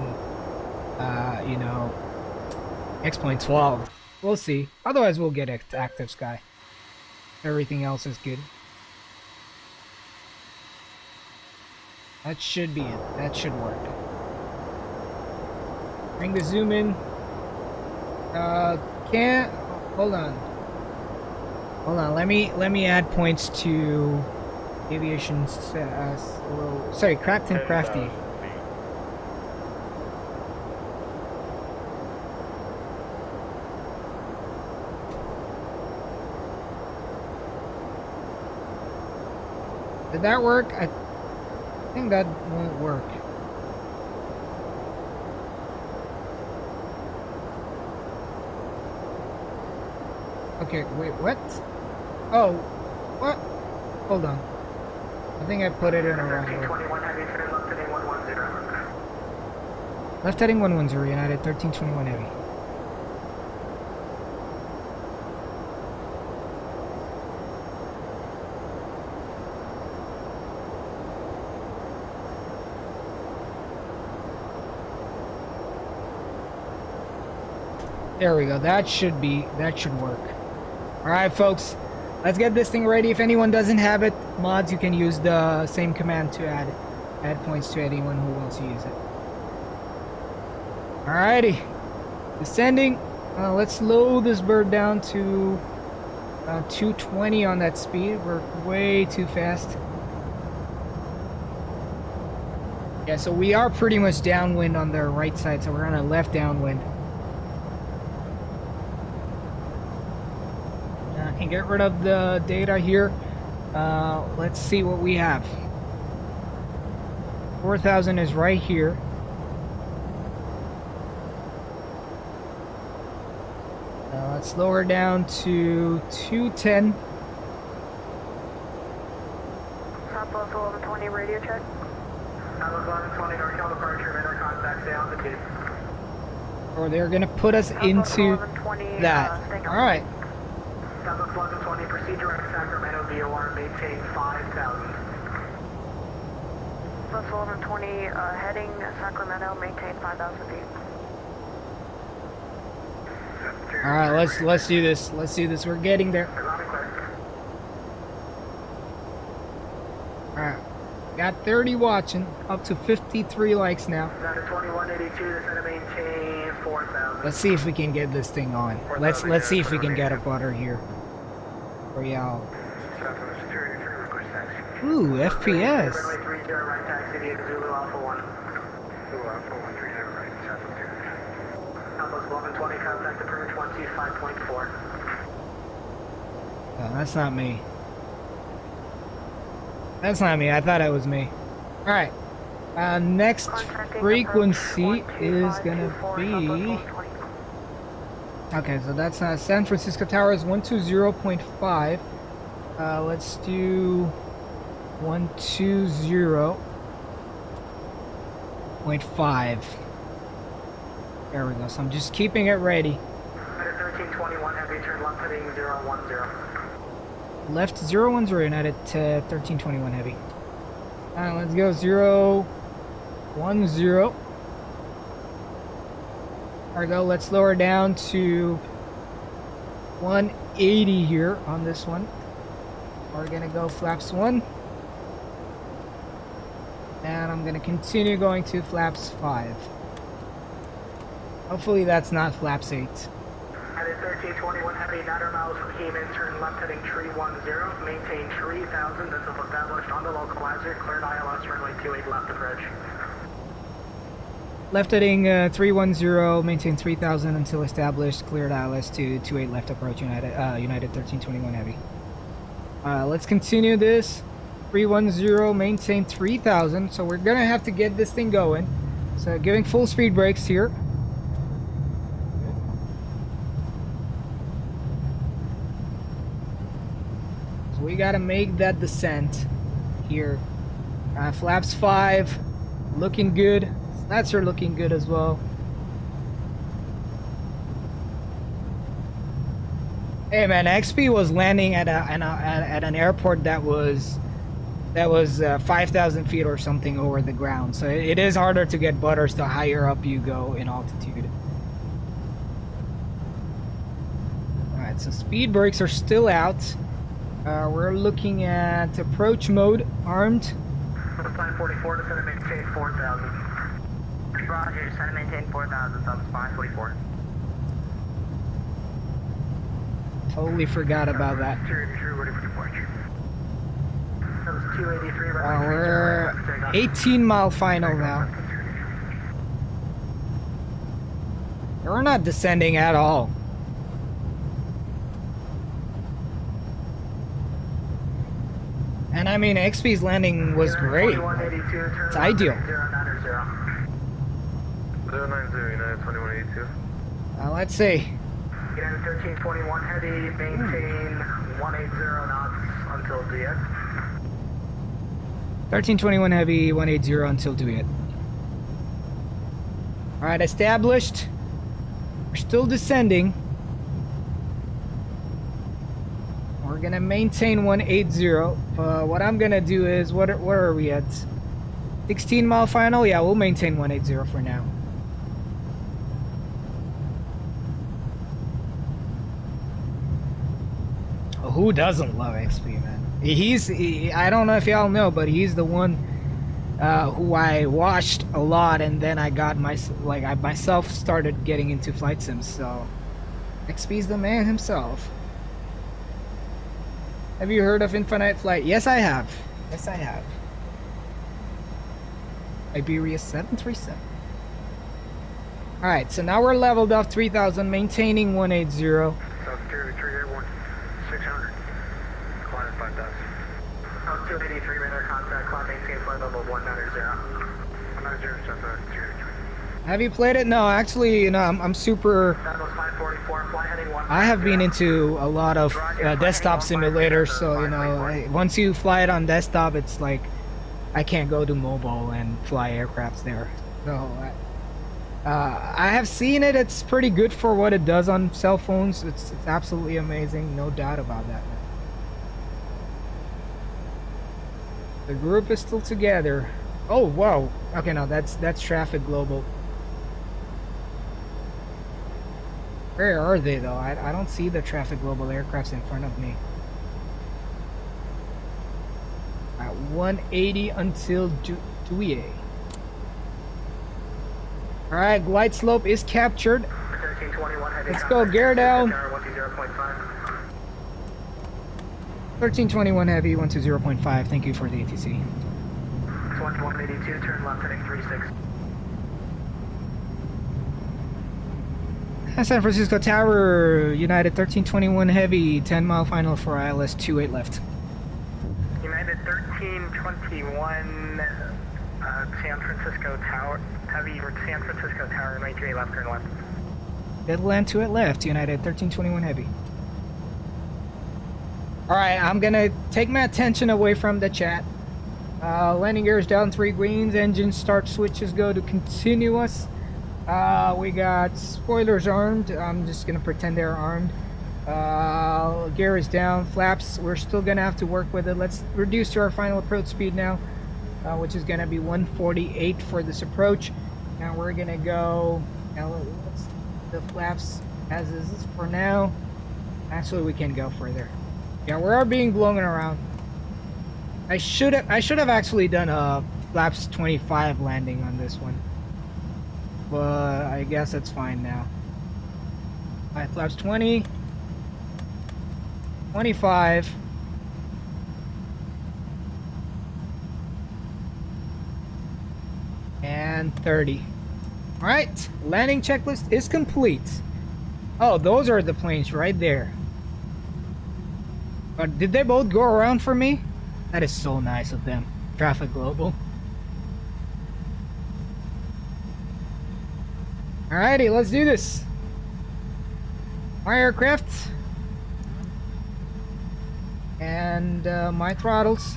You know, X.12. We'll see. Otherwise, we'll get active sky. Everything else is good. That should be it. That should work. Bring the zoom in. Can't. Hold on. Let me add points to aviation. Sorry, Cracked and Crafty. Did that work? I think that won't work. Okay, wait, what? Oh, what? Hold on. I think I put it in a wrong way. 1321 heavy, turn left heading 110. Left heading 110, United 1321 Heavy. There we go. That should work. Alright folks, let's get this thing ready. If anyone doesn't have it, mods, you can use the same command to add points to anyone who wants to use it. Alrighty, descending. Let's slow this bird down to 220 on that speed. We're way too fast. Yeah, so we are pretty much downwind on the right side, so we're on a left downwind. Can get rid of the data here. Let's see what we have. 4000 is right here. Let's lower down to 210. Southwest 1120 radio check. Southwest 1120, NorCal departure, radar contact, stay altitude. Or they're gonna put us into that. Alright. Southwest 1120, proceed direct Sacramento, VOR, maintain 5000. Southwest 1120, heading Sacramento, maintain 5,000 feet. Alright, let's do this. Let's do this. We're getting there. Alright. Got 30 watching, up to 53 likes now. 2182, descend to maintain 4000. Let's see if we can get this thing on. Let's see if we can get a butter here. For y'all. Ooh, FPS. Runway 30, right taxi via Zulu Alpha 1. Zulu Alpha 1, 30 right, Southwest 2. Southwest 1120, contact approach 125.4. No, that's not me. That's not me. I thought it was me. Alright. Next frequency is gonna be... Okay, so that's San Francisco Towers 120.5. Let's do 120.5. There we go. So I'm just keeping it ready. At 1321 heavy, turn left heading 010. Left 010 United 1321 Heavy. Let's go 010. Cargo, let's lower down to 180 here on this one. We're gonna go flaps 1. And I'm gonna continue going to flaps 5. Hopefully that's not flaps 8. Headed 1321 heavy, 900 miles from Heeman, turn left heading tree 10, maintain tree 1000, this is established on the localizer, cleared ILS runway 28 left approach. Left heading 310, maintain 3000 until established, cleared ILS to 28 left approach, United 1321 heavy. Let's continue this. 310, maintain 3000, so we're gonna have to get this thing going. So giving full speed brakes here. So we gotta make that descent here. Flaps 5, looking good. Slats are looking good as well. Hey man, XP was landing at an airport that was 5,000 feet or something over the ground. So it is harder to get butters the higher up you go in altitude. Alright, so speed brakes are still out. We're looking at approach mode, armed. Flight 44, descend and maintain 4000. Roger, descend and maintain 4000, that's fine, 44. Totally forgot about that. 283, ready for departure. That was 283, We're 18-mile final now. We're not descending at all. And I mean, XP's landing was great. It's ideal. 090, United 2182. Let's see. United 1321 heavy, maintain 180 knots until DX. 1321 heavy, 180 until Duyet. Alright, established. We're still descending. We're gonna maintain 180. What I'm gonna do is, where are we at? 16-mile final? Yeah, we'll maintain 180 for now. Who doesn't love XP, man? I don't know if y'all know, but he's the one who I watched a lot, and then I got I myself started getting into flight sims. So XP's the man himself. Have you heard of Infinite Flight? Yes, I have. Yes, I have. Iberia 737. All right, so now we're leveled up 3000, maintaining 180. 283 radar contact, climb maintain flight level 190. 190, step 283. Have you played it? No, actually, you know, I'm super. I have been into a lot of desktop simulators, so you know, once you fly it on desktop, it's like I can't go to mobile and fly aircrafts there. So I have seen it. It's pretty good for what it does on cell phones. It's absolutely amazing, no doubt about that. The group is still together. Oh, whoa. Okay, no, that's Traffic Global. Where are they, though? I don't see the Traffic Global aircrafts in front of me. At 180 until Douai. Alright, glide slope is captured. Let's go, gear down. 1321 heavy, 120.5. Thank you for the ATC. 182, turn left heading 36. San Francisco Tower, United 1321 heavy, 10-mile final for ILS 28 left. United 1321 San Francisco Tower, heavy San Francisco Tower, 93 left, turn left. Deadland 28 left, United 1321 heavy. Alright, I'm gonna take my attention away from the chat. Landing gears down 3 greens, engine start switches go to continuous. We got spoilers armed. I'm just gonna pretend they're armed. Gear is down, flaps, we're still gonna have to work with it. Let's reduce to our final approach speed now, which is gonna be 148 for this approach. Now we're gonna go, now the flaps as is for now. Actually, we can go further. Yeah, we are being blown around. I should have actually done a flaps 25 landing on this one, but I guess it's fine now. Alright, flaps 20, 25, and 30. Alright, landing checklist is complete. Oh, those are the planes right there. But did they both go around for me? That is so nice of them. Traffic Global. Alrighty, let's do this. My aircraft. And my throttles.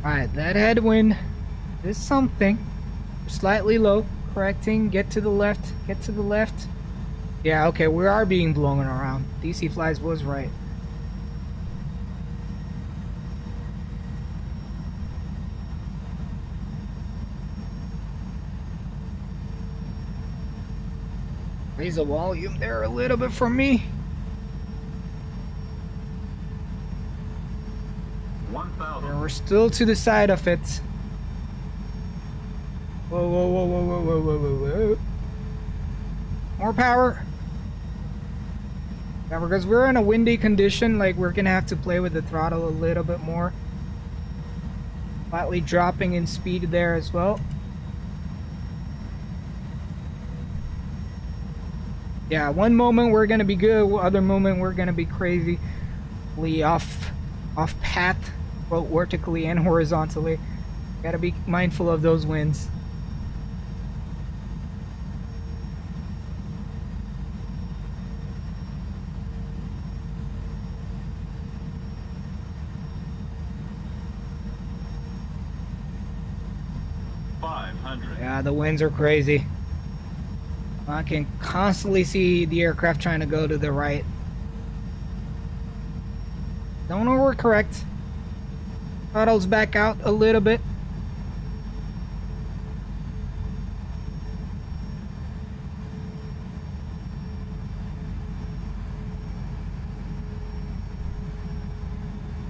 Alright, that headwind is something. Slightly low. Correcting. Get to the left. Get to the left. Yeah, okay, we are being blown around. DC Flies was right. Raise the volume there a little bit for me. 1,000. And we're still to the side of it. Whoa, whoa, whoa, whoa, whoa, whoa, whoa, whoa, whoa. More power. Yeah, because we're in a windy condition, like we're gonna have to play with the throttle a little bit more. Slightly dropping in speed there as well. Yeah, one moment we're gonna be good, other moment we're gonna be crazy. Off path, both vertically and horizontally. Gotta be mindful of those winds. Yeah, the winds are crazy. I can constantly see the aircraft trying to go to the right. Don't overcorrect. Throttles back out a little bit.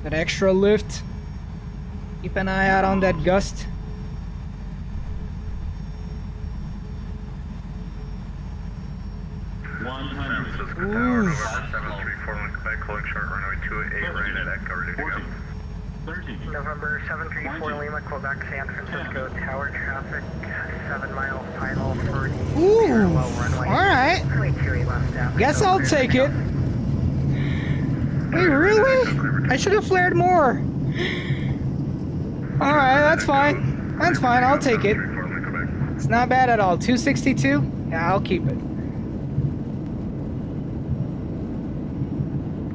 That extra lift. Keep an eye out on that gust. Ooh. 734 Quebec, calling short runway 28 right at Echo, ready to go. 13. November 734 Lima, Quebec, San Francisco, tower traffic, 7 miles final for the Ooh. parallel runway. Alright. Runway 28 left down. Guess I'll take it. Wait, really? I should have flared more. Alright, that's fine. That's fine, I'll take it. It's not bad at all. 262? Yeah, I'll keep it.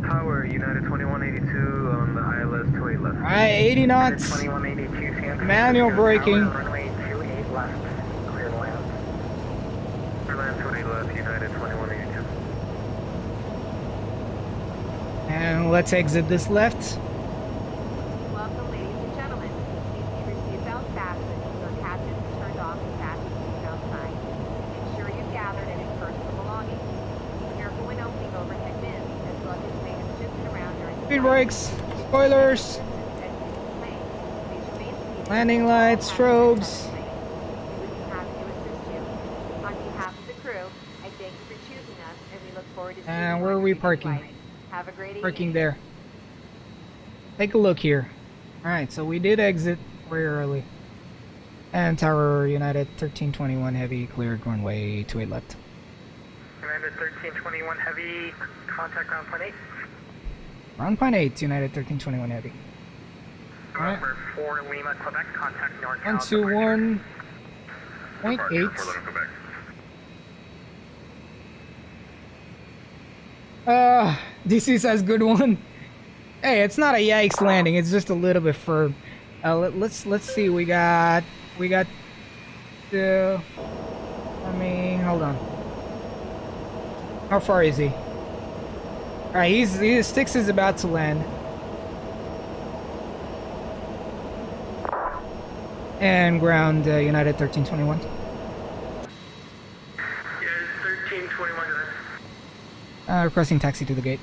Tower, United 2182 on the ILS 28 left. Alright, 80 knots. 2182 San Francisco. Manual braking. Tower, runway 28 left. Clear to land. Clear land 28 left, United 2182. And let's exit this left. Welcome, ladies and gentlemen. Please keep your seatbelts fastened. Your captain has turned off the fasten seatbelt sign. Ensure you've gathered any personal belongings. Be careful when opening overhead bins, as luggage may have shifted around during Speed brakes, spoilers, landing lights, strobes. We would be happy to assist you. On behalf of the crew, I thank you for choosing us, and we look forward to seeing And you where on are your we future parking? flight. Have a great Parking evening. there. Take a look here. Alright, so we did exit very early. And Tower United 1321 Heavy cleared runway 28 left. United 1321 Heavy, contact ground point 8. Ground point 8, United 1321 Heavy. Alright. November 4 Lima, Quebec, contact NorCal. 121.8. DC says good one. Hey, it's not a yikes landing, it's just a little bit firm. Let's see, we got hold on. How far is he? Alright, Styx is about to land. And ground United 1321. United 1321, go ahead. Requesting taxi to the gate.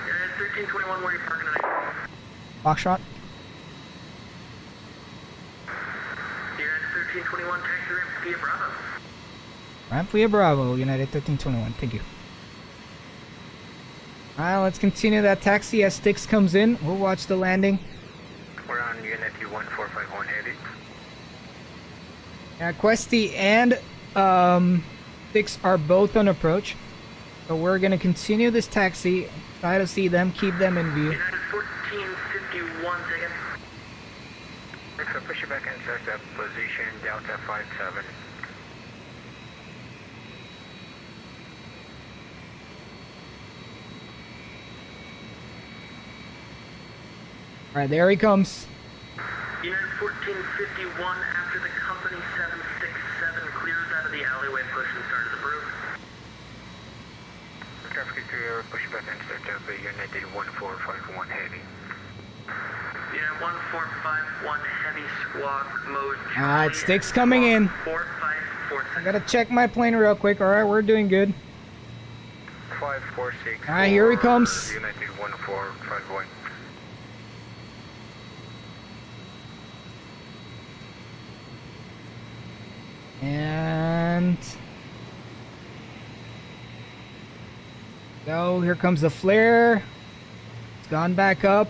United 1321, where are you parking tonight? Foxtrot. United 1321, taxi ramp via Bravo. Ramp via Bravo, United 1321. Thank you. Alright, let's continue that taxi as Styx comes in. We'll watch the landing. We're on Unit 1451 heavy. Yeah, Questy and Styx are both on approach. So we're gonna continue this taxi, try to see them, keep them in view. United 1451, take it. Next up, push it back and set up position Delta 57. Alright, there he comes. United 1451, after the company 767 clears out of the alleyway, push and start at the brew. Traffic clear, push back and set up Unit 1451 heavy. Unit 1451, heavy squawk mode. Alright, Styx coming in. 4546. I gotta check my plane real quick. Alright, we're doing good. 546. Alright, here he comes. Unit 1451. And go, here comes the flare. It's gone back up.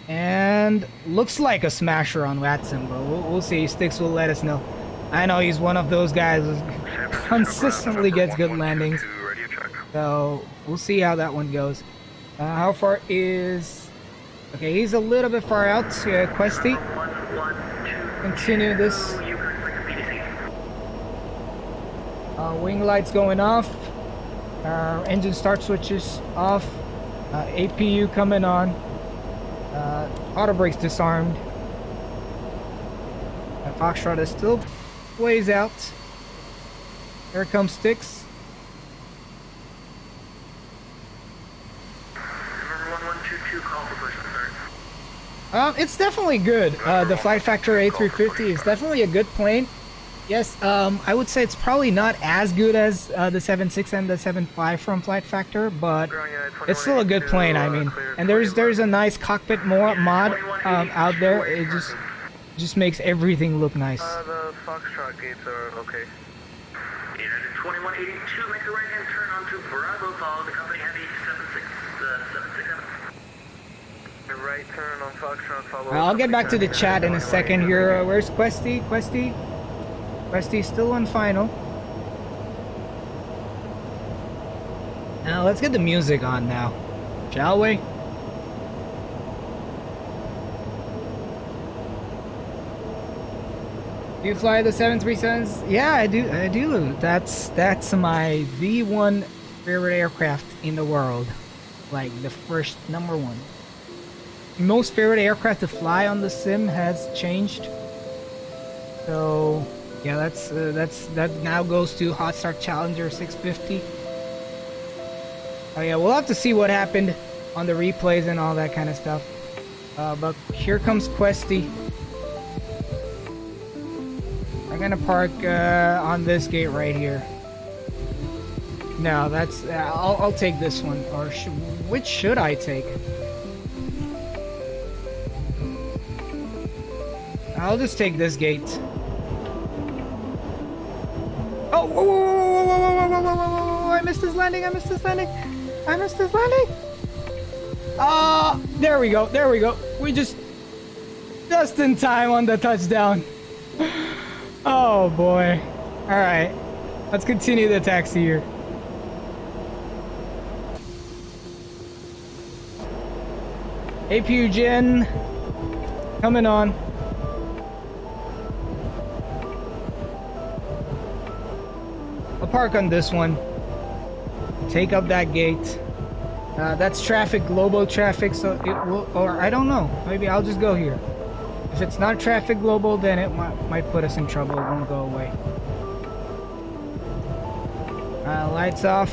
And looks like a smasher on WATSIM, but we'll see. Styx will let us know. I know he's one of those guys who consistently gets good landings. So we'll see how that one goes. How far is... Okay, he's a little bit far out. Questy. Continue this. Wing lights going off. Engine start switches off. APU coming on. Auto brakes disarmed. Foxtrot is still ways out. Here comes Styx. Number 1122, call for push and start. It's definitely good. The FlightFactor A350 is definitely a good plane. Yes, I would say it's probably not as good as the 7.6 and the 7.5 from FlightFactor, but it's still a good plane. I mean, and there's a nice cockpit mod out there. It just makes everything look nice. The Foxtrot gates are okay. United 2182, make a right-hand turn onto Bravo, follow the company heavy 767. The right turn on Foxtrot, follow. I'll get back to the chat in a second here. Where's Questy? Questy's still on final. Now let's get the music on now, shall we? Do you fly the 737s? Yeah, I do. That's my V1 favorite aircraft in the world. Like the first number one. Most favorite aircraft to fly on the sim has changed. So yeah, that now goes to Hotstart Challenger 650. Oh yeah, we'll have to see what happened on the replays and all that kind of stuff. But here comes Questy. I'm gonna park on this gate right here. No, that's I'll take this one. Or which should I take? I'll just take this gate. Oh, whoa, I missed his landing. There we go. We just in time on the touchdown. Oh boy. All right, let's continue the taxi here. APU gen coming on. I'll park on this one. Take up that gate. That's traffic, global traffic, so it will, or I don't know. Maybe I'll just go here. If it's not traffic global, then it might put us in trouble. It won't go away. Lights off.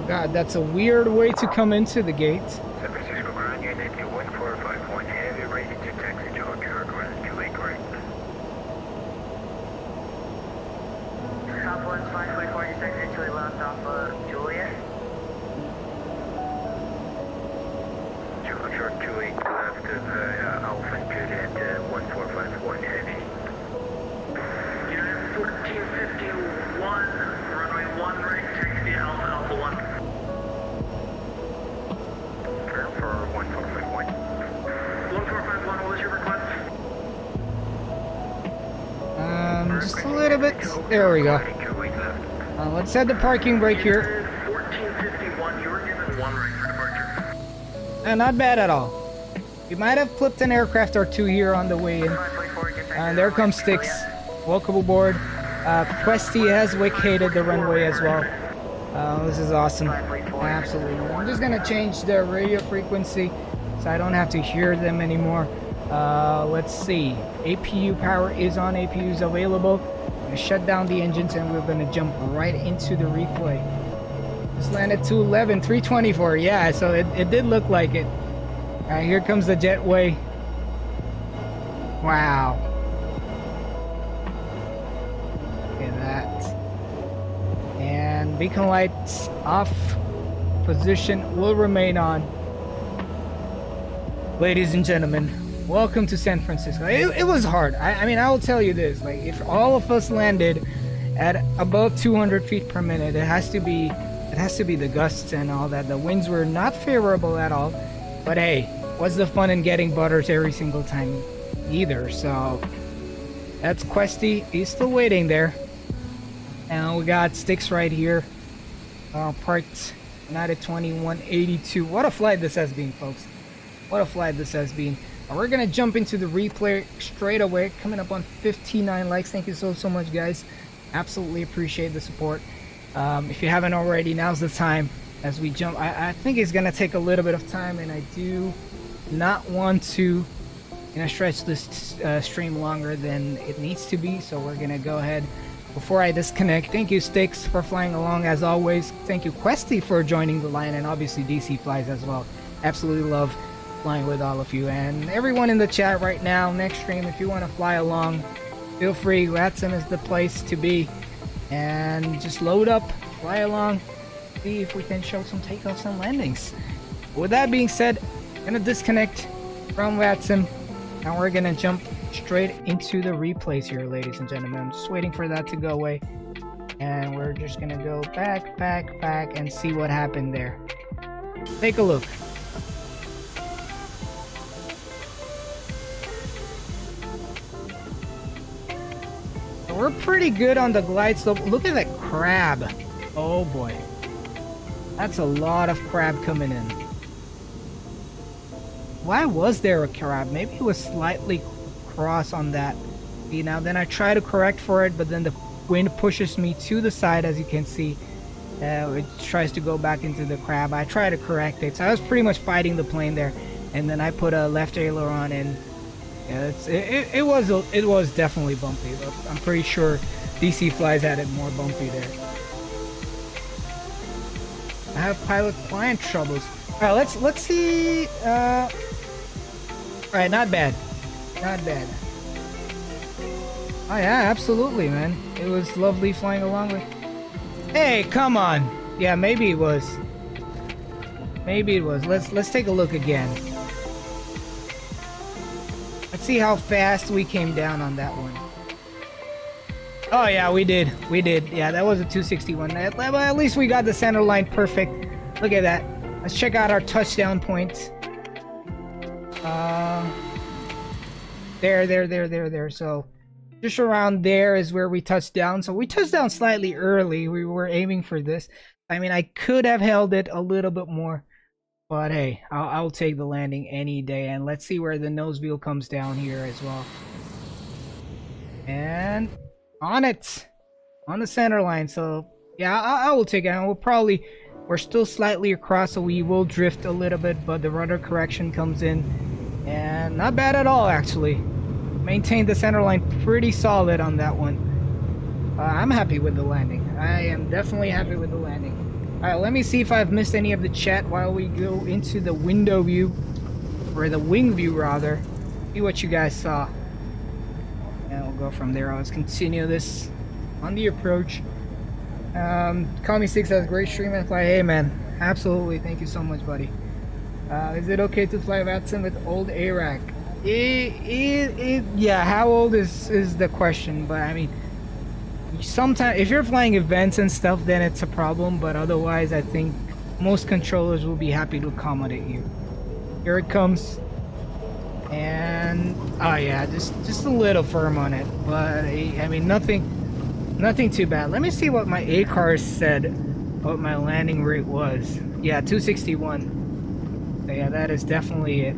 God, that's a weird way to come into the gate. San Francisco ground unit to 1451 heavy ready to taxi Challenger, ground 28 correct. Southwest 544, you taxi to left off Juliet. Challenger 28 left Alpha Juliet 1451 heavy. Unit 1451, runway 1 right, taxi Alpha Alpha 1. For 1451. 1451, what was your request? Just a little bit. There we go. Let's set the parking brake here. 1451, you were given 1 right for departure. Not bad at all. We might have flipped an aircraft or two here on the way in. And there comes Styx. Welcome aboard. Questy has vacated the runway as well. This is awesome. Absolutely. I'm just gonna change the radio frequency so I don't have to hear them anymore. Let's see. APU power is on. APU is available. I'm gonna shut down the engines and we're gonna jump right into the replay. Just landed 211, 324. Yeah, so it did look like it. Alright, here comes the jetway. Wow. Look at that. And beacon lights off. Position will remain on. Ladies and gentlemen, welcome to San Francisco. It was hard. I mean, I will tell you this. Like, if all of us landed at above 200 feet per minute, it has to be the gusts and all that. The winds were not favorable at all. But hey, what's the fun in getting butters every single time either? So that's Questy. He's still waiting there. And we got Styx right here. Parked United 2182. What a flight this has been, folks. What a flight this has been. And we're gonna jump into the replay straight away. Coming up on 59 likes. Thank you so much, guys. Absolutely appreciate the support. If you haven't already, now's the time as we jump. I think it's gonna take a little bit of time, and I do not want to stretch this stream longer than it needs to be, so we're gonna go ahead. Before I disconnect, thank you Styx for flying along as always. Thank you Questy for joining the line, and obviously DC Flies as well. Absolutely love flying with all of you, and everyone in the chat right now. Next stream, if you want to fly along, feel free. LevelUp is the place to be, and just load up, fly along, see if we can show some takeoffs and landings. With that being said, I'm gonna disconnect from LevelUp, and we're gonna jump straight into the replays here, ladies and gentlemen. I'm just waiting for that to go away, and we're just gonna go back, and see what happened there. Take a look. We're pretty good on the glide slope. Look at that crab. Oh boy, that's a lot of crab coming in. Why was there a crab? Maybe it was slightly cross on that. See, now then I try to correct for it, but then the wind pushes me to the side, as you can see. It tries to go back into the crab. I try to correct it, so I was pretty much fighting the plane there, and then I put a left aileron in. Yeah, it was definitely bumpy, but I'm pretty sure DC Flies had it more bumpy there. I have pilot client troubles. All right, let's see. All right, not bad. Not bad. Oh yeah, absolutely, man. It was lovely flying along with. Hey, come on. Yeah, maybe it was. Maybe it was. Let's take a look again. Let's see how fast we came down on that one. Oh yeah, we did. Yeah, that was a 261. Well, at least we got the center line perfect. Look at that. Let's check out our touchdown points. There. So just around there is where we touched down. So we touched down slightly early. We were aiming for this. I mean, I could have held it a little bit more, but hey, I'll take the landing any day. And let's see where the nose wheel comes down here as well. And on it, on the center line. So yeah, I will take it. And we're still slightly across, so we will drift a little bit, but the rudder correction comes in. And not bad at all, actually. Maintained the center line pretty solid on that one. I'm happy with the landing. I am definitely happy with the landing. Alright, let me see if I've missed any of the chat while we go into the window view. Or the wing view, rather. See what you guys saw. And we'll go from there. Let's continue this on the approach. Call Me 6 has great stream and fly. Hey, man. Absolutely. Thank you so much, buddy. Is it okay to fly VATSIM with old ARAC? Yeah, how old is the question, but I mean, sometimes if you're flying events and stuff, then it's a problem, but otherwise I think most controllers will be happy to accommodate you. Here it comes. And oh yeah, just a little firm on it, but I mean nothing too bad. Let me see what my ACARS said what my landing rate was. Yeah, 261. So yeah, that is definitely it.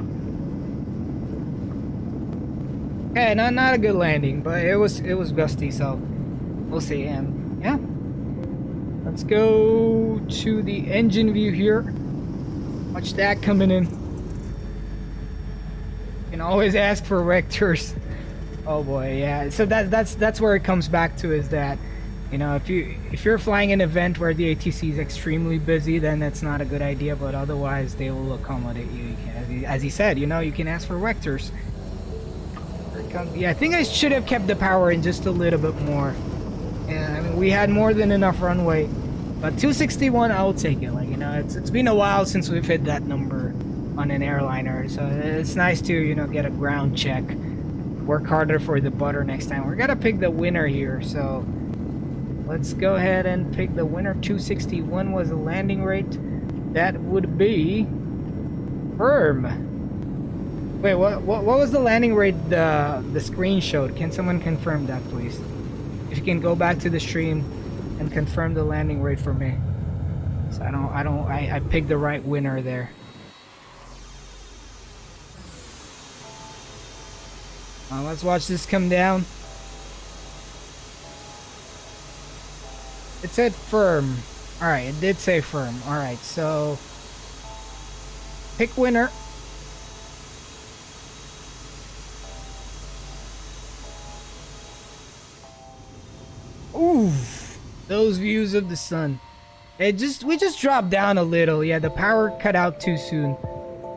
Okay, not a good landing, but it was gusty, so we'll see. And yeah, let's go to the engine view here. Watch that coming in. You can always ask for vectors. Oh boy, yeah. So that's where it comes back to, is that, you know, if you're flying an event where the ATC is extremely busy, then that's not a good idea. But otherwise, they will accommodate you. As he said, you know, you can ask for vectors. Yeah, I think I should have kept the power in just a little bit more. Yeah, I mean, we had more than enough runway, but 261, I'll take it. Like, you know, it's been a while since we've hit that number on an airliner, so it's nice to, you know, get a ground check. Work harder for the butter next time. We're gonna pick the winner here, so let's go ahead and pick the winner. 261 was the landing rate. That would be firm. Wait, what was the landing rate the screen showed? Can someone confirm that, please? If you can go back to the stream and confirm the landing rate for me. So I picked the right winner there. Let's watch this come down. It said firm. Alright, it did say firm. Alright, so pick winner. Ooh, those views of the sun. We just dropped down a little. Yeah, the power cut out too soon.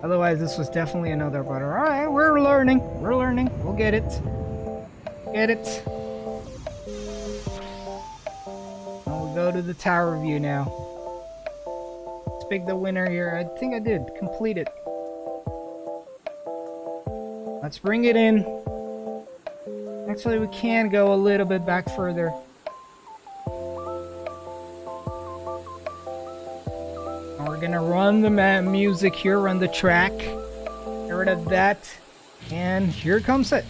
Otherwise, this was definitely another butter. All right, we're learning. We're learning. We'll get it. Get it. And we'll go to the tower view now. Let's pick the winner here. I think I did complete it. Let's bring it in. Actually, we can go a little bit back further. We're gonna run the music here, run the track. Get rid of that. And here comes it.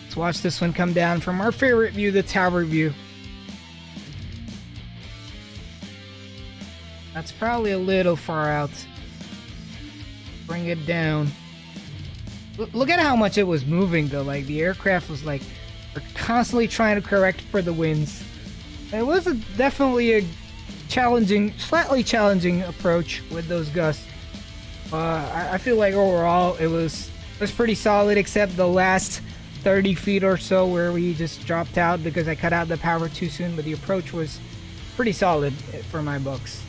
Let's watch this one come down from our favorite view, the tower view. That's probably a little far out. Bring it down. Look at how much it was moving though. Like, the aircraft was like, we're constantly trying to correct for the winds. It was definitely a slightly challenging approach with those gusts. I feel like overall it was pretty solid, except the last 30 feet or so where we just dropped out because I cut out the power too soon. But the approach was pretty solid for my books.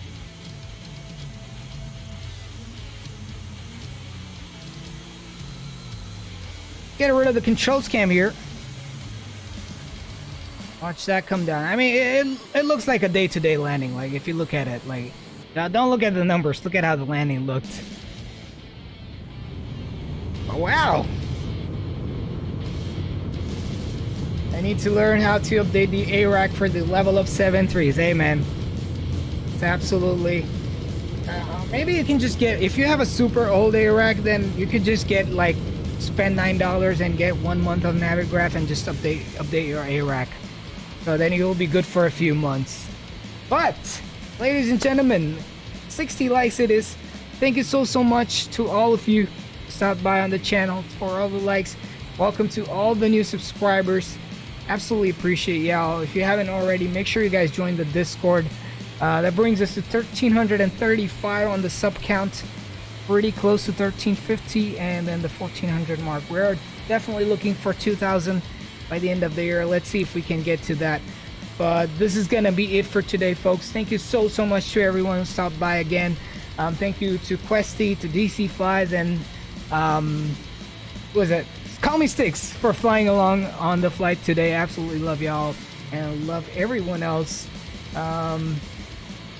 Get rid of the controls cam here. Watch that come down. I mean, it looks like a day-to-day landing. Like, if you look at it, like, don't look at the numbers. Look at how the landing looked. Oh, wow. I need to learn how to update the ARAC for the LevelUp 7.3s. Hey, man. It's absolutely... maybe you can just get... If you have a super old ARAC, then you could just get, like, spend $9 and get 1 month of Navigraph and just update your ARAC. So then you'll be good for a few months. But, ladies and gentlemen, 60 likes it is. Thank you so much to all of you who stopped by on the channel for all the likes. Welcome to all the new subscribers. Absolutely appreciate y'all. If you haven't already, make sure you guys join the Discord. That brings us to 1,335 on the sub count. pretty close to 1350 and then the 1400 mark. We're definitely looking for 2000 by the end of the year. Let's see if we can get to that. But this is gonna be it for today, folks. Thank you so much to everyone who stopped by again. Thank you to Questy, to DC Flies, and what was it? Call Me Sticks for flying along on the flight today. Absolutely love y'all and love everyone else.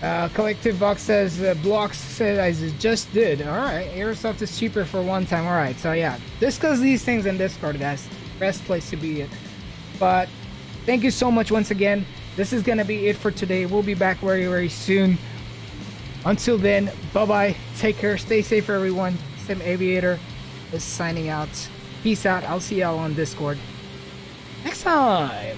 Collective Box says Blocks said I just did. Alright, Airsoft is cheaper for one time. Alright, so yeah, discuss these things in Discord. That's the best place to be it. But thank you so much once again. This is gonna be it for today. We'll be back very soon. Until then, bye bye, take care, stay safe everyone. Sim Aviator is signing out. Peace out. I'll see y'all on Discord next time.